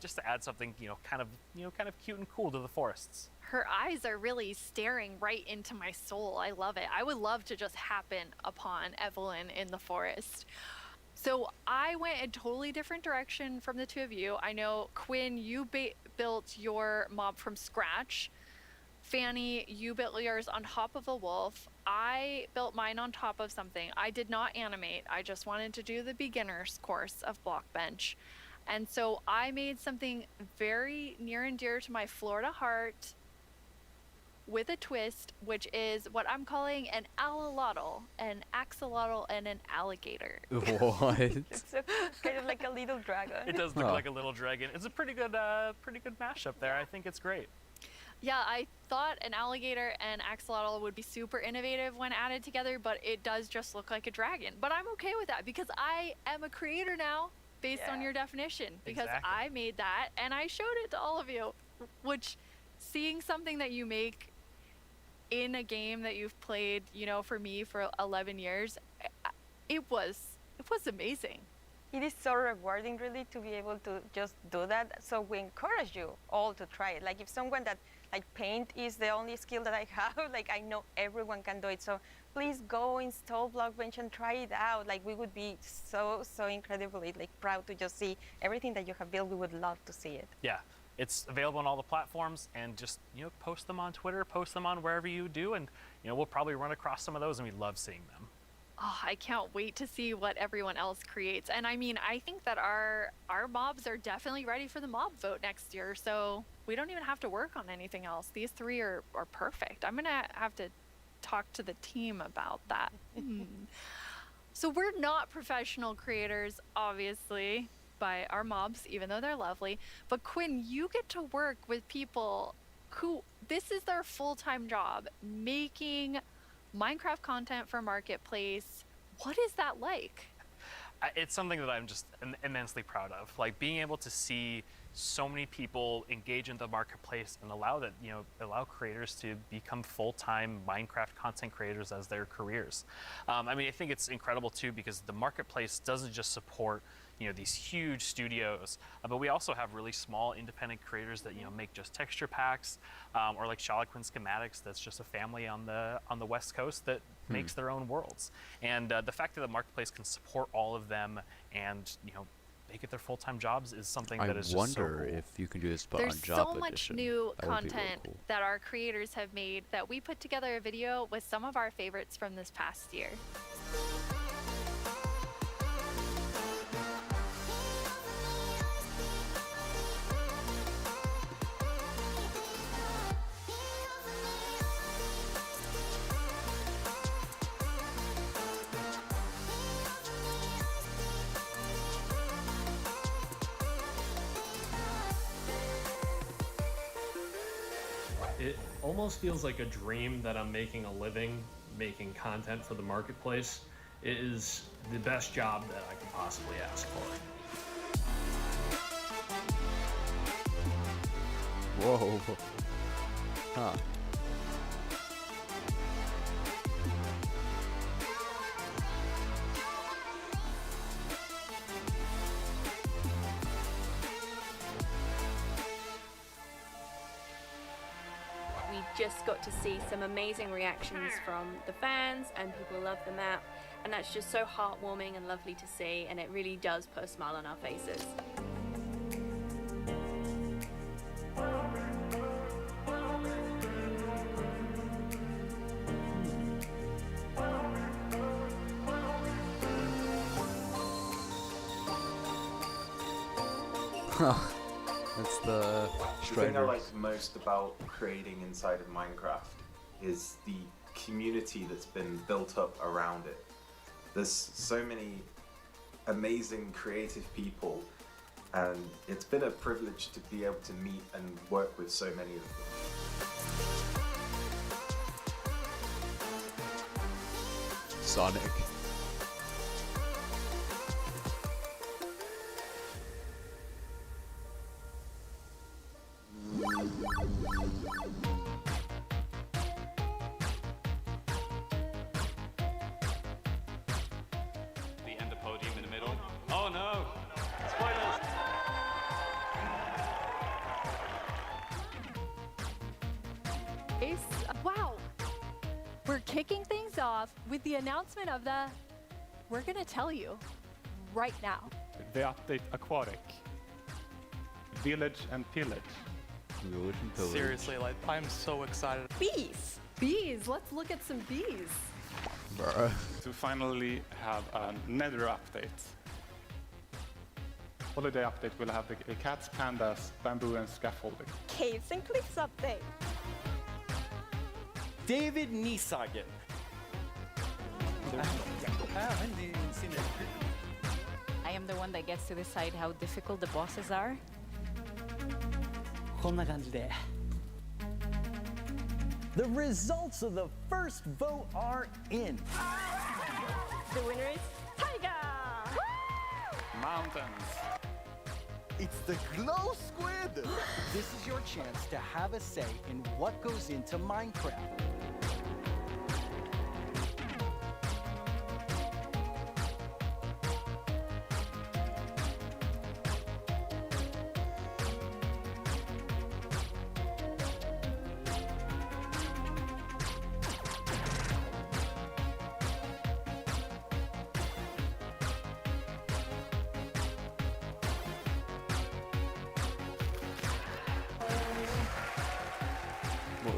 Speaker 22: just to add something, kind of cute and cool to the forests.
Speaker 2: Her eyes are really staring right into my soul. I love it. I would love to just happen upon Evelyn in the forest. So I went a totally different direction from the two of you. I know, Quinn, you built your mob from scratch. Fanny, you built yours on top of a wolf. I built mine on top of something. I did not animate. I just wanted to do the beginner's course of Blockbench. And so I made something very near and dear to my Florida heart with a twist, which is what I'm calling an alolotl, an axolotl, and an alligator.
Speaker 1: What?
Speaker 15: It's kind of like a little dragon.
Speaker 22: It does look like a little dragon. It's a pretty good mashup there. I think it's great.
Speaker 2: Yeah, I thought an alligator and axolotl would be super innovative when added together, but it does just look like a dragon. But I'm okay with that because I am a creator now based on your definition, because I made that and I showed it to all of you, which seeing something that you make in a game that you've played, for me for 11 years, it was amazing.
Speaker 15: It is so rewarding, really, to be able to just do that. So we encourage you all to try it. Like if someone that paint is the only skill that I have, I know everyone can do it. So please go install Blockbench and try it out. We would be so incredibly proud to just see everything that you have built. We would love to see it.
Speaker 22: Yeah. It's available on all the platforms, and just post them on Twitter, post them on wherever you do, and we'll probably run across some of those, and we love seeing them.
Speaker 2: Oh, I can't wait to see what everyone else creates. And I mean, I think that our mobs are definitely ready for the mob vote next year, so we don't even have to work on anything else. These three are perfect. I'm gonna have to talk to the team about that. So we're not professional creators, obviously, by our mobs, even though they're lovely. But Quinn, you get to work with people who, this is their full-time job, making Minecraft content for Marketplace. What is that like?
Speaker 22: It's something that I'm just immensely proud of. Being able to see so many people engage in the Marketplace and allow creators to become full-time Minecraft content creators as their careers. I think it's incredible too, because the Marketplace doesn't just support these huge studios, but we also have really small independent creators that make just texture packs, or like Shalaquin Schematics, that's just a family on the West Coast that makes their own worlds. And the fact that the Marketplace can support all of them and make it their full-time jobs is something that is just so cool.
Speaker 1: I wonder if you can do this, but
Speaker 2: There's
Speaker 1: on Job
Speaker 2: so much
Speaker 1: Edition.
Speaker 2: new
Speaker 1: That would be really
Speaker 2: content
Speaker 1: cool.
Speaker 2: that our creators have made that we put together a video with some of our favorites from this past year.
Speaker 9: almost feels like a dream that I'm making a living, making content for the marketplace. It is the best job that I could possibly ask for.
Speaker 1: Whoa. Huh.
Speaker 18: We just got to see some amazing reactions from the fans, and people love the map, and that's just so heartwarming and lovely to see, and it really does put a smile on our faces.
Speaker 1: That's the
Speaker 20: thing I like most about creating inside of Minecraft is the community that's been built up around it. There's so many amazing creative people, and it's been a privilege to be able to meet and work with so many of them.
Speaker 1: Sonic.
Speaker 23: The end of podium in the middle. Oh no! Spoilers!
Speaker 2: Wow! We're kicking things off with the announcement of the... We're gonna tell you right now.
Speaker 12: The update Aquatic. Village and Pillage.
Speaker 1: Village and Pillage.
Speaker 24: Seriously, like, I'm so excited.
Speaker 2: Bees! Bees! Let's look at some bees.
Speaker 1: Bruh.
Speaker 12: To finally have a Nether update. Holiday update will have the cats, pandas, bamboo and scaffolding.
Speaker 3: Caves and cliffs update.
Speaker 8: David Niesagen.
Speaker 25: I am the one that gets to decide how difficult the bosses are.
Speaker 8: こんな感じで The results of the first vote are in.
Speaker 3: The winner is Tiger!
Speaker 12: Mountains.
Speaker 8: It's the Glow Squid! This is your chance to have a say in what goes into Minecraft.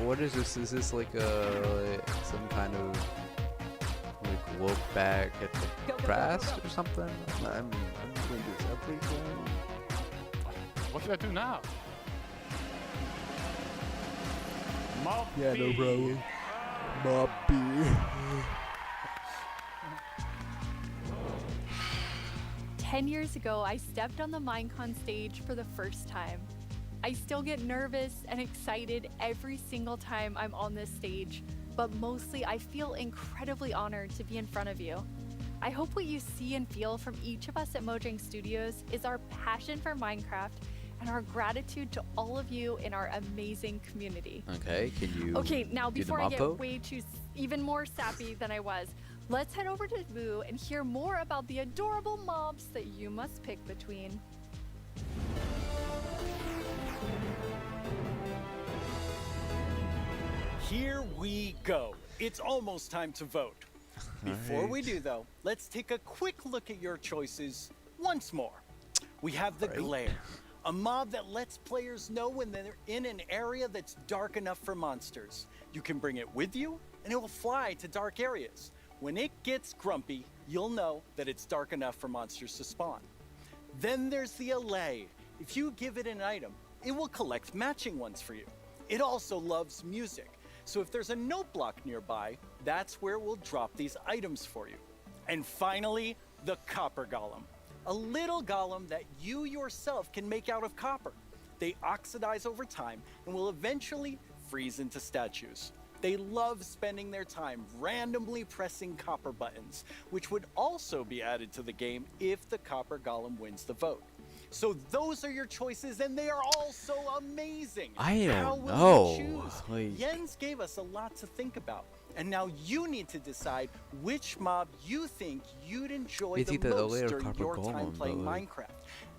Speaker 1: What is this? Is this like some kind of like look back at the past or something? I'm doing this everything.
Speaker 12: What should I do now? Moppy.
Speaker 1: Yeah, no problem. Moppy.
Speaker 2: 10 years ago, I stepped on the Minecon stage for the first time. I still get nervous and excited every single time I'm on this stage, but mostly I feel incredibly honored to be in front of you. I hope what you see and feel from each of us at Mojang Studios is our passion for Minecraft and our gratitude to all of you in our amazing community.
Speaker 1: Okay, can you
Speaker 2: Okay, now
Speaker 1: do the
Speaker 2: before I
Speaker 1: mob
Speaker 2: get
Speaker 1: vote?
Speaker 2: way too even more sappy than I was, let's head over to Boo and hear more about the adorable mobs that you must pick between.
Speaker 8: Here we go. It's almost time to vote. Before we do, though, let's take a quick look at your choices once more. We have the Glare, a mob that lets players know when they're in an area that's dark enough for monsters. You can bring it with you, and it will fly to dark areas. When it gets grumpy, you'll know that it's dark enough for monsters to spawn. Then there's the Allay. If you give it an item, it will collect matching ones for you. It also loves music. So if there's a note block nearby, that's where we'll drop these items for you. And finally, the Copper Golem. A little golem that you yourself can make out of copper. They oxidize over time and will eventually freeze into statues. They love spending their time randomly pressing copper buttons, which would also be added to the game if the copper golem wins the vote. So those are your choices, and they are all so amazing.
Speaker 1: I don't
Speaker 8: How will
Speaker 1: know,
Speaker 8: you choose?
Speaker 1: like-
Speaker 8: Jens gave us a lot to think about, and now you need to decide which mob you think you'd enjoy
Speaker 1: It's
Speaker 8: the
Speaker 1: either the
Speaker 8: most
Speaker 1: layer
Speaker 8: during
Speaker 1: copper
Speaker 8: your time
Speaker 1: golem,
Speaker 8: playing
Speaker 1: but, like-
Speaker 8: Minecraft.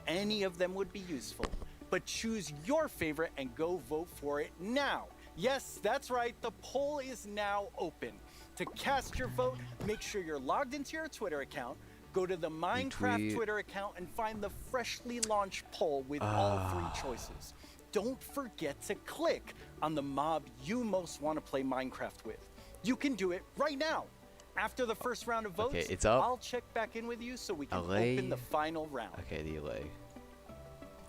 Speaker 8: Any of them would be useful, but choose your favorite and go vote for it now. Yes, that's right, the poll is now open. To cast your vote, make sure you're logged into your Twitter account, go to the Minecraft
Speaker 1: Retweet.
Speaker 8: Twitter account and find the freshly launched poll with all 3 choices. Don't forget to click on the mob you most want to play Minecraft with. You can do it right now. After the first round of votes,
Speaker 1: Okay, it's up.
Speaker 8: I'll check back in with you so we can
Speaker 1: LA.
Speaker 8: open the final round.
Speaker 1: Okay, the LA.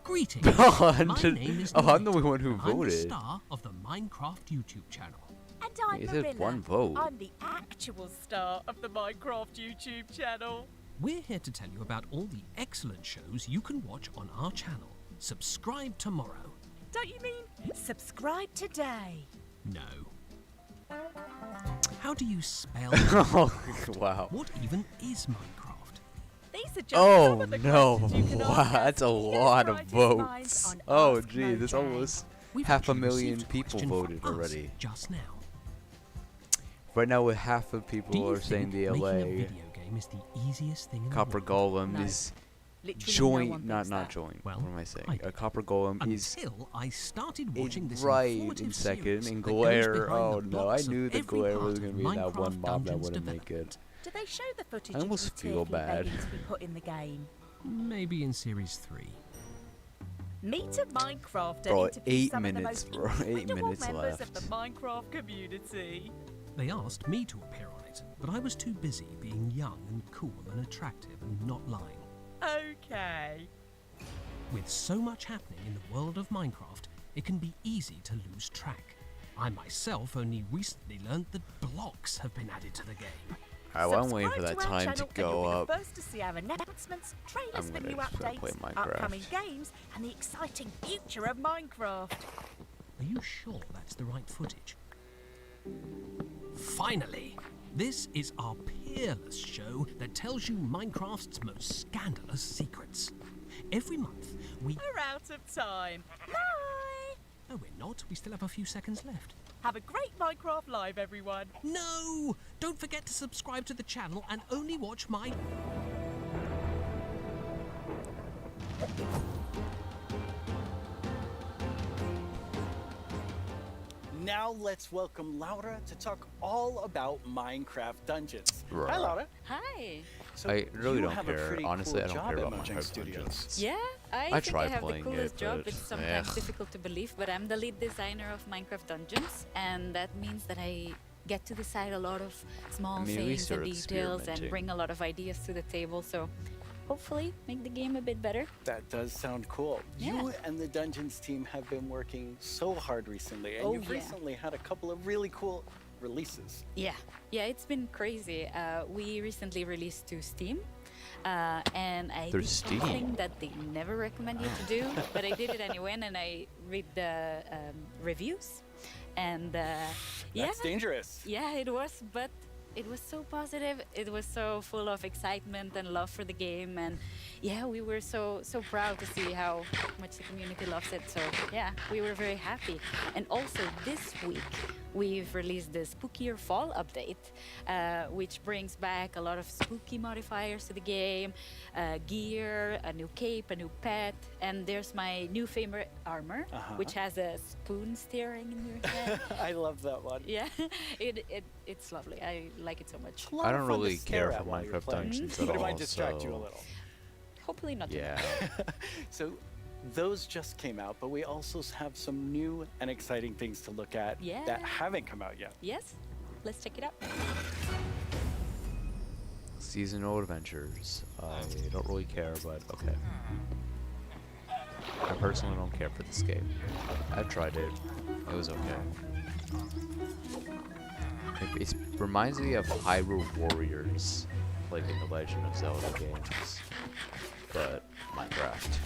Speaker 4: Greetings.
Speaker 1: Oh,
Speaker 4: My name is
Speaker 1: I'm the
Speaker 4: Nate,
Speaker 1: one who
Speaker 4: and I'm the
Speaker 1: voted.
Speaker 4: star of the Minecraft YouTube channel.
Speaker 5: And I'm
Speaker 1: It said
Speaker 5: Marilla.
Speaker 1: one vote.
Speaker 5: I'm the actual star of the Minecraft YouTube channel.
Speaker 4: We're here to tell you about all the excellent shows you can watch on our channel. Subscribe tomorrow.
Speaker 5: Don't you mean subscribe today?
Speaker 4: No. How do you spell?
Speaker 1: Oh, wow.
Speaker 4: What even is Minecraft?
Speaker 5: These are just
Speaker 1: Oh
Speaker 5: some of the
Speaker 1: no!
Speaker 5: questions you can
Speaker 1: Wow,
Speaker 5: ask us.
Speaker 1: that's a
Speaker 5: Here's
Speaker 1: lot of
Speaker 5: brightest minds
Speaker 1: votes.
Speaker 5: on
Speaker 1: Oh
Speaker 5: Ask
Speaker 1: gee, there's
Speaker 5: Mojang.
Speaker 1: almost
Speaker 4: We've
Speaker 1: half a
Speaker 4: actually
Speaker 1: million
Speaker 4: received a
Speaker 1: people
Speaker 4: question
Speaker 1: voted
Speaker 4: from us
Speaker 1: already.
Speaker 4: just now.
Speaker 1: Right now, with half of
Speaker 4: Do
Speaker 1: people
Speaker 4: you
Speaker 1: are saying
Speaker 4: think
Speaker 1: the
Speaker 4: making a
Speaker 1: LA
Speaker 4: video game is the easiest thing in
Speaker 1: Copper
Speaker 4: the world?
Speaker 1: Golem
Speaker 5: No.
Speaker 1: is
Speaker 5: Literally
Speaker 1: joint,
Speaker 5: no one
Speaker 1: not
Speaker 5: thinks that.
Speaker 1: joint.
Speaker 4: Well,
Speaker 1: what am I saying?
Speaker 4: I
Speaker 1: A Copper Golem is
Speaker 4: Until I started watching this
Speaker 1: right
Speaker 4: informative
Speaker 1: in second,
Speaker 4: series
Speaker 1: and
Speaker 4: that goes
Speaker 1: Glare.
Speaker 4: behind
Speaker 1: Oh
Speaker 4: the
Speaker 1: no! I
Speaker 4: blocks of
Speaker 1: knew the
Speaker 4: every
Speaker 1: Glare
Speaker 4: part
Speaker 1: was
Speaker 4: of
Speaker 1: gonna be that
Speaker 4: Minecraft
Speaker 1: one mob that
Speaker 4: Dungeons
Speaker 1: wouldn't make
Speaker 4: development.
Speaker 1: it.
Speaker 5: Do they show the footage
Speaker 1: I
Speaker 5: of
Speaker 1: almost
Speaker 5: the
Speaker 1: feel
Speaker 5: turkey
Speaker 1: bad.
Speaker 5: waiting to be put in the game?
Speaker 4: Maybe in series 3.
Speaker 5: Meet a Minecraft
Speaker 1: Bro,
Speaker 5: and interview
Speaker 1: 8
Speaker 5: some
Speaker 1: minutes,
Speaker 5: of the
Speaker 1: bro.
Speaker 5: most
Speaker 1: 8
Speaker 5: incredible
Speaker 1: minutes
Speaker 5: members of the
Speaker 1: left.
Speaker 5: Minecraft community.
Speaker 4: They asked me to appear on it, but I was too busy being young and cool and attractive and not lying.
Speaker 5: Okay.
Speaker 4: With so much happening in the world of Minecraft, it can be easy to lose track. I myself only recently learned that blocks have been added to the game.
Speaker 1: Alright, well, I'm waiting for that
Speaker 5: Subscribe
Speaker 1: time
Speaker 5: our
Speaker 1: to
Speaker 5: channel
Speaker 1: go
Speaker 5: and you'll
Speaker 1: up.
Speaker 5: be the first to see our announcements, trailers
Speaker 1: I'm
Speaker 5: for
Speaker 1: gonna
Speaker 5: new
Speaker 1: just play
Speaker 5: updates,
Speaker 1: Minecraft.
Speaker 5: upcoming games, and the exciting future of Minecraft.
Speaker 4: Are you sure that's the right footage? Finally! This is our peerless show that tells you Minecraft's most scandalous secrets. Every month, we...
Speaker 5: We're out of time. Bye!
Speaker 4: No, we're not. We still have a few seconds left.
Speaker 5: Have a great Minecraft Live, everyone.
Speaker 4: No! Don't forget to subscribe to the channel and only watch my...
Speaker 8: Now let's welcome Laura to talk all about Minecraft Dungeons. Hi,
Speaker 1: Right.
Speaker 8: Laura.
Speaker 11: Hi.
Speaker 8: So
Speaker 1: I really
Speaker 8: you
Speaker 1: don't
Speaker 8: have a
Speaker 1: care.
Speaker 8: pretty
Speaker 1: Honestly,
Speaker 8: cool
Speaker 1: I don't
Speaker 8: job
Speaker 1: care
Speaker 8: at
Speaker 1: about
Speaker 8: Mojang
Speaker 1: Minecraft
Speaker 8: Studios.
Speaker 1: Dungeons.
Speaker 11: Yeah, I think
Speaker 1: tried
Speaker 11: I have the
Speaker 1: playing
Speaker 11: coolest
Speaker 1: it,
Speaker 11: job.
Speaker 1: but
Speaker 11: It's sometimes
Speaker 1: yeah.
Speaker 11: difficult to believe, but I'm the lead designer of Minecraft Dungeons, and that means that I get to decide a lot of small
Speaker 1: I mean, at
Speaker 11: things
Speaker 1: least
Speaker 11: and
Speaker 1: you're
Speaker 11: details and
Speaker 1: experimenting.
Speaker 11: bring a lot of ideas to the table. So hopefully make the game a bit better.
Speaker 8: That does sound cool.
Speaker 11: Yeah.
Speaker 8: You and the Dungeons team have been working so hard recently, and
Speaker 11: Oh,
Speaker 8: you've
Speaker 11: yeah.
Speaker 8: recently had a couple of really cool releases.
Speaker 11: Yeah, it's been crazy. We recently released to Steam, and I
Speaker 1: Through
Speaker 11: did
Speaker 1: Steam?
Speaker 11: something that they never recommend you to do, but I did it anyway, and I read the reviews, and yeah,
Speaker 8: That's dangerous.
Speaker 11: yeah, it was, but it was so positive. It was so full of excitement and love for the game, and yeah, we were so proud to see how much the community loves it. So yeah, we were very happy. And also this week we've released the Spookier Fall update, which brings back a lot of spooky modifiers to the game, gear, a new cape, a new pet, and there's my new favorite armor, which has a spoon staring in your head.
Speaker 8: I love that one.
Speaker 11: Yeah, it's lovely. I like it so much.
Speaker 8: A lot
Speaker 1: I
Speaker 8: of
Speaker 1: don't
Speaker 8: fun to
Speaker 1: really
Speaker 8: stare
Speaker 1: care
Speaker 8: at
Speaker 1: for
Speaker 8: while you're
Speaker 1: Minecraft
Speaker 8: playing,
Speaker 1: Dungeons
Speaker 8: but
Speaker 1: at
Speaker 8: it might
Speaker 1: all,
Speaker 8: distract you a
Speaker 1: so-
Speaker 8: little.
Speaker 11: Hopefully not. too
Speaker 1: Yeah.
Speaker 11: much.
Speaker 8: So those just came out, but we also have some new and exciting things to look at
Speaker 11: Yeah.
Speaker 8: that haven't come out yet.
Speaker 11: Yes, let's check it out.
Speaker 1: Seasonal adventures. I don't really care, but okay. I personally don't care for this game. I've tried it. It was okay. It reminds me of Hyrule Warriors, like in the Legend of Zelda games, but Minecraft.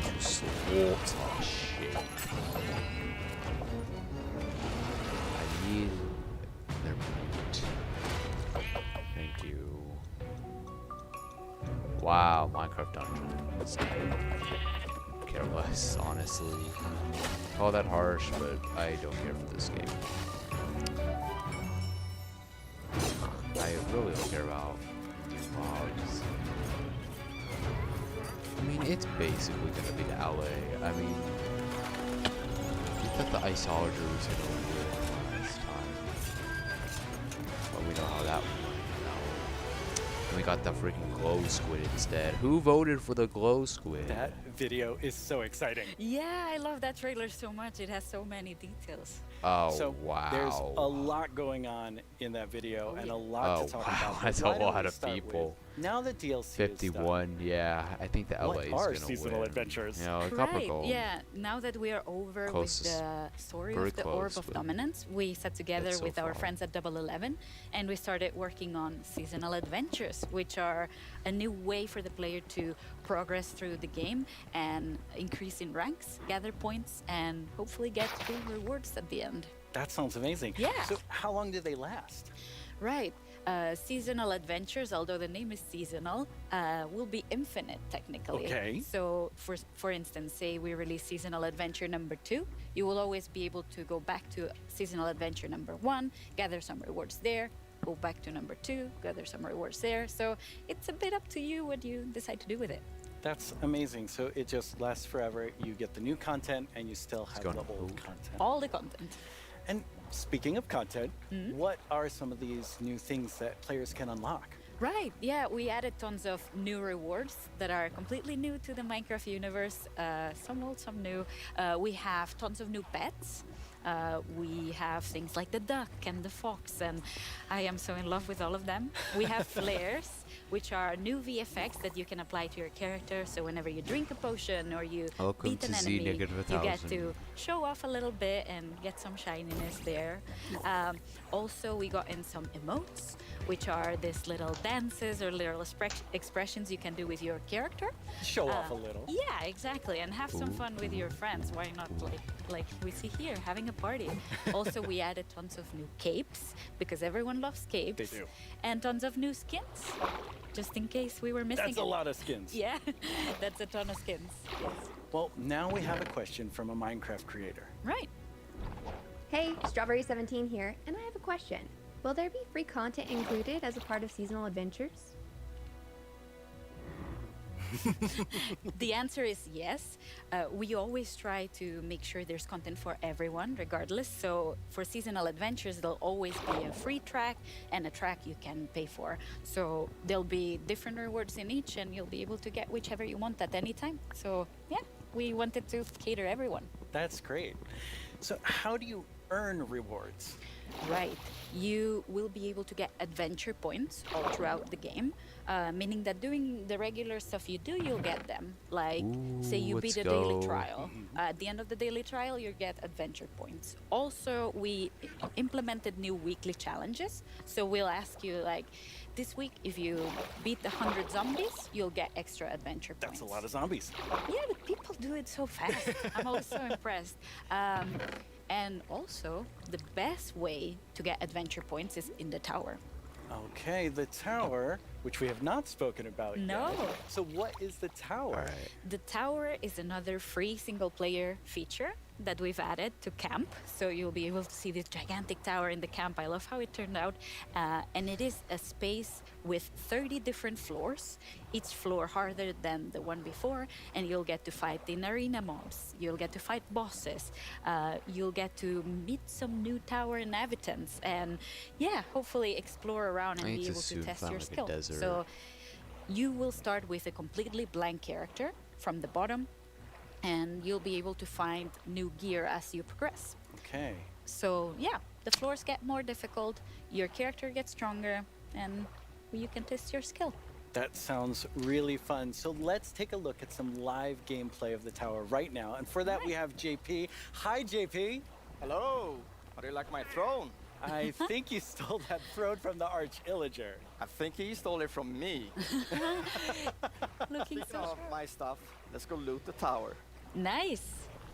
Speaker 1: to slaughter shit. I need their meat. Thank you. Wow, Minecraft Dungeons. Care less, honestly. Call that harsh, but I don't care for this game. I really don't care about logs. I mean, it's basically gonna be LA. I mean, we thought the Iceologer was gonna win last time, but we know how that went. And we got the freaking glow squid instead. Who voted for the glow squid?
Speaker 8: That video is so exciting.
Speaker 25: Yeah, I love that trailer so much. It has so many details.
Speaker 1: Oh,
Speaker 8: So
Speaker 1: wow.
Speaker 8: there's a lot going on in that video and a lot to talk about.
Speaker 1: That's a
Speaker 8: Why don't
Speaker 1: lot
Speaker 8: we
Speaker 1: of
Speaker 8: start
Speaker 1: people.
Speaker 8: with, now that DLC is
Speaker 1: 51, yeah. I think the LA
Speaker 8: What
Speaker 1: is
Speaker 8: are
Speaker 1: gonna
Speaker 8: seasonal
Speaker 1: win.
Speaker 8: adventures?
Speaker 1: You know, a copper
Speaker 25: Right,
Speaker 1: gold.
Speaker 25: yeah. Now that we are over
Speaker 1: Closest-
Speaker 25: with the story
Speaker 1: very
Speaker 25: of the Orb
Speaker 1: close
Speaker 25: of
Speaker 1: with-
Speaker 25: Dominance, we sat together
Speaker 1: so
Speaker 25: with our
Speaker 1: far.
Speaker 25: friends at Double 11 and we started working on seasonal adventures, which are a new way for the player to progress through the game and increase in ranks, gather points, and hopefully get cool rewards at the end.
Speaker 8: That sounds amazing.
Speaker 25: Yeah.
Speaker 8: So how long do they last?
Speaker 25: Right. Seasonal adventures, although the name is seasonal, will be infinite technically.
Speaker 8: Okay.
Speaker 25: So, for instance, say we release seasonal adventure number 2, you will always be able to go back to seasonal adventure number 1, gather some rewards there, go back to number 2, gather some rewards there. So it's a bit up to you what you decide to do with it.
Speaker 8: That's amazing. So it just lasts forever. You get the new content and you still have the
Speaker 1: gonna
Speaker 8: old content.
Speaker 25: All the content.
Speaker 8: And speaking of content,
Speaker 25: Mm-hmm.
Speaker 8: what are some of these new things that players can unlock?
Speaker 25: Right, yeah, we added tons of new rewards that are completely new to the Minecraft universe, some old, some new. We have tons of new pets. We have things like the duck and the fox, and I am so in love with all of them. We have flares, which are new VFX that you can apply to your character, so whenever you drink a potion or you
Speaker 1: Welcome
Speaker 25: beat
Speaker 1: to
Speaker 25: an
Speaker 1: Z
Speaker 25: enemy,
Speaker 1: negative
Speaker 25: you get
Speaker 1: 1,000.
Speaker 25: to show off a little bit and get some shininess there. Also, we got in some emotes, which are these little dances or little expressions you can do with your character.
Speaker 8: Show off a little.
Speaker 25: Yeah, exactly, and have some fun with your friends. Why not, like we see here, having a party. Also, we added tons of new capes because everyone loves capes.
Speaker 8: They do.
Speaker 25: And tons of new skins, just in case we were missing.
Speaker 8: That's a
Speaker 25: it.
Speaker 8: lot of skins.
Speaker 25: Yeah, that's a ton of skins. Yes.
Speaker 8: Well, now we have a question from a Minecraft creator.
Speaker 25: Right.
Speaker 6: Hey, Strawberry17 here, and I have a question. Will there be free content included as a part of seasonal adventures?
Speaker 25: The answer is yes. We always try to make sure there's content for everyone, regardless. So for seasonal adventures, there'll always be a free track and a track you can pay for. So there'll be different rewards in each, and you'll be able to get whichever you want at any time. So yeah, we wanted to cater everyone.
Speaker 8: That's great. So how do you earn rewards?
Speaker 25: Right. You will be able to get adventure points all throughout the game, meaning that doing the regular stuff you do, you'll get them. Like, say you beat a daily trial. At the end of the daily trial, you get adventure points. Also, we implemented new weekly challenges. So we'll ask you, like, this week, if you beat 100 zombies, you'll get extra adventure points.
Speaker 8: That's a lot of zombies.
Speaker 25: Yeah, but people do it so fast. I'm always so impressed. And also, the best way to get adventure points is in the tower.
Speaker 8: Okay, the tower, which we have not spoken about
Speaker 25: No.
Speaker 8: yet. So what is the tower?
Speaker 25: The tower is another free single-player feature that we've added to camp. So you'll be able to see this gigantic tower in the camp. I love how it turned out. And it is a space with 30 different floors, each floor harder than the one before, and you'll get to fight in arena mobs. You'll get to fight bosses. You'll get to meet some new tower inhabitants, and yeah, hopefully explore around and
Speaker 1: I need
Speaker 25: be
Speaker 1: to
Speaker 25: able to
Speaker 1: soon
Speaker 25: test
Speaker 1: find
Speaker 25: your
Speaker 1: like a
Speaker 25: skill.
Speaker 1: desert.
Speaker 25: So you will start with a completely blank character from the bottom, and you'll be able to find new gear as you progress.
Speaker 8: Okay.
Speaker 25: So yeah, the floors get more difficult, your character gets stronger, and you can test your skill.
Speaker 8: That sounds really fun. So let's take a look at some live gameplay of the tower right now. And for that, we have JP. Hi, JP.
Speaker 7: Hello. How do you like my throne?
Speaker 8: I think you stole that throne from the Arch Illager.
Speaker 7: I think he stole it from me.
Speaker 25: Look, think
Speaker 7: Speaking
Speaker 25: so.
Speaker 7: of my stuff, let's go loot the tower.
Speaker 25: Nice.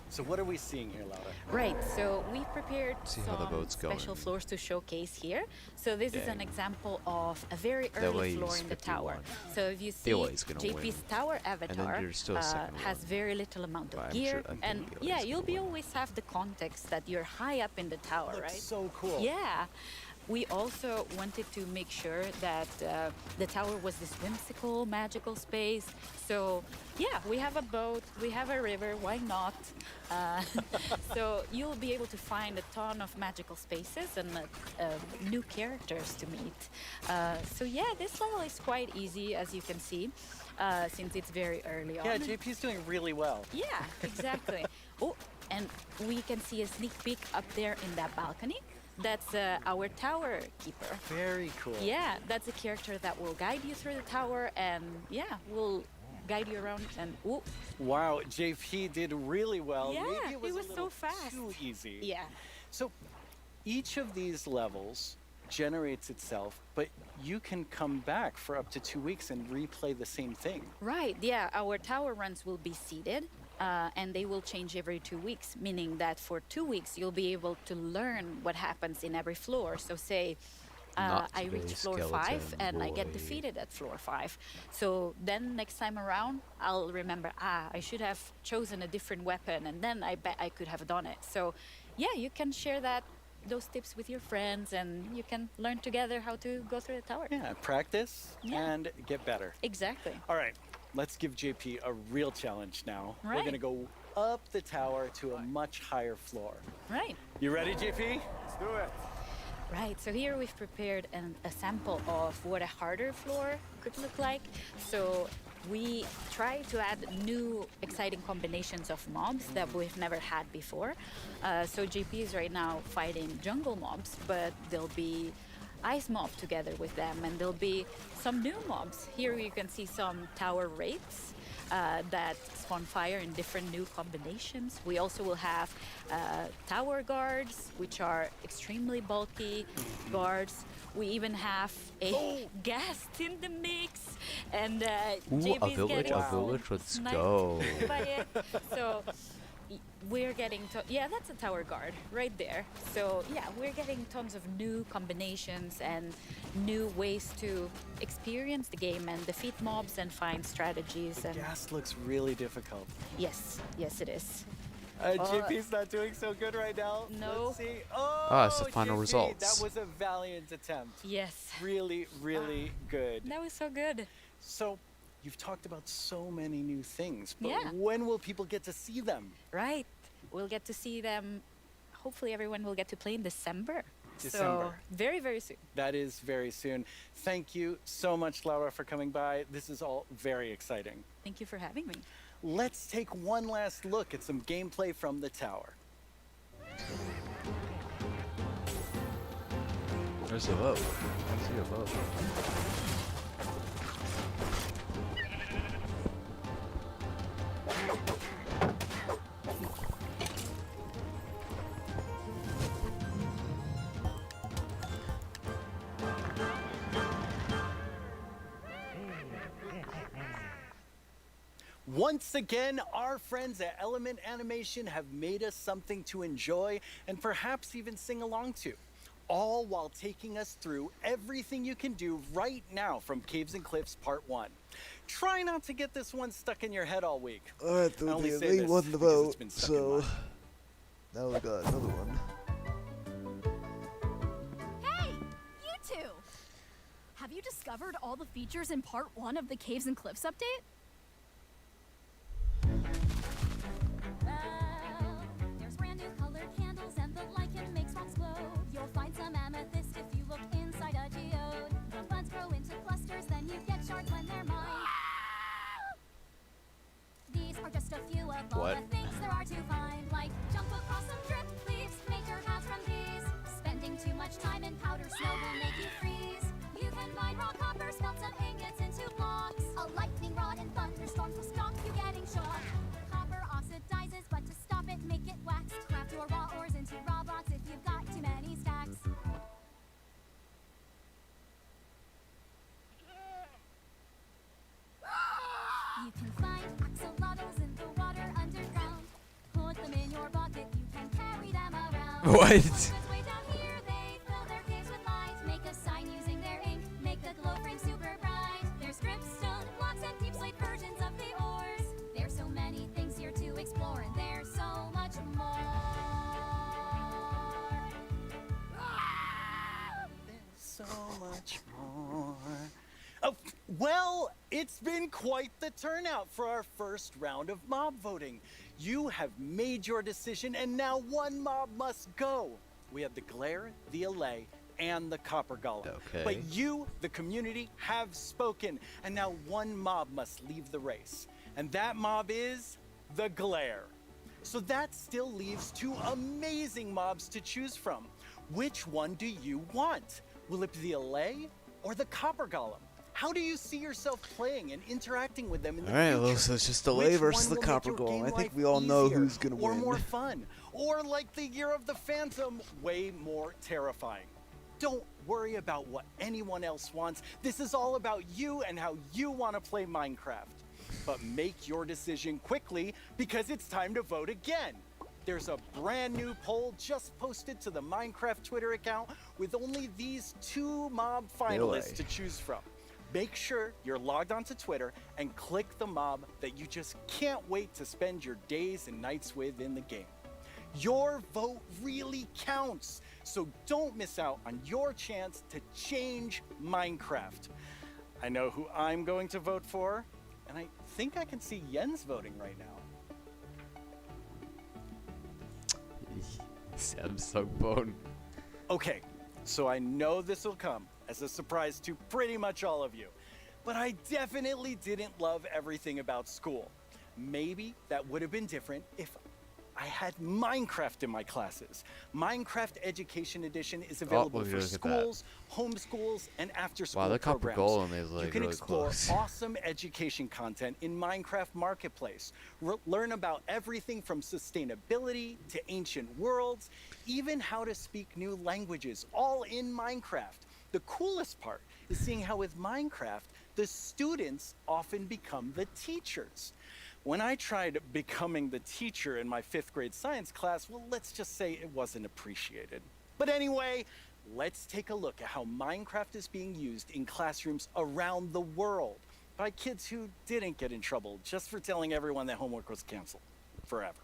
Speaker 8: So what are we seeing here, Laura?
Speaker 25: Right, so we prepared
Speaker 1: See how the
Speaker 25: some
Speaker 1: boat's going.
Speaker 25: special floors to showcase here. So this is an
Speaker 1: Dang.
Speaker 25: example of a very
Speaker 1: That
Speaker 25: early
Speaker 1: way
Speaker 25: floor
Speaker 1: he's
Speaker 25: in the tower.
Speaker 1: 51.
Speaker 25: So if you see
Speaker 1: Feel like he's gonna
Speaker 25: JP's
Speaker 1: win.
Speaker 25: tower
Speaker 1: And then
Speaker 25: avatar
Speaker 1: you're still second
Speaker 25: has
Speaker 1: one.
Speaker 25: very little amount
Speaker 1: But
Speaker 25: of
Speaker 1: I'm
Speaker 25: gear.
Speaker 1: sure- I think
Speaker 25: And
Speaker 1: Eli's
Speaker 25: yeah,
Speaker 1: gonna
Speaker 25: you'll be
Speaker 1: win.
Speaker 25: always have the context that you're high up in the tower,
Speaker 8: Looks
Speaker 25: right?
Speaker 8: so cool.
Speaker 25: Yeah. We also wanted to make sure that the tower was this whimsical, magical space. So, yeah, we have a boat, we have a river, why not? So, you'll be able to find a ton of magical spaces and new characters to meet. So, yeah, this level is quite easy, as you can see, since it's very early on.
Speaker 8: Yeah, JP's doing really well.
Speaker 25: Yeah, exactly. Oh, and we can see a sneak peek up there in that balcony. That's our tower keeper.
Speaker 8: Very cool.
Speaker 25: Yeah, that's a character that will guide you through the tower and yeah, will guide you around and ooh.
Speaker 8: Wow, JP did really well.
Speaker 25: Yeah,
Speaker 8: Maybe it was,
Speaker 25: it was
Speaker 8: a
Speaker 25: so
Speaker 8: little
Speaker 25: fast.
Speaker 8: too easy.
Speaker 25: Yeah.
Speaker 8: So each of these levels generates itself, but you can come back for up to 2 weeks and replay the same thing.
Speaker 25: Right, yeah, our tower runs will be seeded. And they will change every 2 weeks, meaning that for 2 weeks you'll be able to learn what happens in every floor. So say
Speaker 1: Not
Speaker 25: I
Speaker 1: today,
Speaker 25: reach floor 5
Speaker 1: skeleton
Speaker 25: and I get
Speaker 1: boy.
Speaker 25: defeated at floor 5. So then next time around I'll remember, I should have chosen a different weapon and then I bet I could have done it. So yeah, you can share those tips with your friends and you can learn together how to go through the tower.
Speaker 8: Yeah, practice
Speaker 25: Yeah.
Speaker 8: and get better.
Speaker 25: Exactly.
Speaker 8: All right, let's give JP a real challenge now. We're
Speaker 25: Right.
Speaker 8: going to go up the tower to a much higher floor.
Speaker 25: Right.
Speaker 8: You ready, JP?
Speaker 7: Let's do it.
Speaker 25: Right, so here we've prepared a sample of what a harder floor could look like. So we try to add new exciting combinations of mobs that we've never had before. So JP is right now fighting jungle mobs, but there'll be ice mob together with them and there'll be some new mobs. Here you can see some tower wraiths that spawn fire in different new combinations. We also will have tower guards, which are extremely bulky guards. We even have a guest in the mix, and
Speaker 1: Ooh,
Speaker 25: JP's
Speaker 1: a village,
Speaker 25: getting
Speaker 1: a
Speaker 25: so
Speaker 1: village, let's
Speaker 25: sniped
Speaker 1: go.
Speaker 25: by it. So we're getting yeah, that's a tower guard right there. So yeah, we're getting tons of new combinations and new ways to experience the game and defeat mobs and find strategies. And
Speaker 8: Gas looks really difficult.
Speaker 25: yes, it is.
Speaker 8: JP's not doing so good right now.
Speaker 25: No.
Speaker 8: Let's see. Oh,
Speaker 1: Ah, it's the final
Speaker 8: JP,
Speaker 1: results.
Speaker 8: That was a valiant attempt.
Speaker 25: Yes.
Speaker 8: Really, really good.
Speaker 25: That was so good.
Speaker 8: So, you've talked about so many new things, but
Speaker 25: Yeah.
Speaker 8: when will people get to see them?
Speaker 25: Right. We'll get to see them. Hopefully, everyone will get to play in December. So
Speaker 8: December.
Speaker 25: very, very soon.
Speaker 8: That is very soon. Thank you so much, Laura, for coming by. This is all very exciting.
Speaker 25: Thank you for having me.
Speaker 8: Let's take one last look at some gameplay from the tower.
Speaker 1: There's a boat. I see a boat.
Speaker 8: Once again, our friends at Element Animation have made us something to enjoy and perhaps even sing along to, all while taking us through everything you can do right now from Caves and Cliffs Part 1. Try not to get this one stuck in your head all week.
Speaker 10: Alright,
Speaker 8: I only
Speaker 10: the
Speaker 8: say
Speaker 10: thing
Speaker 8: this
Speaker 10: wasn't the
Speaker 8: because it's
Speaker 10: boat,
Speaker 8: been stuck in
Speaker 10: so
Speaker 8: mine.
Speaker 10: now we got another one.
Speaker 13: Hey, you two! Have you discovered all the features in Part 1 of the Caves and Cliffs update?
Speaker 17: Well, there's brand new colored candles and the lichen makes rocks glow. You'll find some amethyst if you look inside a geode. The buds grow into clusters, then you get shards when they're mined. These are just a few of all
Speaker 1: What?
Speaker 17: the things there are to find, like jump across some drift leaves, make your house from these. Spending too much time in powder snow will make you freeze. You can mine raw copper, smelt some ingots into blocks. A lightning rod and thunderstorms will stop you getting shot. Copper oxidizes, but to stop it, make it wax. Craft your raw ores into raw blocks if you've got too many stacks. You can find axolotls in the water underground. Put them in your bucket, you can carry them around.
Speaker 1: What?
Speaker 17: Penguins way down here, they fill their caves with light. Make a sign using their ink, make the glow frame super bright. There's dripstone blocks and deep slate versions of the ores. There's so many things here to explore, and there's so much more.
Speaker 8: So much more. Oh, well, it's been quite the turnout for our first round of mob voting. You have made your decision, and now one mob must go. We have the Glare, the Allay, and the Copper Golem.
Speaker 1: Okay.
Speaker 8: But you, the community, have spoken, and now one mob must leave the race. And that mob is the Glare. So that still leaves two amazing mobs to choose from. Which one do you want? Will it be the Allay or the Copper Golem? How do you see yourself playing and interacting with them in the
Speaker 10: Alright,
Speaker 8: future?
Speaker 10: well, so it's just the Allay
Speaker 8: Which
Speaker 10: versus
Speaker 8: one
Speaker 10: the
Speaker 8: will
Speaker 10: Copper
Speaker 8: make your
Speaker 10: Golem.
Speaker 8: game
Speaker 10: I think
Speaker 8: life
Speaker 10: we all know
Speaker 8: easier
Speaker 10: who's gonna
Speaker 8: or
Speaker 10: win.
Speaker 8: more fun, or like the Year of the Phantom, way more terrifying. Don't worry about what anyone else wants. This is all about you and how you want to play Minecraft. But make your decision quickly because it's time to vote again. There's a brand new poll just posted to the Minecraft Twitter account with only these two mob finalists to choose from. Make sure you're logged onto Twitter and click the mob that you just can't wait to spend your days and nights with in the game. Your vote really counts, so don't miss out on your chance to change Minecraft. I know who I'm going to vote for, and I think I can see Jens voting right now.
Speaker 1: Samsung phone.
Speaker 8: Okay, so I know this will come as a surprise to pretty much all of you, but I definitely didn't love everything about school. Maybe that would have been different if I had Minecraft in my classes. Minecraft Education Edition is available
Speaker 1: let me
Speaker 8: for
Speaker 1: look at that.
Speaker 8: schools, homeschools, and after-school
Speaker 1: Wow, the Copper
Speaker 8: programs.
Speaker 1: Golem is like
Speaker 8: you can
Speaker 1: really
Speaker 8: explore
Speaker 1: close.
Speaker 8: awesome education content in Minecraft Marketplace. Learn about everything from sustainability to ancient worlds, even how to speak new languages, all in Minecraft. The coolest part is seeing how with Minecraft, the students often become the teachers. When I tried becoming the teacher in my 5th grade science class, well, let's just say it wasn't appreciated. But anyway, let's take a look at how Minecraft is being used in classrooms around the world by kids who didn't get in trouble just for telling everyone that homework was canceled forever.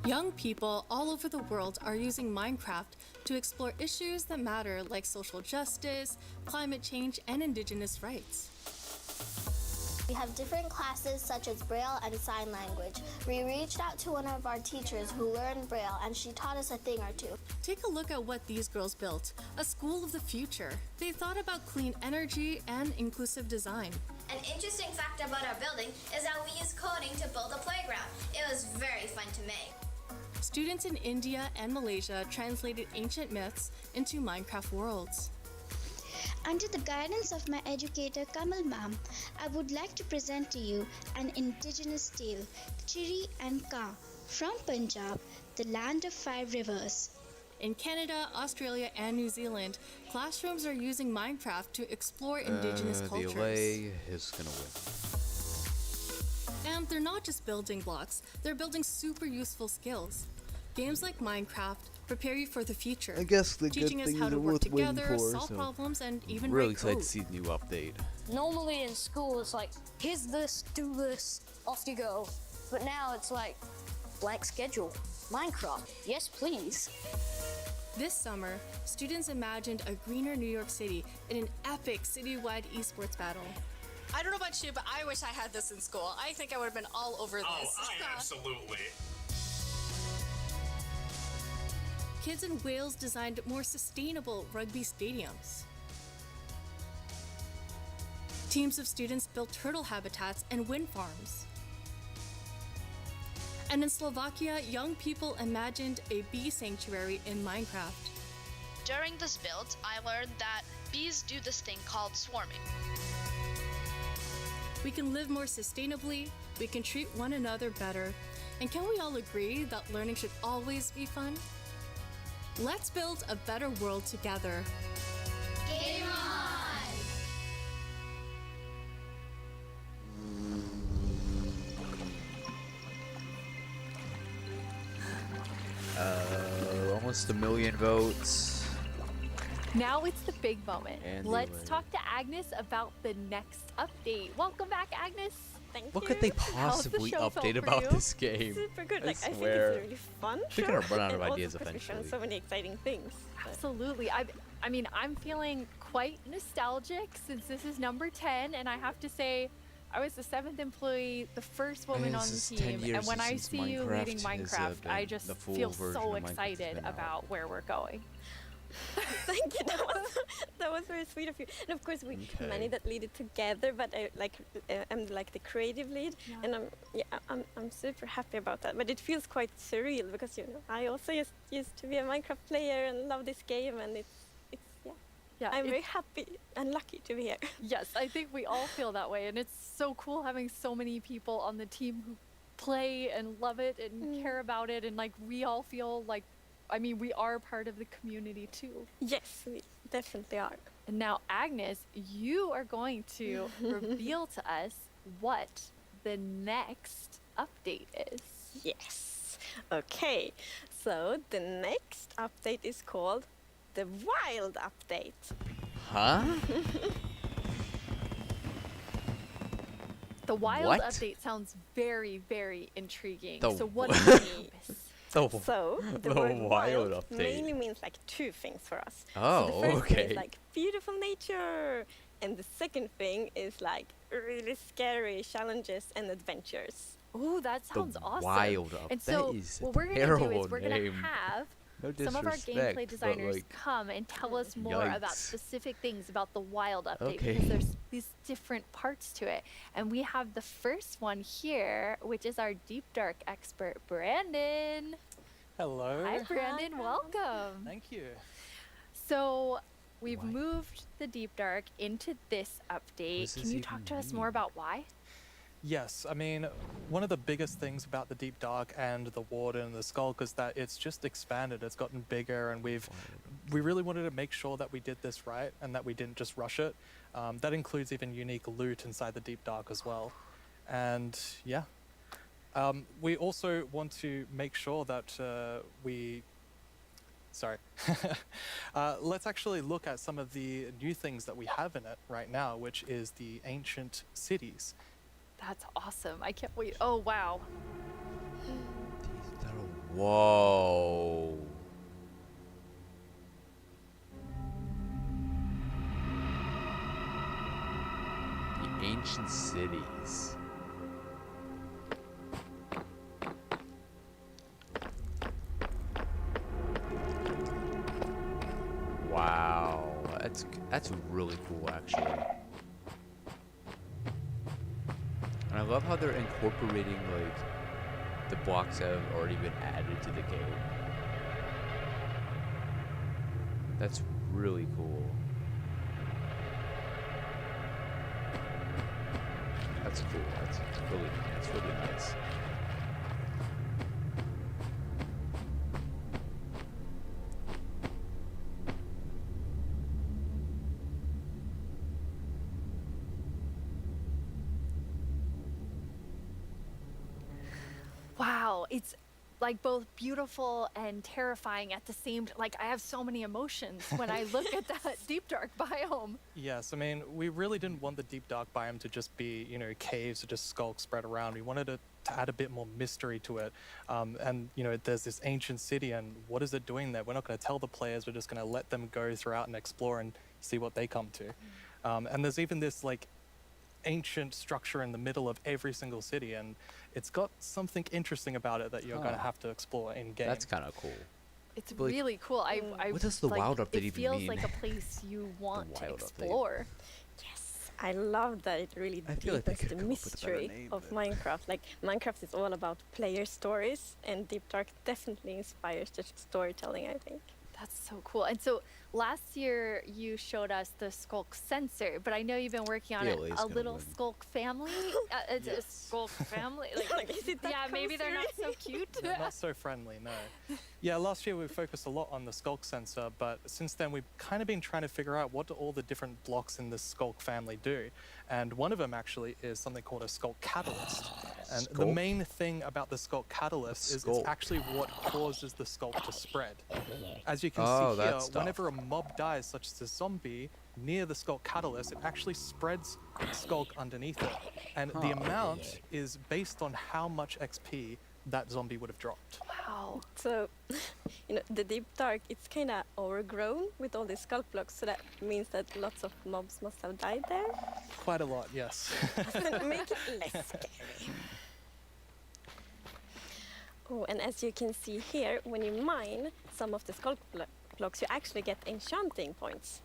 Speaker 2: Young people all over the world are using Minecraft to explore issues that matter like social justice, climate change, and indigenous rights.
Speaker 14: We have different classes such as Braille and Sign Language. We reached out to one of our teachers who learned Braille and she taught us a thing or two.
Speaker 2: Take a look at what these girls built, a school of the future. They thought about clean energy and inclusive design.
Speaker 15: An interesting fact about our building is that we used coding to build a playground. It was very fun to make.
Speaker 2: Students in India and Malaysia translated ancient myths into Minecraft worlds.
Speaker 16: Under the guidance of my educator Kamal Ma'am, I would like to present to you an indigenous tale, Chiri and Ka, from Punjab, the land of 5 rivers.
Speaker 2: In Canada, Australia, and New Zealand, classrooms are using Minecraft to explore indigenous cultures.
Speaker 1: The Allay is gonna win.
Speaker 2: And they're not just building blocks, they're building super useful skills. Games like Minecraft prepare you for the future,
Speaker 10: I guess the good
Speaker 2: teaching us
Speaker 10: things
Speaker 2: how to
Speaker 10: are
Speaker 2: work
Speaker 10: worth waiting
Speaker 2: together,
Speaker 10: for,
Speaker 2: solve
Speaker 10: so-
Speaker 2: problems, and even
Speaker 1: Really
Speaker 2: write
Speaker 1: excited
Speaker 2: code.
Speaker 1: to see the new update.
Speaker 19: Normally in school, it's like, here's this, do this, off you go. But now it's like, blank schedule. Minecraft, yes please.
Speaker 2: This summer, students imagined a greener New York City in an epic citywide esports battle.
Speaker 21: I don't know about you, but I wish I had this in school. I think I would have been all over this.
Speaker 9: Absolutely.
Speaker 2: Kids in Wales designed more sustainable rugby stadiums. Teams of students built turtle habitats and wind farms. And in Slovakia, young people imagined a bee sanctuary in Minecraft.
Speaker 26: During this build, I learned that bees do this thing called swarming.
Speaker 2: We can live more sustainably, we can treat one another better, and can we all agree that learning should always be fun? Let's build a better world together.
Speaker 15: Game on!
Speaker 3: almost 1 million votes.
Speaker 2: Now it's the big moment.
Speaker 3: Andy
Speaker 2: Let's
Speaker 3: Lane.
Speaker 2: talk to Agnes about the next update. Welcome back, Agnes.
Speaker 18: Thank
Speaker 1: What
Speaker 18: you.
Speaker 1: could they
Speaker 2: How's the
Speaker 1: possibly
Speaker 2: show felt
Speaker 1: update
Speaker 2: for
Speaker 1: about
Speaker 2: you?
Speaker 1: this game?
Speaker 18: Super good.
Speaker 1: I
Speaker 18: Like I think
Speaker 1: swear.
Speaker 18: it's a really fun
Speaker 1: They're
Speaker 18: show.
Speaker 1: gonna run out of
Speaker 18: and also
Speaker 1: ideas
Speaker 18: because we've done
Speaker 1: eventually.
Speaker 18: so many exciting things. But-
Speaker 2: Absolutely. I mean, I'm feeling quite nostalgic since this is number 10, and I have to say, I was the 7th employee, the first woman on
Speaker 3: This
Speaker 2: the
Speaker 3: is 10
Speaker 2: team,
Speaker 3: years
Speaker 2: and when I
Speaker 3: since
Speaker 2: see you leading
Speaker 3: Minecraft has,
Speaker 2: Minecraft, I
Speaker 3: been-
Speaker 2: just
Speaker 3: the full
Speaker 2: feel
Speaker 3: version
Speaker 2: so
Speaker 3: of Minecraft has
Speaker 2: excited
Speaker 3: been out.
Speaker 2: about where we're going.
Speaker 18: Thank you. That was very sweet of you. And of course, we
Speaker 1: Okay.
Speaker 18: managed that lead it together. But I'm like the creative lead, and I'm super happy about that. But it feels quite surreal because I also used to be a Minecraft player and love this game, and it's I'm very happy and lucky to be here.
Speaker 2: Yes, I think we all feel that way, and it's so cool having so many people on the team who play and love it and care about it, and like we all feel like, I mean, we are part of the community too.
Speaker 18: Yes, we definitely are.
Speaker 2: And now, Agnes, you are going to reveal to us what the next update is.
Speaker 18: Yes. Okay. So the next update is called the Wild Update.
Speaker 1: Huh?
Speaker 2: The Wild
Speaker 1: What?
Speaker 2: update sounds very, very intriguing.
Speaker 1: The
Speaker 2: So what
Speaker 1: wha-
Speaker 2: does it encompass?
Speaker 18: So the
Speaker 1: the
Speaker 18: word
Speaker 1: wild
Speaker 18: wild
Speaker 1: update.
Speaker 18: mainly means like two things for us.
Speaker 1: Oh,
Speaker 18: so the first thing
Speaker 1: okay.
Speaker 18: is like beautiful nature, and the second thing is like really scary challenges and adventures.
Speaker 2: Ooh, that sounds awesome.
Speaker 1: Wild Up.
Speaker 2: And
Speaker 1: That
Speaker 2: so
Speaker 1: is a
Speaker 2: what we're gonna do
Speaker 1: terrible
Speaker 2: is we're gonna
Speaker 1: name.
Speaker 2: have
Speaker 1: No
Speaker 2: some of our
Speaker 1: disrespect,
Speaker 2: gameplay
Speaker 1: but,
Speaker 2: designers
Speaker 1: like,
Speaker 2: come and tell us more about
Speaker 1: yikes.
Speaker 2: specific things about the Wild update
Speaker 1: Okay.
Speaker 2: because there's these different parts to it. And we have the first one here, which is our Deep Dark expert, Brandon.
Speaker 8: Hello.
Speaker 2: Hi, Brandon. Welcome.
Speaker 8: Thank you.
Speaker 2: So we've moved the Deep Dark into this update.
Speaker 8: does
Speaker 2: Can
Speaker 8: this
Speaker 2: you
Speaker 8: even
Speaker 2: talk to us more about why?
Speaker 20: Yes, I mean, one of the biggest things about the Deep Dark and the Warden and the Skulk is that it's just expanded. It's gotten bigger, and we really wanted to make sure that we did this right and that we didn't just rush it. That includes even unique loot inside the Deep Dark as well. And yeah, we also want to make sure that let's actually look at some of the new things that we have in it right now, which is the ancient cities.
Speaker 2: That's awesome. I can't wait. Oh, wow.
Speaker 1: Whoa. The ancient cities. Wow, that's really cool actually. And I love how they're incorporating like the blocks that have already been added to the game. That's really cool. That's cool. That's really nice.
Speaker 2: Wow, it's like both beautiful and terrifying at the same time. Like I have so many emotions when I look at that Deep Dark biome.
Speaker 20: Yes, I mean, we really didn't want the Deep Dark biome to just be, caves or just skulks spread around. We wanted it to add a bit more mystery to it. And, there's this ancient city, and what is it doing there? We're not going to tell the players. We're just going to let them go throughout and explore and see what they come to. And there's even this, ancient structure in the middle of every single city, and it's got something interesting about it that you're going to have to explore in game.
Speaker 1: That's kind of cool.
Speaker 2: It's
Speaker 1: But, like,
Speaker 2: really cool. I
Speaker 1: what does the
Speaker 2: like,
Speaker 1: Wild Update
Speaker 2: it
Speaker 1: even
Speaker 2: feels
Speaker 1: mean?
Speaker 2: like a place you want to
Speaker 1: Wild Update.
Speaker 2: explore.
Speaker 18: Yes, I love that it really
Speaker 1: I feel like they
Speaker 18: deepens
Speaker 1: could
Speaker 18: the
Speaker 1: come up with a better
Speaker 18: mystery
Speaker 1: name
Speaker 18: of
Speaker 1: than-
Speaker 18: Minecraft. Like Minecraft is all about player stories, and Deep Dark definitely inspires the storytelling, I think.
Speaker 2: That's so cool. And so last year you showed us the Skulk sensor, but I know you've been working on
Speaker 1: DLA is
Speaker 2: a
Speaker 1: gonna
Speaker 2: little
Speaker 1: win.
Speaker 2: Skulk family. It's a Skulk family.
Speaker 18: Is it that
Speaker 2: yeah, maybe they're not so cute.
Speaker 20: They're not so friendly, no. Yeah, last year we focused a lot on the Skulk sensor, but since then we've kind of been trying to figure out what do all the different blocks in the Skulk family do. And one of them actually is something called a Skulk catalyst. And the
Speaker 1: Skulk?
Speaker 20: main thing about the Skulk Catalyst is
Speaker 1: Skulk.
Speaker 20: it's actually what causes the Skulk to spread. As you can
Speaker 1: Oh,
Speaker 20: see here,
Speaker 1: that stuff.
Speaker 20: whenever a mob dies, such as a zombie, near the Skulk Catalyst, it actually spreads Skulk underneath it. And the amount is based on how much XP that zombie would have dropped.
Speaker 18: Wow. So, the Deep Dark, it's kind of overgrown with all these Skulk blocks, so that means that lots of mobs must have died there.
Speaker 20: Quite a lot, yes.
Speaker 18: Make it less scary. Oh, and as you can see here, when you mine some of the Skulk blocks, you actually get enchanting points.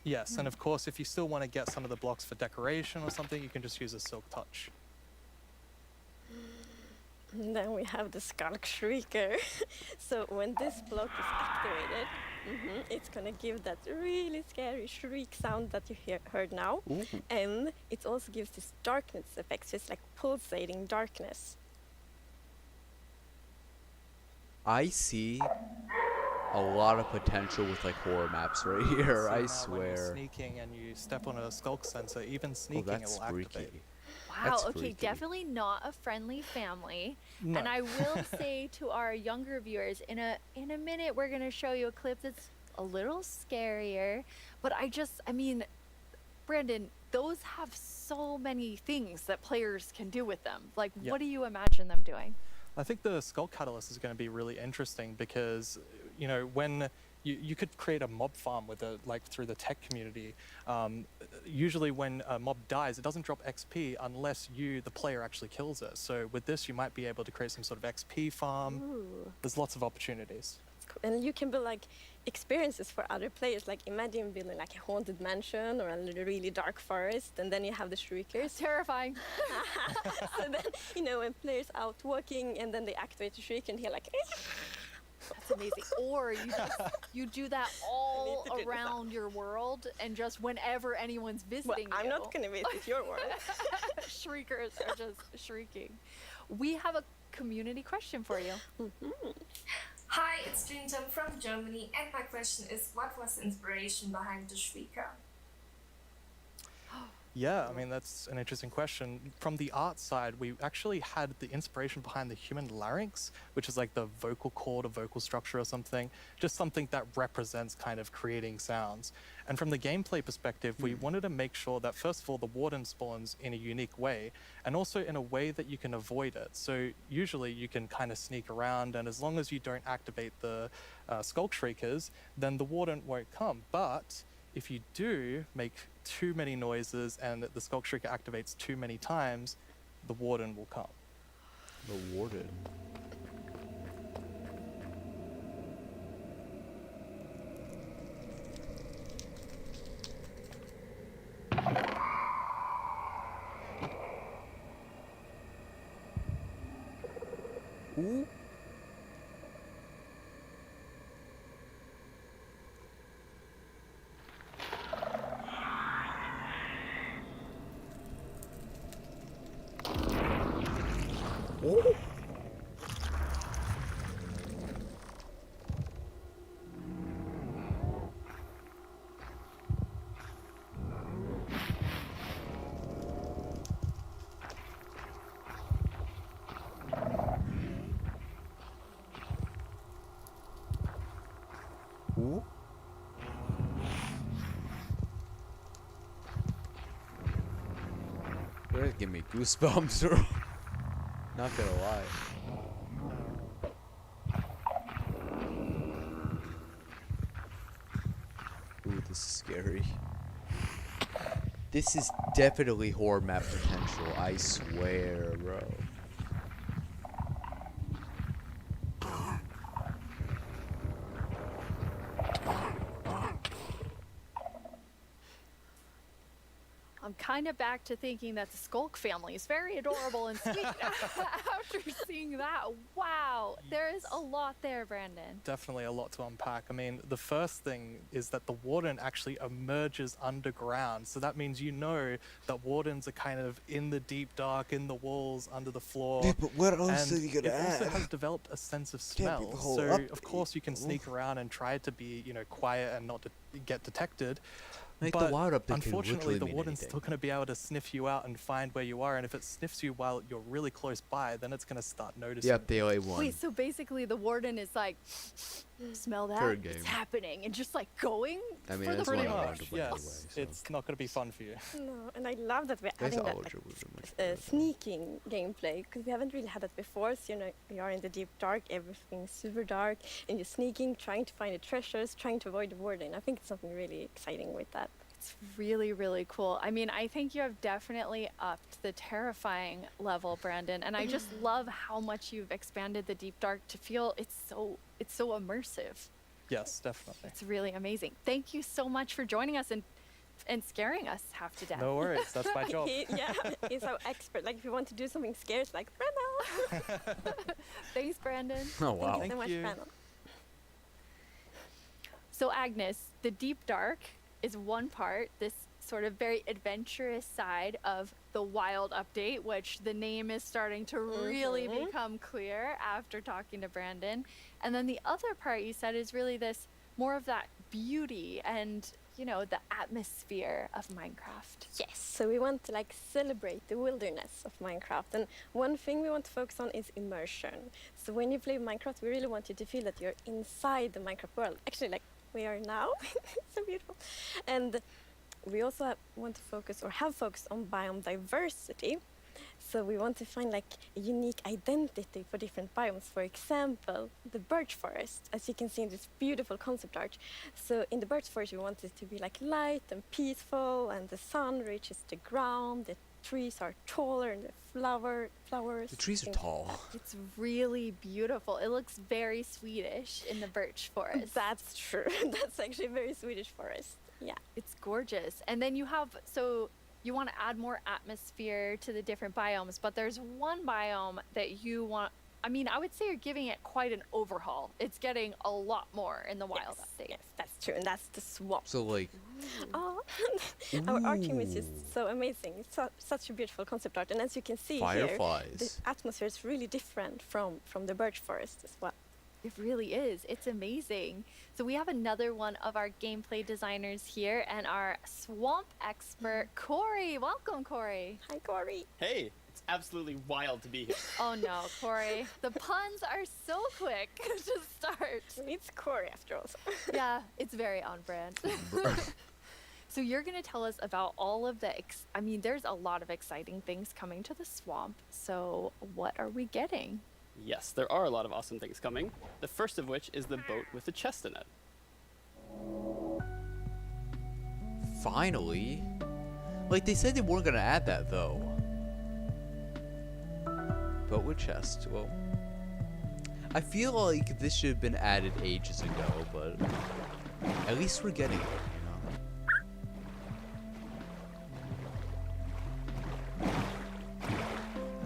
Speaker 20: Yes, and of course, if you still want to get some of the blocks for decoration or something, you can just use a Silk Touch.
Speaker 18: And then we have the Skulk Shrieker. So when this block is activated, it's gonna give that really scary shriek sound that you heard now. And it also gives this darkness effect, so it's like pulsating darkness.
Speaker 1: I see a lot of potential with like horror maps right here.
Speaker 20: So
Speaker 1: I
Speaker 20: now when you're
Speaker 1: swear.
Speaker 20: sneaking and you step on a Skulk sensor, even sneaking, it
Speaker 1: that's
Speaker 20: will activate.
Speaker 1: freaky.
Speaker 2: Wow,
Speaker 1: That's
Speaker 2: okay,
Speaker 1: freaky.
Speaker 2: definitely not a friendly family.
Speaker 20: No.
Speaker 2: And I will say to our younger viewers, in a minute we're gonna show you a clip that's a little scarier. But I mean, Brandon, those have so many things that players can do with them. Like,
Speaker 20: Yeah.
Speaker 2: what do you imagine them doing?
Speaker 20: I think the Skulk Catalyst is going to be really interesting because, when you could create a mob farm with through the tech community. Usually when a mob dies, it doesn't drop XP unless you, the player, actually kills it. So with this, you might be able to create some sort of XP farm.
Speaker 18: Ooh.
Speaker 20: There's lots of opportunities.
Speaker 18: And you can build like experiences for other players. Like imagine building like a haunted mansion or a really dark forest, and then you have the shriekers.
Speaker 2: Terrifying.
Speaker 18: So then, when players out walking and then they activate the shriek and hear like,
Speaker 2: That's amazing. Or you do that all
Speaker 18: to do this
Speaker 2: around your world, and just whenever anyone's visiting
Speaker 18: I'm
Speaker 2: you,
Speaker 18: not gonna visit your world.
Speaker 2: shriekers are just shrieking. We have a community question for you.
Speaker 4: Hi, it's Jinjam from Germany, and my question is, what was the inspiration behind the Shrieker?
Speaker 20: Yeah, I mean, that's an interesting question. From the art side, we actually had the inspiration behind the human larynx, which is like the vocal cord or vocal structure or something, just something that represents kind of creating sounds. And from the gameplay perspective, we wanted to make sure that, first of all, the warden spawns in a unique way, and also in a way that you can avoid it. So usually you can kind of sneak around, and as long as you don't activate the Skulk Shriekers, then the warden won't come. But if you do make too many noises and the Skulk Shrieker activates too many times, the warden will come.
Speaker 1: The warden. Ooh. Oh. Ooh. That give me goosebumps, bro. Not gonna lie. Ooh, this is scary. This is definitely horror map potential, I swear, bro.
Speaker 2: I'm kind of back to thinking that the Skulk family is very adorable and sweet after seeing that. Wow, there is a lot there, Brandon.
Speaker 20: Definitely a lot to unpack. I mean, the first thing is that the warden actually emerges underground. So that means that wardens are kind of in the deep dark, in the walls, under the floor.
Speaker 10: Yeah, but what else
Speaker 20: And
Speaker 10: are you gonna
Speaker 20: it also
Speaker 10: add?
Speaker 20: has developed a sense of
Speaker 10: Can't be
Speaker 20: smell.
Speaker 10: the whole
Speaker 20: So,
Speaker 10: up-
Speaker 20: of course, you can sneak around and try to be, quiet and not to get detected.
Speaker 1: Like
Speaker 20: but
Speaker 1: the wild update can
Speaker 20: unfortunately,
Speaker 1: literally
Speaker 20: the
Speaker 1: mean
Speaker 20: warden's
Speaker 1: anything.
Speaker 20: still going to be able to sniff you out and find where you are. And if it sniffs you while you're really close by, then it's going to start noticing.
Speaker 1: Yep, the OA1.
Speaker 2: Wait, so basically the warden is like, smell that?
Speaker 1: Third
Speaker 2: It's
Speaker 1: game.
Speaker 2: happening, and just like going
Speaker 1: I mean,
Speaker 2: for the
Speaker 1: that's
Speaker 20: Pretty
Speaker 1: why I
Speaker 2: play.
Speaker 1: wanted
Speaker 20: much,
Speaker 1: to play
Speaker 20: yes.
Speaker 1: anyway, so.
Speaker 20: It's not going to be fun for you.
Speaker 18: No, and I love that we're
Speaker 1: Guys,
Speaker 18: adding that
Speaker 1: Ultra
Speaker 18: like,
Speaker 1: would be much better.
Speaker 18: sneaking gameplay because we haven't really had that before. So you are in the deep dark, everything's super dark, and you're sneaking, trying to find the treasures, trying to avoid the warden. I think it's something really exciting with that.
Speaker 2: It's really, really cool. I mean, I think you have definitely upped the terrifying level, Brandon, and I just love how much you've expanded the deep dark to feel it's so immersive.
Speaker 20: Yes, definitely.
Speaker 2: It's really amazing. Thank you so much for joining us and scaring us half to death.
Speaker 20: No worries, that's my job.
Speaker 18: He's our expert. Like if you want to do something scary, it's like Brandon.
Speaker 2: Thanks, Brandon.
Speaker 1: Oh, wow.
Speaker 18: Thank you so much,
Speaker 20: you.
Speaker 18: Brandon.
Speaker 2: So Agnes, the deep dark is one part, this sort of very adventurous side of the wild update, which the name is starting to really become clear after talking to Brandon. And then the other part you said is really this more of that beauty and, you know, the atmosphere of Minecraft.
Speaker 18: Yes, so we want to like celebrate the wilderness of Minecraft, and one thing we want to focus on is immersion. So when you play Minecraft, we really want you to feel that you're inside the Minecraft world. Actually, like we are now. So beautiful. And we also want to focus or have focused on biome diversity. So we want to find like a unique identity for different biomes. For example, the birch forest, as you can see in this beautiful concept art. So in the birch forest, we want it to be like light and peaceful, and the sun reaches the ground. The trees are taller, and the flowers.
Speaker 1: The trees are tall.
Speaker 2: It's really beautiful. It looks very Swedish in the birch forest.
Speaker 18: That's true. That's actually a very Swedish forest. Yeah.
Speaker 2: It's gorgeous. And then you have, so you want to add more atmosphere to the different biomes, but there's one biome that you want, I mean, I would say you're giving it quite an overhaul. It's getting a lot more in the wild update.
Speaker 18: Yes, that's true. And that's the swamp.
Speaker 1: So like,
Speaker 18: Oh, our art team is just so amazing. It's such a beautiful concept art. And as you can see here, the
Speaker 1: fireflies.
Speaker 18: atmosphere is really different from the birch forest as well.
Speaker 2: It really is. It's amazing. So we have another one of our gameplay designers here and our swamp expert, Corey. Welcome, Corey.
Speaker 18: Hi, Corey.
Speaker 5: Hey, it's absolutely wild to be here.
Speaker 2: Oh no, Corey. The puns are so quick to start.
Speaker 18: It's Corey after all.
Speaker 2: Yeah, it's very on brand. So you're going to tell us about all of the, I mean, there's a lot of exciting things coming to the swamp. So what are we getting?
Speaker 5: Yes, there are a lot of awesome things coming. The first of which is the boat with the chest in it.
Speaker 1: finally. Like, they said they weren't gonna add that, though. Boat with chest, well. I feel like this should have been added ages ago, but at least we're getting it, you know?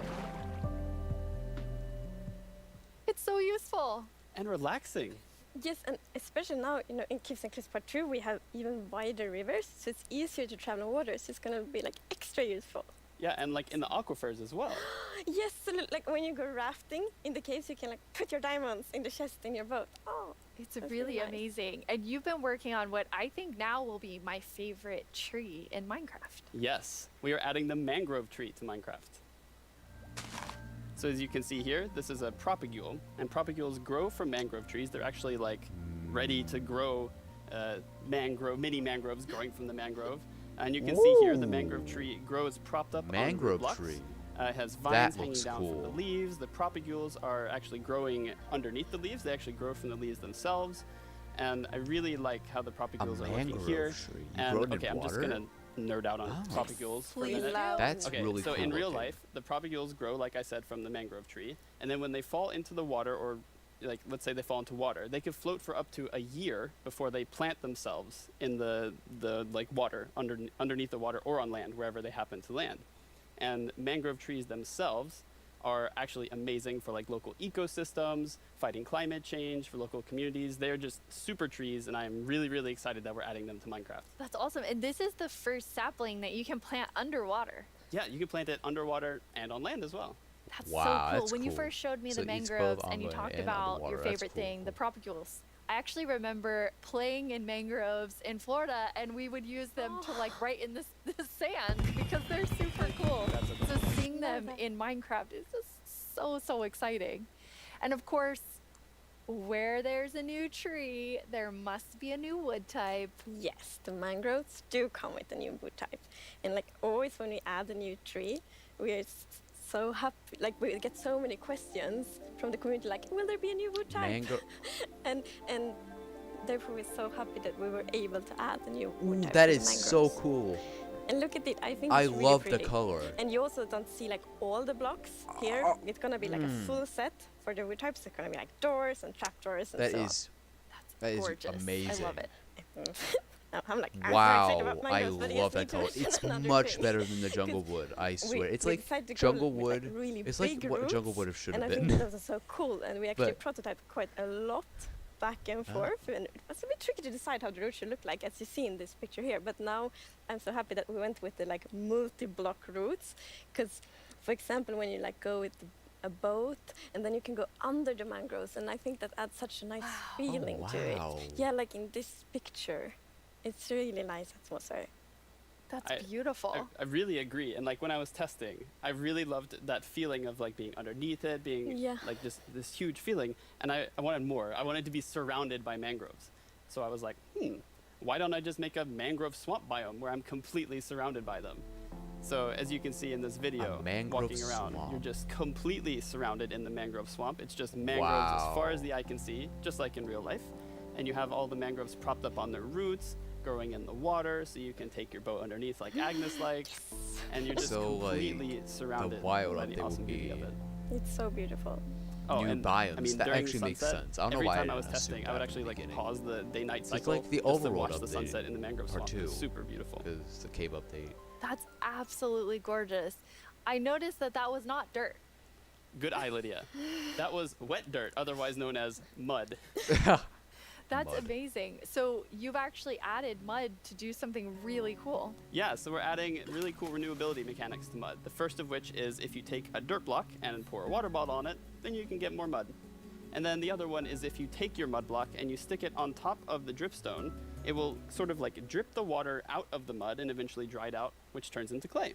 Speaker 2: It's so useful.
Speaker 5: And relaxing.
Speaker 18: Yes, and especially now, you know, in Caves and Cliffs Part 2, we have even wider rivers, so it's easier to travel in water, so it's gonna be like extra useful.
Speaker 5: Yeah, and like in the aquifers as well.
Speaker 18: Yes, so like when you go rafting in the caves, you can like put your diamonds in the chest in your boat. Oh,
Speaker 2: it's
Speaker 18: that's
Speaker 2: really
Speaker 18: nice.
Speaker 2: amazing. And you've been working on what I think now will be my favorite tree in Minecraft.
Speaker 5: Yes, we are adding the mangrove tree to Minecraft. So as you can see here, this is a propagule, and propagules grow from mangrove trees. They're actually like ready to grow mini mangroves growing from the mangrove. And you can see here the mangrove tree grows propped up
Speaker 1: Mangrove
Speaker 5: on blocks.
Speaker 1: tree.
Speaker 5: It has
Speaker 1: That
Speaker 5: vines hanging
Speaker 1: looks
Speaker 5: down from
Speaker 1: cool.
Speaker 5: the leaves. The propagules are actually growing underneath the leaves. They actually grow from the leaves themselves. And I really like how the propagules are looking
Speaker 1: mangrove
Speaker 5: here.
Speaker 1: tree. You
Speaker 5: And
Speaker 1: grow it in
Speaker 5: okay, I'm just
Speaker 1: water?
Speaker 5: gonna nerd out on
Speaker 1: Oh.
Speaker 5: propagules for a
Speaker 2: Please
Speaker 5: minute.
Speaker 2: do.
Speaker 1: That's
Speaker 5: Okay,
Speaker 1: really
Speaker 5: so
Speaker 1: cool
Speaker 5: in real
Speaker 1: looking.
Speaker 5: life, the propagules grow, like I said, from the mangrove tree. And then when they fall into the water, or like let's say they fall into water, they could float for up to a year before they plant themselves in the like water, underneath the water or on land, wherever they happen to land. And mangrove trees themselves are actually amazing for like local ecosystems, fighting climate change, for local communities. They're just super trees, and I'm really, really excited that we're adding them to Minecraft.
Speaker 2: That's awesome. And this is the first sapling that you can plant underwater.
Speaker 5: Yeah, you can plant it underwater and on land as well.
Speaker 2: That's
Speaker 1: Wow,
Speaker 2: so cool.
Speaker 1: that's
Speaker 2: When you
Speaker 1: cool.
Speaker 2: first showed me
Speaker 1: So
Speaker 2: the
Speaker 1: it eats both
Speaker 2: mangroves
Speaker 1: on
Speaker 2: and you
Speaker 1: land
Speaker 2: talked
Speaker 1: and
Speaker 2: about
Speaker 1: underwater.
Speaker 2: your
Speaker 1: That's
Speaker 2: favorite
Speaker 1: cool.
Speaker 2: thing, the propagules, I actually remember playing in mangroves in Florida, and we would use them to like write in the sand because they're super cool. So seeing them in Minecraft is just so exciting. And of course, where there's a new tree, there must be a new wood type.
Speaker 18: Yes, the mangroves do come with a new wood type. And like always when we add a new tree, we're so happy. Like we get so many questions from the community like, will there be a new wood type? and therefore we're so happy that we were able to add a new wood type.
Speaker 1: That
Speaker 18: to
Speaker 1: is
Speaker 18: the
Speaker 1: so
Speaker 18: mangroves.
Speaker 1: cool.
Speaker 18: And look at it, I think
Speaker 1: I
Speaker 18: it's really
Speaker 1: love the
Speaker 18: pretty.
Speaker 1: color.
Speaker 18: And you also don't see like all the blocks here. It's gonna be like a full set for the wood types. It's gonna be like doors and trapdoors and
Speaker 1: That
Speaker 18: so
Speaker 1: is
Speaker 2: Gorgeous.
Speaker 1: amazing.
Speaker 2: I love it.
Speaker 18: I'm like, I'm
Speaker 1: Wow,
Speaker 18: very excited about
Speaker 1: I
Speaker 18: mangroes, but
Speaker 1: love
Speaker 18: yes,
Speaker 1: that
Speaker 18: need to
Speaker 1: color.
Speaker 18: mention
Speaker 1: It's
Speaker 18: another
Speaker 1: much
Speaker 18: thing.
Speaker 1: better than the jungle wood, I swear. It's
Speaker 18: we
Speaker 1: like
Speaker 18: decided to go
Speaker 1: jungle
Speaker 18: with,
Speaker 1: wood.
Speaker 18: really
Speaker 1: It's like
Speaker 18: big
Speaker 1: what
Speaker 18: roots,
Speaker 1: jungle wood should have
Speaker 18: and I
Speaker 1: been.
Speaker 18: think that was so cool. And we actually
Speaker 1: But-
Speaker 18: prototyped quite a lot back and forth. And it was a bit tricky to decide how the route should look like, as you see in this picture here. But now I'm so happy that we went with the like multi-block routes, because, for example, when you like go with a boat and then you can go under the mangroves, and I think that adds such a nice feeling to it.
Speaker 1: wow.
Speaker 18: Yeah, like in this picture, it's really nice atmosphere.
Speaker 2: That's beautiful.
Speaker 5: I really agree. And like when I was testing, I really loved that feeling of like being underneath it, being like this huge feeling. And I wanted more. I wanted to be surrounded by mangroves. So I was like, why don't I just make a mangrove swamp biome where I'm completely surrounded by them? So as you can see in this video,
Speaker 1: mangrove
Speaker 5: walking around,
Speaker 1: swamp.
Speaker 5: you're just completely surrounded in the mangrove swamp. It's just mangroves as far as the eye can see, just like in real life. And you have all the mangroves propped up on their roots, growing in the water, so you can take your boat underneath like Agnes likes, and you're just
Speaker 1: So, like,
Speaker 5: completely surrounded
Speaker 1: the wild
Speaker 5: by
Speaker 1: update
Speaker 5: the
Speaker 1: will
Speaker 5: awesome beauty of
Speaker 1: be
Speaker 5: it.
Speaker 18: It's so beautiful.
Speaker 5: Oh,
Speaker 1: new
Speaker 5: and
Speaker 1: biomes.
Speaker 5: I mean,
Speaker 1: That
Speaker 5: during
Speaker 1: actually
Speaker 5: the
Speaker 1: makes
Speaker 5: sunset,
Speaker 1: sense. I don't know
Speaker 5: every
Speaker 1: why
Speaker 5: time
Speaker 1: I
Speaker 5: I was
Speaker 1: didn't assume
Speaker 5: testing, I would
Speaker 1: that at
Speaker 5: actually
Speaker 1: the
Speaker 5: like
Speaker 1: beginning.
Speaker 5: pause the day-night
Speaker 1: It's
Speaker 5: cycle
Speaker 1: like the
Speaker 5: just to
Speaker 1: Overworld
Speaker 5: watch the
Speaker 1: update,
Speaker 5: sunset in the mangrove
Speaker 1: part
Speaker 5: swamp. It was
Speaker 1: 2,
Speaker 5: super beautiful.
Speaker 1: Because the cave update.
Speaker 2: That's absolutely gorgeous. I noticed that was not dirt.
Speaker 5: Good eye, Lydia. That was wet dirt, otherwise known as mud.
Speaker 2: That's
Speaker 5: Mud.
Speaker 2: amazing. So you've actually added mud to do something really cool.
Speaker 5: Yeah, so we're adding really cool renewability mechanics to mud. The first of which is if you take a dirt block and pour a water bottle on it, then you can get more mud. And then the other one is if you take your mud block and you stick it on top of the dripstone, it will sort of like drip the water out of the mud and eventually dry it out, which turns into clay.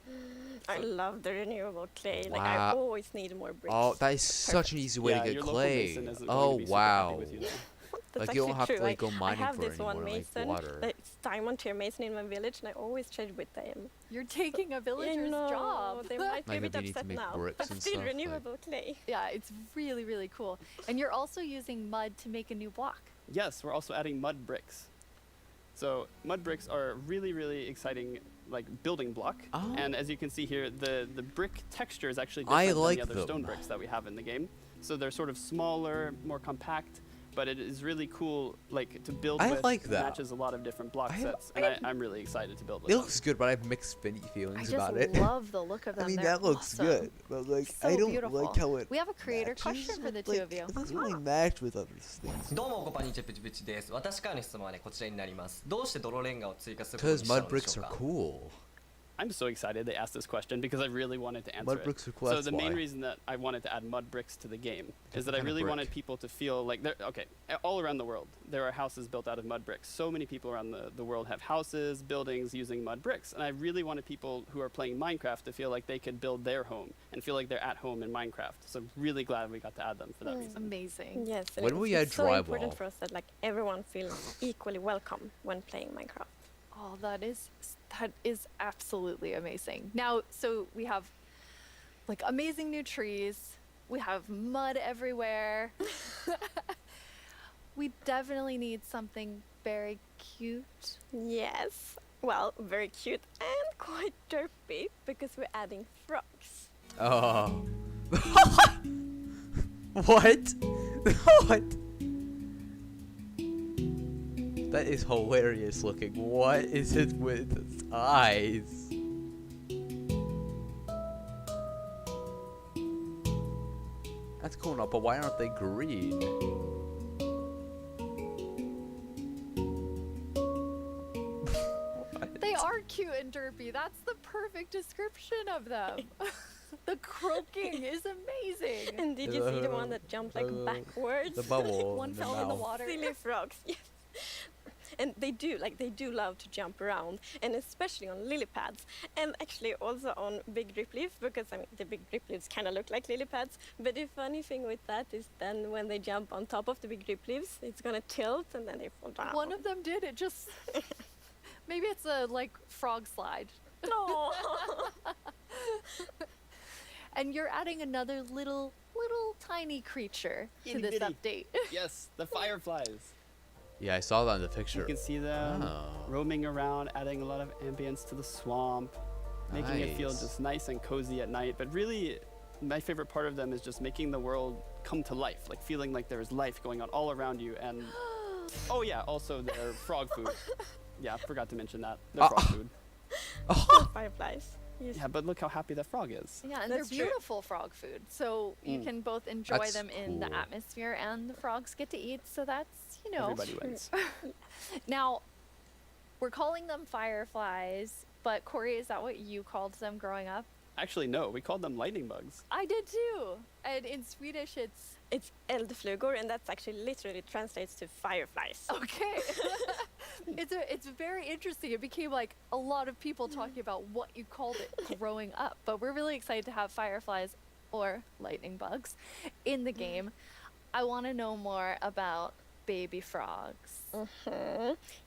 Speaker 18: I love the renewable clay. Like I
Speaker 1: Wow.
Speaker 18: always need more bricks.
Speaker 1: Oh, that is such an easy way
Speaker 5: Yeah,
Speaker 1: to
Speaker 5: your
Speaker 1: get
Speaker 5: local
Speaker 1: clay.
Speaker 5: mason isn't going
Speaker 1: Oh
Speaker 5: to be super happy
Speaker 1: wow.
Speaker 5: with you, though.
Speaker 18: That's
Speaker 1: Like you don't
Speaker 18: actually
Speaker 1: have
Speaker 18: true.
Speaker 1: to like go
Speaker 18: I
Speaker 1: mining
Speaker 18: have
Speaker 1: for
Speaker 18: this
Speaker 1: any more
Speaker 18: one
Speaker 1: like
Speaker 18: mason.
Speaker 1: water.
Speaker 18: It's diamond tier mason in my village, and I always trade with them.
Speaker 2: You're taking a villager's
Speaker 18: know,
Speaker 2: job.
Speaker 18: They might be a
Speaker 1: Like,
Speaker 18: bit
Speaker 1: maybe you need to
Speaker 18: upset
Speaker 1: make
Speaker 18: now,
Speaker 1: bricks
Speaker 18: but
Speaker 1: and
Speaker 18: still
Speaker 1: stuff, like-
Speaker 18: renewable clay.
Speaker 2: Yeah, it's really cool. And you're also using mud to make a new block.
Speaker 5: Yes, we're also adding mud bricks. So mud bricks are a really exciting like building block.
Speaker 1: Oh.
Speaker 5: And as you can see here, the brick texture is actually
Speaker 1: I
Speaker 5: different
Speaker 1: like
Speaker 5: than the other
Speaker 1: them.
Speaker 5: stone bricks that we have in the game. So they're sort of smaller, more compact, but it is really cool like to build
Speaker 1: I
Speaker 5: with.
Speaker 1: like
Speaker 5: It
Speaker 1: that.
Speaker 5: matches a lot of different block sets, and I'm really excited to build with
Speaker 1: It
Speaker 5: them.
Speaker 1: looks good, but I have mixed feelings
Speaker 2: I just
Speaker 1: about it.
Speaker 2: love the look of them.
Speaker 10: I mean,
Speaker 2: They're
Speaker 10: that looks
Speaker 2: awesome.
Speaker 10: good, but like,
Speaker 2: So
Speaker 10: I don't
Speaker 2: beautiful.
Speaker 10: like how it.
Speaker 2: We have a creator
Speaker 10: matches
Speaker 2: question for the
Speaker 10: with,
Speaker 2: two
Speaker 10: like,
Speaker 2: of you.
Speaker 10: It doesn't really match with other things.
Speaker 6: どうもこんばんにちはプチプチです。私からの質問はねこちらになります。どうして泥レンガを追加することに
Speaker 1: Because
Speaker 6: したの
Speaker 1: mud
Speaker 6: で
Speaker 1: bricks
Speaker 6: しょう
Speaker 1: are
Speaker 6: か。
Speaker 1: cool.
Speaker 5: I'm so excited they asked this question because I really wanted to answer
Speaker 1: Mud
Speaker 5: it.
Speaker 1: bricks are cool,
Speaker 5: So
Speaker 1: that's
Speaker 5: the main
Speaker 1: why.
Speaker 5: reason that I wanted to add mud bricks to the game is that I
Speaker 1: kind of
Speaker 5: really
Speaker 1: brick?
Speaker 5: wanted people to feel like they're okay. All around the world, there are houses built out of mud bricks. So many people around the world have houses, buildings using mud bricks, and I really wanted people who are playing Minecraft to feel like they could build their home and feel like they're at home in Minecraft. So I'm really glad we got to add them for that reason.
Speaker 2: Amazing.
Speaker 18: Yes.
Speaker 1: When
Speaker 18: and
Speaker 1: we
Speaker 18: it's
Speaker 1: add
Speaker 18: so important
Speaker 1: drywall-
Speaker 18: for us that like everyone feels equally welcome when playing Minecraft.
Speaker 2: Oh, that is absolutely amazing. Now, so we have like amazing new trees. We have mud everywhere. We definitely need something very cute.
Speaker 18: Yes. Well, very cute and quite derpy because we're adding frogs.
Speaker 1: Oh. What? What? That is hilarious looking. What is it with its eyes? That's cool enough, but why aren't they green?
Speaker 2: They are cute and derpy. That's the perfect description of them. The croaking is amazing.
Speaker 18: And did you see the one that jumped like backwards?
Speaker 3: The bubble
Speaker 2: One
Speaker 3: in the
Speaker 2: fell in the
Speaker 3: mouth.
Speaker 2: water.
Speaker 18: Silly frogs. Yes. And they do love to jump around, and especially on lily pads, and actually also on big drip leaves, because I mean the big drip leaves kind of look like lily pads. But the funny thing with that is then when they jump on top of the big drip leaves, it's gonna tilt and then they fall down.
Speaker 2: One of them did. It just maybe it's a like frog slide.
Speaker 18: No.
Speaker 2: And you're adding another little tiny creature to
Speaker 5: Itty
Speaker 2: this
Speaker 5: bitty.
Speaker 2: update.
Speaker 5: Yes, the fireflies.
Speaker 1: Yeah, I saw that in the picture.
Speaker 5: You can see them
Speaker 1: Oh.
Speaker 5: roaming around, adding a lot of ambience to the swamp, making it feel
Speaker 1: Nice.
Speaker 5: just nice and cozy at night. But really, my favorite part of them is just making the world come to life, like feeling like there's life going on all around you. And oh yeah, also their frog food. Yeah, I forgot to mention that. Their frog food.
Speaker 18: Fireflies. Yes.
Speaker 5: Yeah, but look how happy that frog is.
Speaker 2: Yeah, and
Speaker 18: That's
Speaker 2: they're
Speaker 18: true.
Speaker 2: beautiful frog food. So you
Speaker 5: Mm.
Speaker 2: can both enjoy
Speaker 1: That's
Speaker 2: them in the
Speaker 1: cool.
Speaker 2: atmosphere, and the frogs get to eat. So that's, you know.
Speaker 5: Everybody wins.
Speaker 2: Now, we're calling them fireflies, but Corey, is that what you called them growing up?
Speaker 5: Actually, no, we called them lightning bugs.
Speaker 2: I did too. And in Swedish,
Speaker 18: It's eldflugor, and that's actually literally translates to fireflies.
Speaker 2: okay. It's very interesting. It became like a lot of people talking about what you called it growing up. But we're really excited to have fireflies or lightning bugs in the game. I want to know more about baby frogs.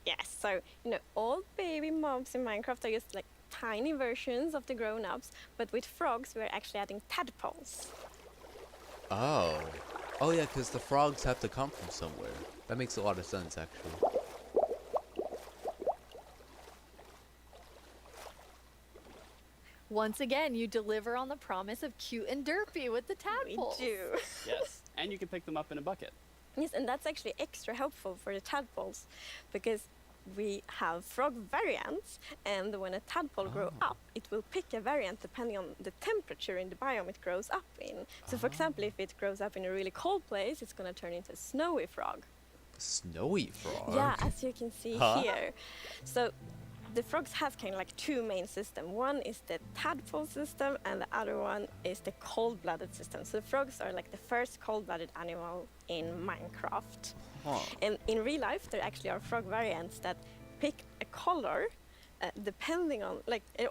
Speaker 18: Yes, so all baby mobs in Minecraft are just like tiny versions of the grown-ups, but with frogs we're actually adding tadpoles.
Speaker 1: Oh. Oh yeah, because the frogs have to come from somewhere. That makes a lot of sense, actually.
Speaker 2: Once again, you deliver on the promise of cute and derpy with the tadpoles.
Speaker 18: We do.
Speaker 5: Yes, and you can pick them up in a bucket.
Speaker 18: Yes, and that's actually extra helpful for the tadpoles, because we have frog variants, and when a tadpole grows up, it will pick a variant depending on the temperature in the biome it grows up in. So for example, if it grows up in a really cold place, it's going to turn into a snowy frog.
Speaker 1: Snowy frog?
Speaker 18: Yeah, as you can see
Speaker 1: Huh?
Speaker 18: here. So the frogs have kind of like two main systems. One is the tadpole system, and the other one is the cold-blooded system. So frogs are like the first cold-blooded animal in Minecraft. And in real life, there actually are frog variants that pick a color depending on,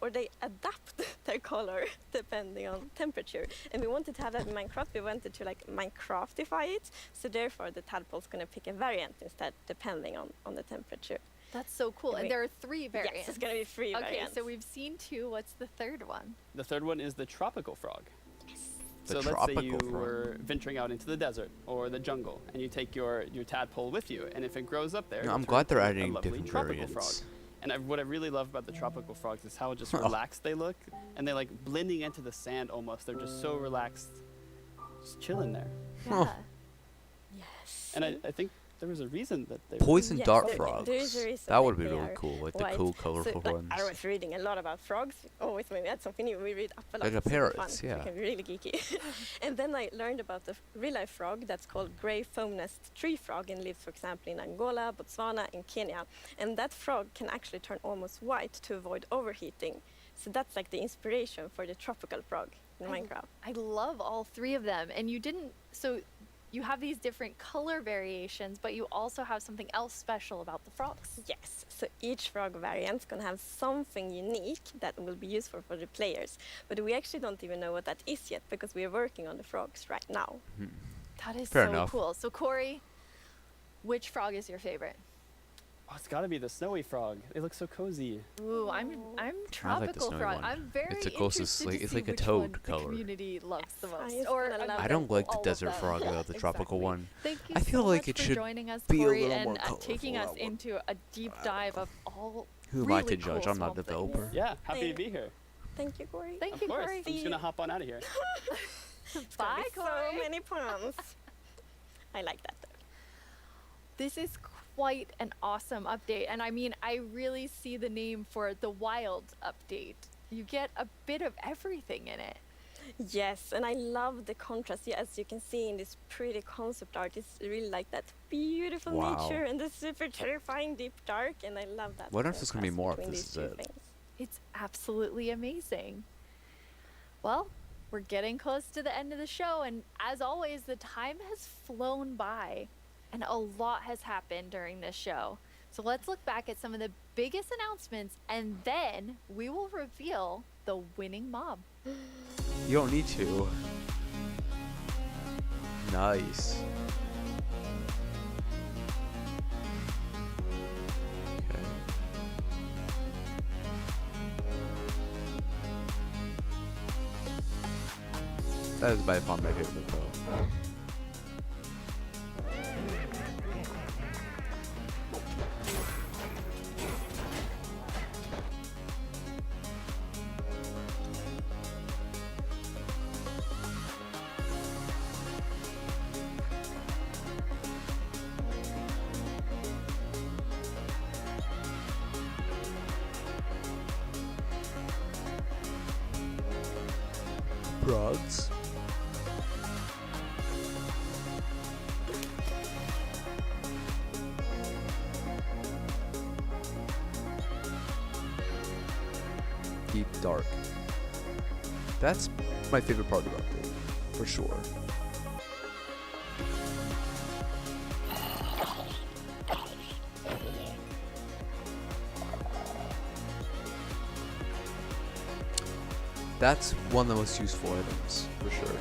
Speaker 18: or they adapt their color depending on temperature. And we wanted to have that in Minecraft. We wanted to Minecraftify it. So therefore, the tadpole's going to pick a variant instead, depending on the temperature.
Speaker 2: That's so cool. And there are 3 variants.
Speaker 18: Yes, it's going to be 3
Speaker 2: Okay,
Speaker 18: variants.
Speaker 2: so we've seen 2. What's the third one?
Speaker 5: The third one is the tropical frog.
Speaker 1: The
Speaker 5: So let's say you
Speaker 1: tropical frog.
Speaker 5: were venturing out into the desert or the jungle, and you take your tadpole with you, and if it grows up there,
Speaker 1: No,
Speaker 5: it
Speaker 1: I'm
Speaker 5: turns
Speaker 1: glad they're
Speaker 5: into a
Speaker 1: adding
Speaker 5: lovely
Speaker 1: different
Speaker 5: tropical
Speaker 1: variants.
Speaker 5: frog. And what I really love about the tropical frogs is how just relaxed they look, and they're like blending into the sand almost. They're just so relaxed, just chilling there.
Speaker 2: Yeah.
Speaker 18: Yes.
Speaker 5: And I think there was a reason that they
Speaker 1: Poison
Speaker 18: Yes,
Speaker 1: dart
Speaker 18: there-
Speaker 1: frogs.
Speaker 18: there is a reason
Speaker 1: That would
Speaker 18: that
Speaker 1: be
Speaker 18: they
Speaker 1: really
Speaker 18: are
Speaker 1: cool, like the
Speaker 18: white.
Speaker 1: cool,
Speaker 18: So,
Speaker 1: colorful
Speaker 18: like,
Speaker 1: ones.
Speaker 18: I was reading a lot about frogs. Always when we had something new, we read up a lot.
Speaker 1: Like a
Speaker 18: It's super
Speaker 1: parrot,
Speaker 18: fun.
Speaker 1: yeah.
Speaker 18: It can be really geeky. And then I learned about the real-life frog that's called grey foam-nest tree frog and lives, for example, in Angola, Botswana, and Kenya. And that frog can actually turn almost white to avoid overheating. So that's like the inspiration for the tropical frog in Minecraft.
Speaker 2: I love all 3 of them. And you didn't, so you have these different color variations, but you also have something else special about the frogs.
Speaker 18: Yes, so each frog variant is going to have something unique that will be useful for the players. But we actually don't even know what that is yet, because we are working on the frogs right now.
Speaker 2: That is
Speaker 1: Fair
Speaker 2: so
Speaker 1: enough.
Speaker 2: cool. So Corey, which frog is your favorite?
Speaker 5: Oh, it's got to be the snowy frog. They look so cozy.
Speaker 2: Ooh, I'm
Speaker 1: I like the
Speaker 2: tropical
Speaker 1: snowy
Speaker 2: frog.
Speaker 1: one.
Speaker 2: I'm very
Speaker 1: It's the closest,
Speaker 2: interested
Speaker 1: like-
Speaker 2: to
Speaker 1: it's
Speaker 2: see
Speaker 1: like a
Speaker 2: which
Speaker 1: toad
Speaker 2: one
Speaker 1: color.
Speaker 2: the community loves the most.
Speaker 18: I'm
Speaker 2: Or
Speaker 18: gonna love
Speaker 1: I don't like the
Speaker 2: all of
Speaker 1: desert
Speaker 2: them.
Speaker 1: frog though, the tropical
Speaker 2: Exactly.
Speaker 1: one.
Speaker 2: Thank you
Speaker 1: I feel
Speaker 2: so
Speaker 1: like
Speaker 2: much
Speaker 1: it
Speaker 2: for
Speaker 1: should
Speaker 2: joining us,
Speaker 1: be a
Speaker 2: Corey,
Speaker 1: little
Speaker 2: and
Speaker 1: more
Speaker 2: taking us
Speaker 1: colorful.
Speaker 2: into a deep dive of all
Speaker 1: Who am I
Speaker 2: really
Speaker 1: to judge?
Speaker 2: cool
Speaker 1: I'm not a
Speaker 2: swamp things.
Speaker 1: developer.
Speaker 5: Yeah, happy to
Speaker 18: Thank-
Speaker 5: be here.
Speaker 18: Thank you, Corey.
Speaker 2: Thank
Speaker 5: Of
Speaker 2: you,
Speaker 5: course.
Speaker 2: Corey.
Speaker 5: I'm just going to hop on out of here.
Speaker 2: Bye,
Speaker 18: So
Speaker 2: Corey.
Speaker 18: many puns. I like that though.
Speaker 2: This is quite an awesome update. And I mean, I really see the name for the Wild update. You get a bit of everything in it.
Speaker 18: Yes, and I love the contrast. Yeah, as you can see in this pretty concept art, it's really like that beautiful
Speaker 1: Wow.
Speaker 18: nature and the super terrifying deep dark, and I love that.
Speaker 1: Wonder if there's gonna be
Speaker 18: contrast
Speaker 1: more if
Speaker 18: between
Speaker 1: this
Speaker 18: these
Speaker 1: is
Speaker 18: two
Speaker 1: it.
Speaker 18: things.
Speaker 2: It's absolutely amazing. Well, We're getting close to the end of the show, and as always, the time has flown by, and a lot has happened during this show. So let's look back at some of the biggest announcements, and then we will reveal the winning mob.
Speaker 1: You don't need to. Nice. Okay. That is by far my favorite though. Frogs. Deep Dark. That's my favorite part about it, for sure. That's one of the most useful items, for sure.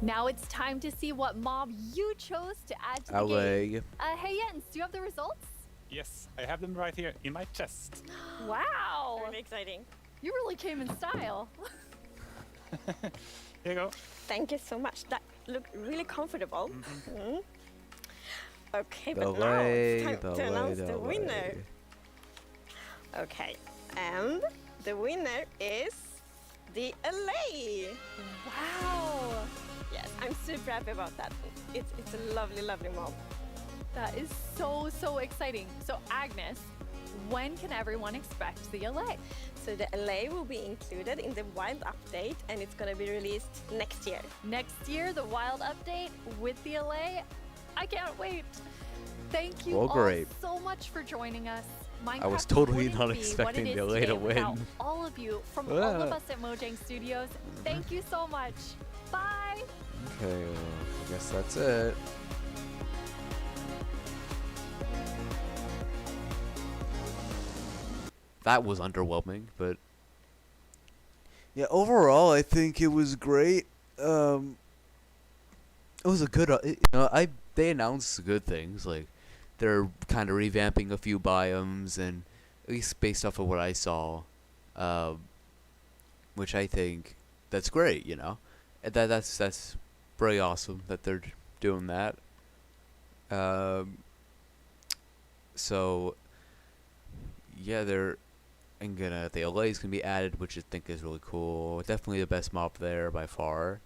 Speaker 2: Now it's time to see what mob you chose to add to the
Speaker 1: LA.
Speaker 2: game. Hey Jens, do you have the results?
Speaker 7: Yes, I have them right here in my chest.
Speaker 2: Wow!
Speaker 18: Very exciting.
Speaker 2: You really came in style.
Speaker 7: Here you go.
Speaker 18: Thank you so much. That looked really comfortable. Mm. Okay,
Speaker 1: The
Speaker 18: but now it's
Speaker 1: LA,
Speaker 18: time
Speaker 1: the
Speaker 18: to
Speaker 1: LA,
Speaker 18: announce
Speaker 1: the
Speaker 18: the
Speaker 1: LA.
Speaker 18: winner. Okay, and the winner is the LA.
Speaker 2: Wow!
Speaker 18: Yes, I'm super happy about that. It's a lovely, lovely mob.
Speaker 2: That is so exciting. So Agnes, when can everyone expect the LA?
Speaker 18: So the LA will be included in the Wild update, and it's gonna be released next year.
Speaker 2: Next year, the Wild update with the LA. I can't wait. Thank you
Speaker 1: Well,
Speaker 2: all
Speaker 1: great.
Speaker 2: so much for joining us.
Speaker 1: I was
Speaker 2: Minecraft
Speaker 1: totally
Speaker 2: wouldn't
Speaker 1: not
Speaker 2: be what
Speaker 1: expecting
Speaker 2: it
Speaker 1: the
Speaker 2: is
Speaker 1: LA to
Speaker 2: today without
Speaker 1: win.
Speaker 2: all of you, from all of
Speaker 1: Ah.
Speaker 2: us at Mojang Studios. Thank you so much. Bye.
Speaker 1: Okay, well, I guess that's it. That was underwhelming, but
Speaker 10: Yeah, overall, I think it was great.
Speaker 1: it was a good. They announced good things, like they're kind of revamping a few biomes, and at least based off of what I saw, which I think that's great. And that's pretty awesome that they're doing that. So yeah, the LA is gonna be added, which I think is really cool. Definitely the best mob there by far.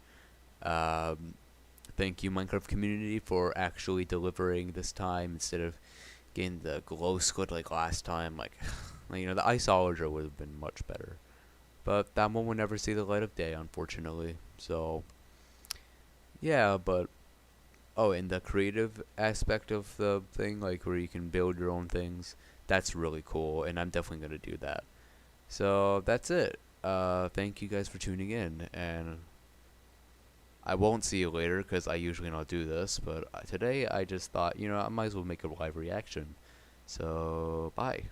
Speaker 1: Thank you, Minecraft community, for actually delivering this time instead of getting the glow squid like last time. Like, the Iceologer would have been much better, but that one will never see the light of day, unfortunately. So yeah, but and the creative aspect of the thing, like where you can build your own things, that's really cool, and I'm definitely gonna do that. So that's it. Thank you guys for tuning in, and I won't see you later because I usually don't do this, but today I just thought, I might as well make a live reaction. So bye.